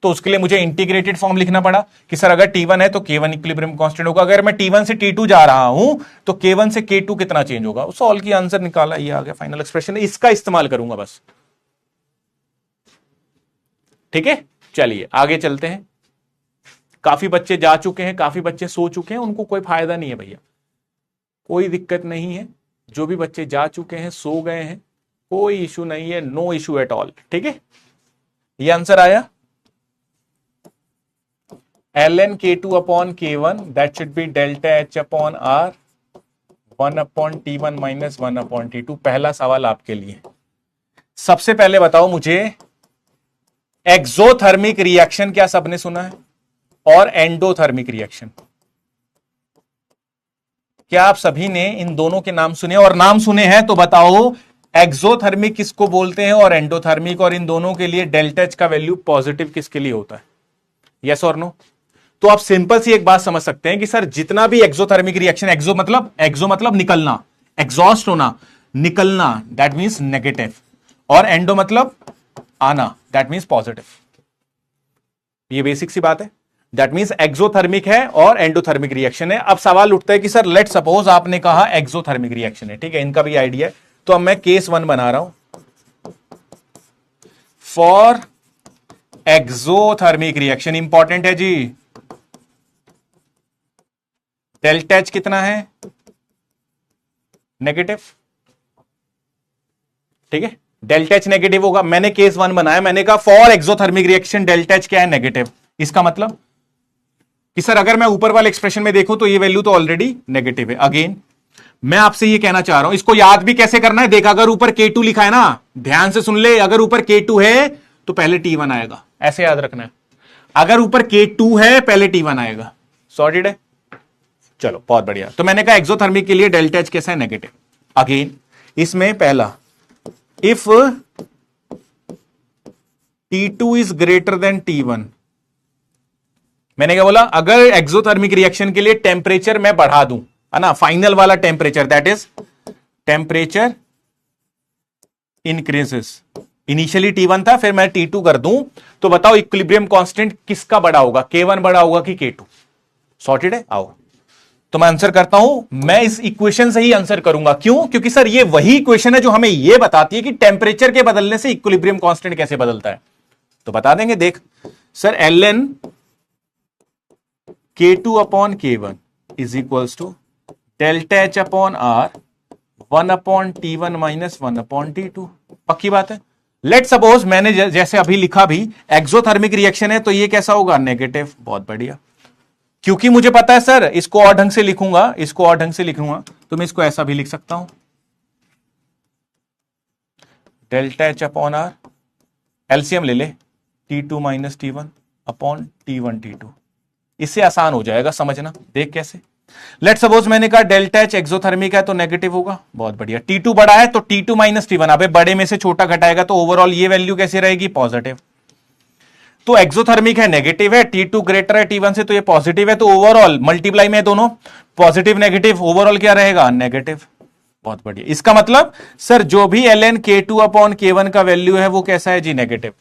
तो उसके लिए मुझे इंटीग्रेटेड फॉर्म लिखना पड़ा कि सर अगर T1 है तो K1 इक्विलिब्रियम कांस्टेंट होगा, अगर मैं T1 से T2 जा रहा हूं तो K1 से K2 कितना चेंज होगा। उस सॉल्व की आंसर निकाला, ये आ गया फाइनल एक्सप्रेशन, इसका इस्तेमाल करूंगा बस। ठीक है, चलिए आगे चलते हैं। काफी बच्चे जा चुके हैं, काफी बच्चे सो चुके हैं, उनको कोई फायदा नहीं है भैया, कोई दिक्कत नहीं है। जो भी बच्चे जा चुके हैं, सो गए हैं, कोई इशू नहीं है, नो इशू एट ऑल। ठीक है, ये आंसर आया ln K2 upon K1 that should be delta H upon R 1/T1 minus 1/T2। पहला सवाल आपके लिए, सबसे पहले बताओ मुझे एक्सोथर्मिक रिएक्शन क्या सबने सुना है, और एंडोथर्मिक रिएक्शन क्या आप सभी ने इन दोनों के नाम सुने? और नाम सुने हैं तो बताओ एक्सोथर्मिक किसको बोलते हैं और एंडोथर्मिक, और इन दोनों के लिए डेल्टा एच का वैल्यू पॉजिटिव किसके लिए होता है, यस और नो? तो आप सिंपल सी एक बात समझ सकते हैं कि सर जितना भी एक्सोथर्मिक रिएक्शन, एक्सो मतलब निकलना, एग्जॉस्ट होना, निकलना दैट मींस नेगेटिव, और एंडो मतलब आना दैट मींस पॉजिटिव। ये बेसिक सी बात है। दैट मींस एक्सोथर्मिक है और एंडोथर्मिक रिएक्शन है। अब सवाल उठता है कि सर लेट सपोज आपने कहा एक्सोथर्मिक रिएक्शन है, ठीक है, इनका भी आइडिया है। तो अब मैं केस 1 बना रहा हूं फॉर एक्सोथर्मिक रिएक्शन। इंपॉर्टेंट है जी, डेल्टा एच कितना है, नेगेटिव। ठीक है, डेल्टा एच नेगेटिव होगा। मैंने केस 1 बनाया, मैंने कहा for exothermic reaction delta H क्या है, नेगेटिव। इसका मतलब कि सर अगर मैं ऊपर वाले एक्सप्रेशन में देखूं तो ये वैल्यू तो ऑलरेडी नेगेटिव है। अगेन मैं आपसे ये कहना चाह रहा हूं, इसको याद भी कैसे करना है, देखा अगर ऊपर K2 लिखा है ना, ध्यान से सुन ले, अगर ऊपर K2 है तो पहले T1 आएगा, ऐसे याद रखना है। अगर ऊपर K2 है पहले T1 आएगा। सॉर्टेड है, चलो बहुत बढ़िया। तो मैंने कहा एक्सोथर्मिक के लिए डेल्टा एच कैसा है, नेगेटिव। अगेन इसमें पहला, if T2 is greater than T1, मैंने क्या बोला, अगर एक्सोथर्मिक रिएक्शन के लिए टेम्परेचर मैं बढ़ा दूं, है ना, फाइनल वाला temperature, that is temperature increases. Initially T1 था, फिर मैं T2 कर दूं, तो बताओ इक्विलिब्रियम कांस्टेंट किसका बड़ा होगा, K1 बड़ा होगा कि K2? सॉर्टेड है। आओ तो मैं आंसर करता हूं, मैं इस इक्वेशन से ही आंसर करूंगा। क्यों? क्योंकि सर ये वही इक्वेशन है जो हमें यह बताती है कि टेम्परेचर के बदलने से इक्विलिब्रियम कांस्टेंट कैसे बदलता है। तो बता देंगे, देख sir ln K2 upon K1 is equals to delta H upon R 1 upon T1 minus 1 upon T2। पक्की बात है। लेट सपोज मैंने जैसे अभी लिखा भी एक्सोथर्मिक रिएक्शन है, तो ये कैसा होगा, नेगेटिव। बहुत बढ़िया, क्योंकि मुझे पता है सर इसको और ढंग से लिखूंगा, इसको और ढंग से लिखूंगा, तो मैं इसको ऐसा भी लिख सकता हूं, delta H upon R, LCM ले ले, T2 minus T1 upon T1 T2। इससे आसान हो जाएगा समझना, देख कैसे। लेट सपोज मैंने कहा डेल्टा एच एक्सोथर्मिक है तो नेगेटिव होगा। बहुत बढ़िया। T2 बड़ा है तो T2 माइनस T1, अबे बड़े में से छोटा घटाएगा तो ओवरऑल ये वैल्यू कैसी रहेगी, पॉजिटिव। तो एक्सोथर्मिक है, नेगेटिव है, T2 ग्रेटर है T1 से तो ये पॉजिटिव है, तो ओवरऑल मल्टीप्लाई में दोनों पॉजिटिव नेगेटिव, ओवरऑल क्या रहेगा, नेगेटिव। बहुत बढ़िया। इसका मतलब सर जो भी ln K2 अपॉन K1 का वैल्यू है वो कैसा है जी, नेगेटिव।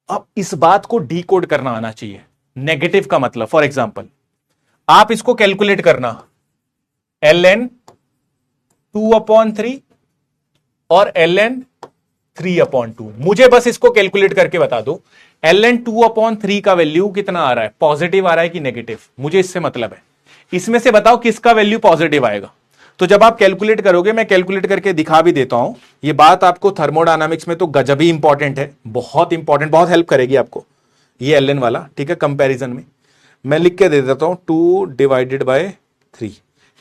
अब इस बात को डीकोड करना आना चाहिए। नेगेटिव का मतलब, फॉर एग्जांपल आप इसको कैलकुलेट करना, ln 2 अपॉन 3 और ln 3 अपॉन 2। मुझे बस इसको कैलकुलेट करके बता दो ln 2 अपॉन 3 का वैल्यू कितना आ रहा है, पॉजिटिव आ रहा है कि नेगेटिव, मुझे इससे मतलब है। इसमें से बताओ किसका वैल्यू पॉजिटिव आएगा। तो जब आप कैलकुलेट करोगे, मैं कैलकुलेट करके दिखा भी देता हूं, ये बात आपको थर्मोडायनामिक्स में तो गजब ही इंपॉर्टेंट है, बहुत इंपॉर्टेंट, बहुत हेल्प करेगी आपको ये ln वाला, ठीक है। कंपैरिजन में मैं लिख के दे देता हूं 2 डिवाइडेड बाय 3,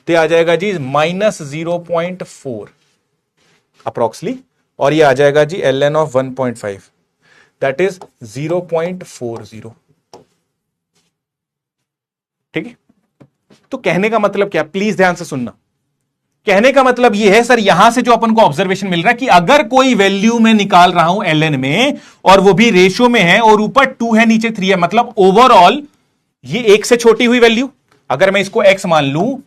तो आ जाएगा जी माइनस 0.4 अप्रोक्सली, और ये आ जाएगा जी ln ऑफ 1.5 दैट इज 0.40। ठीक है। तो कहने का मतलब क्या, प्लीज ध्यान से सुनना। कहने का मतलब यह है सर, यहां से जो अपन को ऑब्जर्वेशन मिल रहा है कि अगर कोई वैल्यू में निकाल रहा हूं ln में, और वो भी रेशियो में है, और ऊपर 2 है नीचे 3 है, मतलब ओवरऑल ये 1 से छोटी हुई वैल्यू, अगर मैं इसको x मान लूं,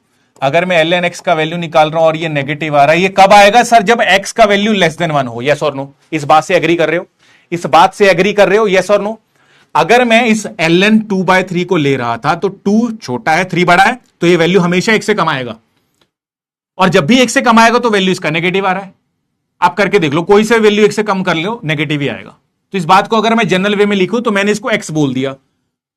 अगर मैं ln x का वैल्यू निकाल रहा हूं और ये नेगेटिव आ रहा है, ये कब आएगा सर, जब x का वैल्यू लेस देन 1 हो। यस और नो, इस बात से एग्री कर रहे हो, इस बात से एग्री कर रहे हो, यस और नो। अगर मैं इस ln 2/3 को ले रहा था, तो 2 छोटा है 3 बड़ा है, तो ये वैल्यू हमेशा 1 से कम आएगा, और जब भी 1 से कम आएगा तो वैल्यू इसका नेगेटिव आ रहा है। आप करके देख लो, कोई से वैल्यू 1 से कम कर लो, नेगेटिव ही आएगा। तो इस बात को अगर मैं जनरल वे में लिखूं, तो मैंने इसको x बोल दिया,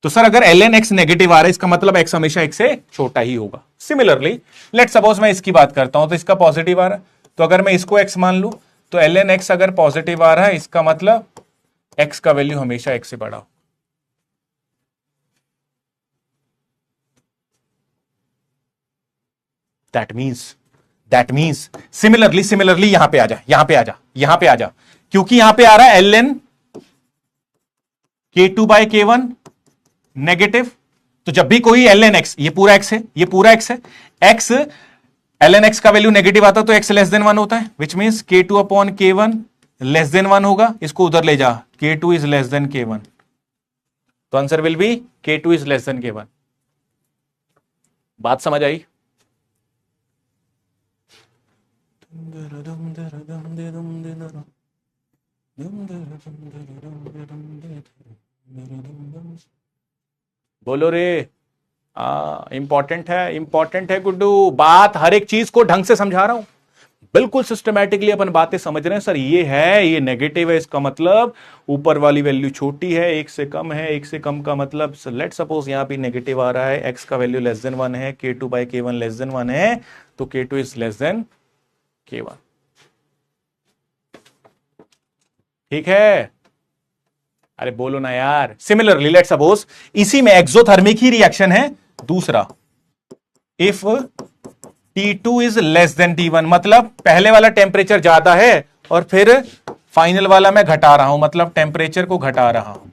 तो सर अगर ln x नेगेटिव आ रहा है, इसका मतलब x हमेशा 1 से छोटा ही होगा। सिमिलरली लेट सपोज मैं इसकी बात करता हूं, तो इसका पॉजिटिव आ रहा है, तो अगर मैं इसको x मान लूं, तो ln x अगर पॉजिटिव आ रहा है, इसका मतलब x का वैल्यू हमेशा 1 से बड़ा हो। दैट मीन्स सिमिलरली यहां पे आ जा, क्योंकि यहां पे आ रहा है ln K2 bye K1 negative, तो जब भी कोई ln x, ये पूरा x है, ये पूरा x है, x ln x का वैल्यू नेगेटिव आता तो x लेस देन 1 होता है, which means K2 upon K1 less than 1 होगा। इसको उधर ले जा, K2 is less than K1, तो answer will B K2 is less than K1। बात समझ आई। बोलो रे, इंपॉर्टेंट है गुड्डू, बात हर एक चीज को ढंग से समझा रहा हूं, बिल्कुल सिस्टमैटिकली अपन बातें समझ रहे हैं। सर ये है, ये नेगेटिव है, इसका मतलब ऊपर वाली वैल्यू छोटी है, 1 से कम है, 1 से कम का मतलब लेट सपोज यहां भी नेगेटिव आ रहा है, x का वैल्यू लेस देन 1 है, K2 bye K1 less than 1 है, तो K2 is less than K1। ठीक है, अरे बोलो ना यार। सिमिलरली लेट सपोज इसी में एक्सोथर्मिक ही रिएक्शन है दूसरा, if T2 is less than T1, मतलब पहले वाला टेम्परेचर ज्यादा है और फिर फाइनल वाला मैं घटा रहा हूं, मतलब टेम्परेचर को घटा रहा हूं।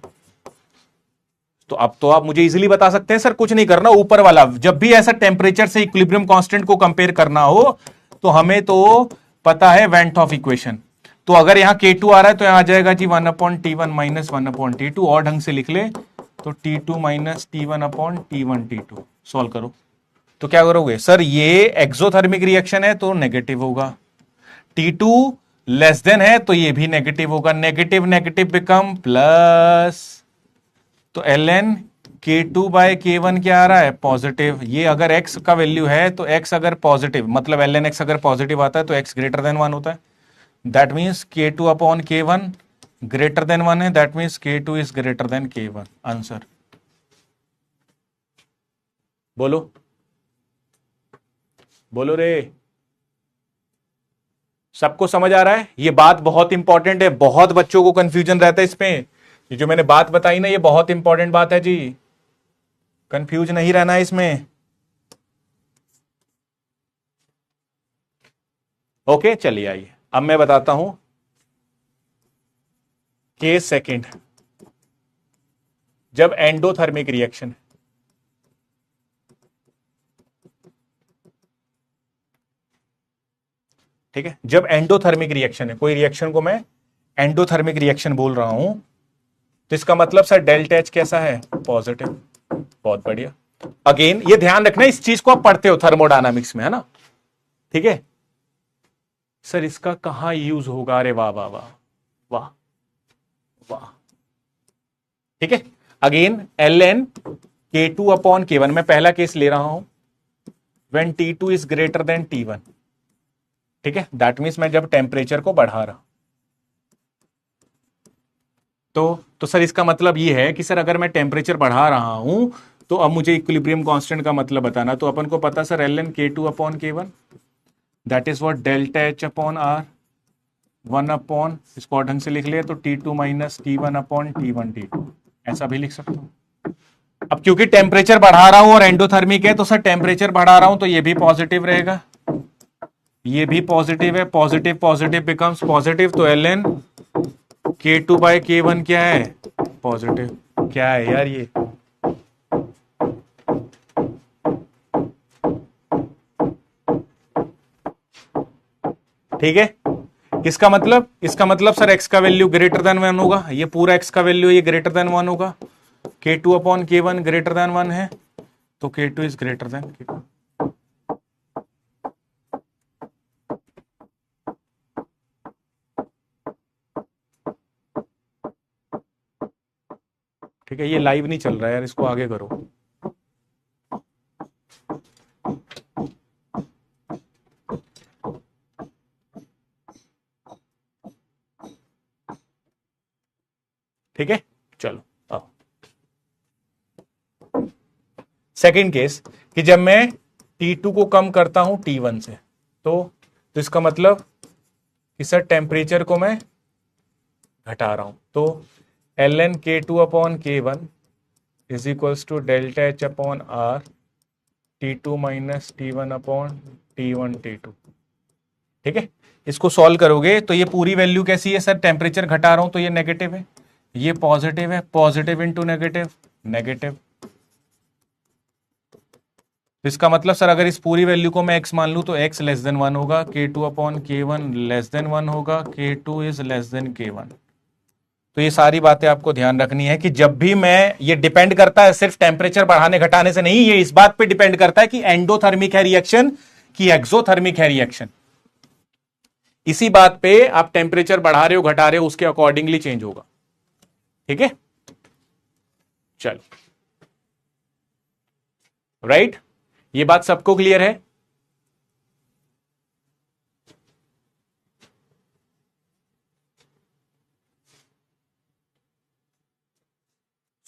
तो आप मुझे इजीली बता सकते हैं सर कुछ नहीं करना, ऊपर वाला जब भी ऐसा टेम्परेचर से इक्विलिब्रियम कांस्टेंट को कंपेयर करना हो, तो हमें तो पता है वेंट ऑफ इक्वेशन। तो अगर यहां K2 आ रहा है तो यहां आ जाएगा जी 1 upon T1 minus 1 upon T2, और ढंग से लिख ले तो T2 minus T1 upon T1 T2। Solve करो तो क्या करोगे सर, ये एक्सोथर्मिक रिएक्शन है तो नेगेटिव होगा, T2 लेस देन है तो ये भी नेगेटिव होगा, नेगेटिव नेगेटिव बिकम प्लस, तो ln K2 बाय K1 क्या आ रहा है, पॉजिटिव। ये अगर x का वैल्यू है तो x अगर पॉजिटिव, मतलब ln x अगर पॉजिटिव आता है तो x ग्रेटर देन 1 होता है, that means K2 upon K1 greater than 1 है, that means K2 is greater than K1। Answer बोलो, बोलो रे। सबको समझ आ रहा है? ये बात बहुत इंपॉर्टेंट है, बहुत बच्चों को कंफ्यूजन रहता है इसमें। ये जो मैंने बात बताई ना, ये बहुत इंपॉर्टेंट बात है जी, कंफ्यूज नहीं रहना है इसमें। ओके चलिए आइए, अब मैं बताता हूं केस सेकंड। जब एंडोथर्मिक रिएक्शन, ठीक है, जब एंडोथर्मिक रिएक्शन है, कोई रिएक्शन को मैं एंडोथर्मिक रिएक्शन बोल रहा हूं, तो इसका मतलब सर डेल्टा एच कैसा है? पॉजिटिव। बहुत बढ़िया। अगेन ये ध्यान रखना, इस चीज को आप पढ़ते हो थर्मोडायनामिक्स में, है ना? ठीक है सर, इसका कहां यूज होगा? अरे वाह वाह वाह वाह वाह। ठीक है, अगेन एल एन K2/K1, मैं पहला केस ले रहा हूं, when T2 is greater than T1। ठीक है, दैट मीन्स मैं जब टेम्परेचर को बढ़ा रहा, तो सर इसका मतलब ये है कि सर अगर मैं टेम्परेचर बढ़ा रहा हूं, तो अब मुझे इक्विलिब्रियम कांस्टेंट का मतलब बताना। तो अपन को पता sir L N K2/K1, that is what delta H upon R, 1 इसको ढंग से लिख लिया तो T2 माइनस T1/T1T2, ऐसा भी लिख सकता हूं। अब क्योंकि टेम्परेचर बढ़ा रहा हूं और एंडोथर्मिक है, तो सर टेम्परेचर बढ़ा रहा हूं तो ये भी पॉजिटिव रहेगा, ये भी पॉजिटिव है, पॉजिटिव पॉजिटिव बिकम्स पॉजिटिव, तो एल एन K2/K1 क्या है? पॉजिटिव। क्या है यार ये? ठीक है, किसका मतलब? इसका मतलब सर x का वैल्यू ग्रेटर देन 1 होगा, ये पूरा x का वैल्यू ये ग्रेटर देन 1 होगा। K2/K1 ग्रेटर देन 1 है, तो K2 is greater than K2। ठीक है, ये लाइव नहीं चल रहा है यार, इसको आगे करो। ठीक है, चलो आओ सेकंड केस, कि जब मैं T2 को कम करता हूं T1 से, तो इसका मतलब कि सर टेम्परेचर को मैं घटा रहा हूं, तो L N K2/K1 is equals to delta H upon R T2 minus T1/T1T2। ठीक है, इसको सॉल्व करोगे तो ये पूरी वैल्यू कैसी है? सर टेम्परेचर घटा रहा हूं तो ये नेगेटिव है, ये पॉजिटिव है, पॉजिटिव इंटू नेगेटिव, नेगेटिव। तो इसका मतलब सर अगर इस पूरी वैल्यू को मैं x मान लूं तो x लेस देन 1 होगा, K2/K1 लेस देन 1 होगा, K2 is less than K1। तो ये सारी बातें आपको ध्यान रखनी है कि जब भी मैं, ये डिपेंड करता है सिर्फ टेम्परेचर बढ़ाने घटाने से नहीं, ये इस बात पे डिपेंड करता है कि एंडोथर्मिक है रिएक्शन कि एक्सोथर्मिक है रिएक्शन। इसी बात पे आप टेम्परेचर बढ़ा रहे हो घटा रहे हो, उसके अकॉर्डिंगली चेंज होगा। ठीक है, चलो राइट, ये बात सबको क्लियर है?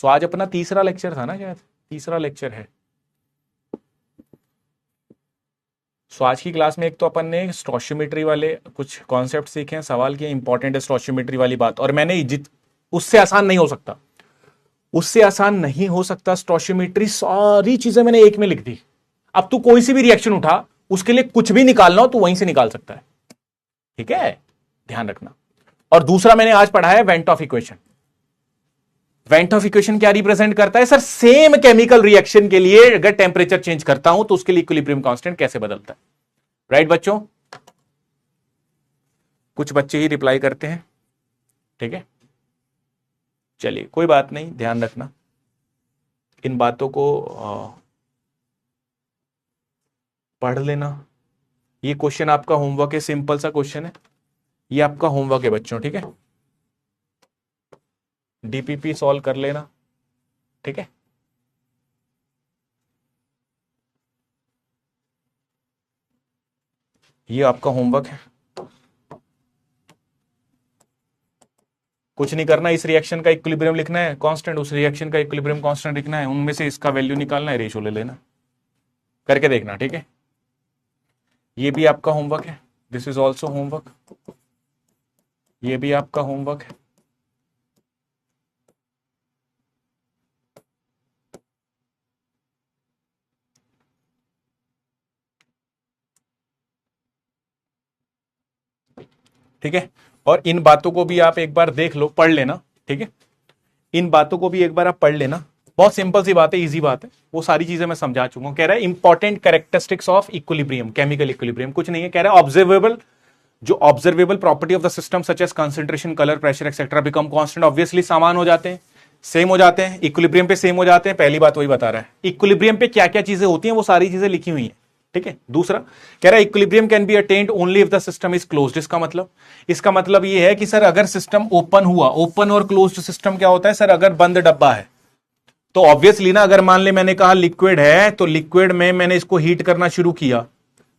तो आज अपना तीसरा लेक्चर था ना, शायद तीसरा लेक्चर है। सो आज की क्लास में एक तो अपन ने स्टोशियोमेट्री वाले कुछ कॉन्सेप्ट सीखे हैं, सवाल किए, इंपॉर्टेंट है स्टोशियोमेट्री वाली बात, और मैंने उससे आसान नहीं हो सकता, उससे आसान नहीं हो सकता स्टोशियोमेट्री, सारी चीजें मैंने एक में लिख दी। अब तू कोई सी भी रिएक्शन उठा, उसके लिए कुछ भी निकालना हो तो वहीं से निकाल सकता है। ठीक है, ध्यान रखना। और दूसरा मैंने आज पढ़ा है went Hoff equation. Went Hoff equation क्या रिप्रेजेंट करता है? सर सेम केमिकल रिएक्शन के लिए अगर टेम्परेचर चेंज करता हूं तो उसके लिए इक्विलिब्रियम कांस्टेंट कैसे बदलता है। राइट बच्चों, कुछ बच्चे ही रिप्लाई करते हैं। ठीक है, चलिए कोई बात नहीं, ध्यान रखना इन बातों को, पढ़ लेना। ये क्वेश्चन आपका होमवर्क है, सिंपल सा क्वेश्चन है, ये आपका होमवर्क है बच्चों। ठीक है, डीपीपी सॉल्व कर लेना। ठीक है, ये आपका होमवर्क है। कुछ नहीं करना, इस रिएक्शन का इक्विलिब्रियम लिखना है कांस्टेंट, उस रिएक्शन का इक्विलिब्रियम कांस्टेंट लिखना है, उनमें से इसका वैल्यू निकालना है, रेशो ले लेना, करके देखना। ठीक है, ये भी आपका होमवर्क है, दिस इज ऑल्सो होमवर्क, ये भी आपका होमवर्क है। ठीक है, और इन बातों को भी आप एक बार देख लो, पढ़ लेना। ठीक है, इन बातों को भी एक बार आप पढ़ लेना, बहुत सिंपल सी बात है, इजी बात है, वो सारी चीजें मैं समझा चुका हूं। कह रहा है important characteristics of equilibrium, chemical equilibrium, कुछ नहीं है, कह रहा है ऑब्जर्वेबल, जो observable property of the system such as concentration, colour, pressure etcetera become constant, obviously समान हो जाते हैं, सेम हो जाते हैं, इक्विलिब्रियम पे सेम हो जाते हैं, पहली बात वही बता रहा है। इक्विलिब्रियम पे क्या क्या चीजें होती हैं वो सारी चीजें लिखी हुई हैं। ठीक है, दूसरा कह रहा है equilibrium can be attend only if the system is closed. इसका मतलब ये है कि सर अगर सिस्टम ओपन हुआ, ओपन और क्लोज्ड सिस्टम क्या होता है सर, अगर बंद डब्बा है तो ऑब्वियसली ना, अगर मान ले मैंने कहा लिक्विड है, तो लिक्विड में मैंने इसको हीट करना शुरू किया,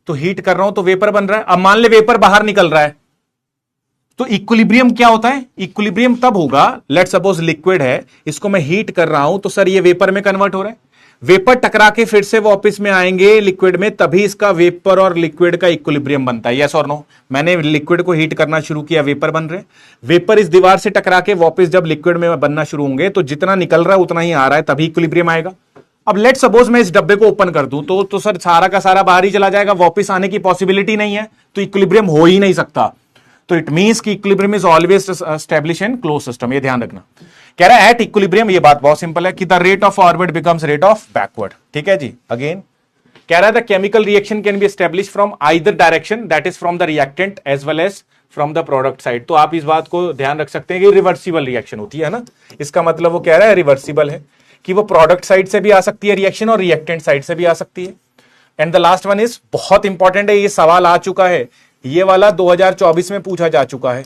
तो हीट कर रहा हूं तो वेपर बन रहा है। अब मान ले वेपर बाहर निकल रहा है, तो इक्विलिब्रियम क्या होता है, इक्विलिब्रियम तब होगा, लेट सपोज लिक्विड है, इसको मैं हीट कर रहा हूं तो सर ये वेपर में कन्वर्ट हो रहा है, वेपर टकरा के फिर से वापस में आएंगे लिक्विड में, तभी इसका वेपर और लिक्विड का इक्विलिब्रियम बनता है। यस और नो, मैंने लिक्विड को हीट करना शुरू किया, वेपर बन रहे, वेपर इस दीवार से टकरा के वापस जब लिक्विड में बनना शुरू होंगे तो जितना निकल रहा है उतना ही आ रहा है, तभी इक्विलिब्रियम आएगा। अब लेट सपोज मैं इस डब्बे को ओपन कर दूं तो सर सारा का सारा बाहर ही चला जाएगा, वापस आने की पॉसिबिलिटी नहीं है, तो इक्विलिब्रियम हो ही नहीं सकता। तो इट मींस कि equilibrium is always establish in close system, ये ध्यान रखना। कह रहा है एट इक्विलिब्रियम, ये बात बहुत सिंपल है कि the rate of forward becomes rate of backward. ठीक है जी, अगेन कह रहा है the chemical reaction can be establish from either direction, that is from the reactant as well as from the product side. तो आप इस बात को ध्यान रख सकते हैं कि रिवर्सिबल रिएक्शन होती है ना, इसका मतलब वो कह रहा है रिवर्सिबल है, कि वो प्रोडक्ट साइड से भी आ सकती है रिएक्शन और रिएक्टेंट साइड से भी आ सकती है। And the last one is बहुत इंपॉर्टेंट है, ये सवाल आ चुका है, ये वाला 2024 में पूछा जा चुका है,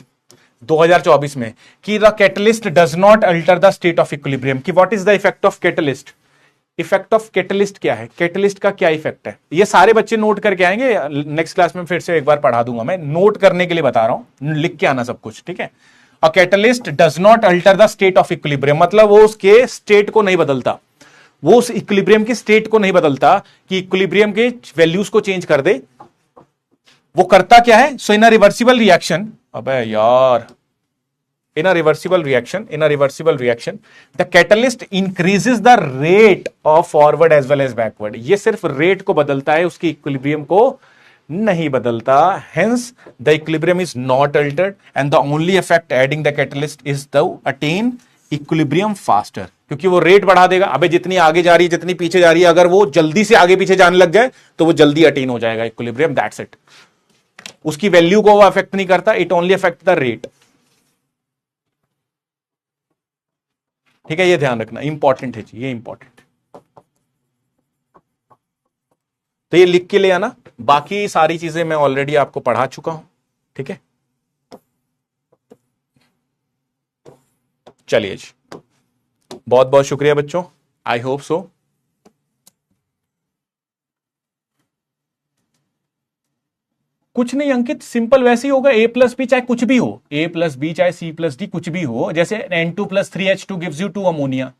2024 में, कि the catalyst does not alter the state of equilibrium, कि what is the effect of catalyst. Effect of catalyst क्या है, कैटलिस्ट का क्या इफेक्ट है, ये सारे बच्चे नोट करके आएंगे, नेक्स्ट क्लास में फिर से एक बार पढ़ा दूंगा, मैं नोट करने के लिए बता रहा हूं, लिख के आना सब कुछ। ठीक है, a catalyst does not alter the state of equilibrium, मतलब वो उसके स्टेट को नहीं बदलता, वो उस इक्विलिब्रियम के स्टेट को नहीं बदलता कि इक्विलिब्रियम के वैल्यूज को चेंज कर दे। वो करता क्या है, सो इन अ रिवर्सिबल रिएक्शन, अबे यार, in a reversible reaction the catalyst increases the rate of forward as well as backward. ये सिर्फ रेट को बदलता है, उसकी इक्विलिब्रियम को नहीं बदलता। Hence the equilibrium is not Altered and the only effect adding the catalyst is the attain equilibrium faster, क्योंकि वो रेट बढ़ा देगा। अबे जितनी आगे जा रही है, जितनी पीछे जा रही है, अगर वो जल्दी से आगे पीछे जाने लग जाए तो वो जल्दी अटेन हो जाएगा इक्विलिब्रियम, दैट्स इट। उसकी वैल्यू को वो अफेक्ट नहीं करता, it only affect the rate. ठीक है, ये ध्यान रखना, इंपॉर्टेंट है जी, ये इंपॉर्टेंट। तो ये लिख के ले आना, बाकी सारी चीजें मैं ऑलरेडी आपको पढ़ा चुका हूं। ठीक है, चलिए जी, बहुत बहुत शुक्रिया बच्चों, आई होप सो। कुछ नहीं अंकित, सिंपल वैसे ही होगा, A+B चाहे कुछ भी हो, A+B चाहे C+D कुछ भी हो, जैसे N2+3H2 गिव्स यू 2 अमोनिया,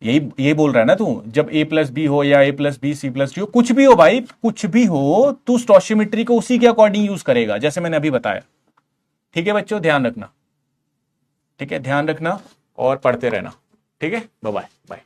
यही बोल रहा है ना तू, जब A+B हो या A+B C+D हो, कुछ भी हो भाई, कुछ भी हो, तू स्टोइचियोमेट्री को उसी के अकॉर्डिंग यूज करेगा जैसे मैंने अभी बताया। ठीक है बच्चों, ध्यान रखना, ठीक है, ध्यान रखना और पढ़ते रहना। ठीक है, बाय बाय।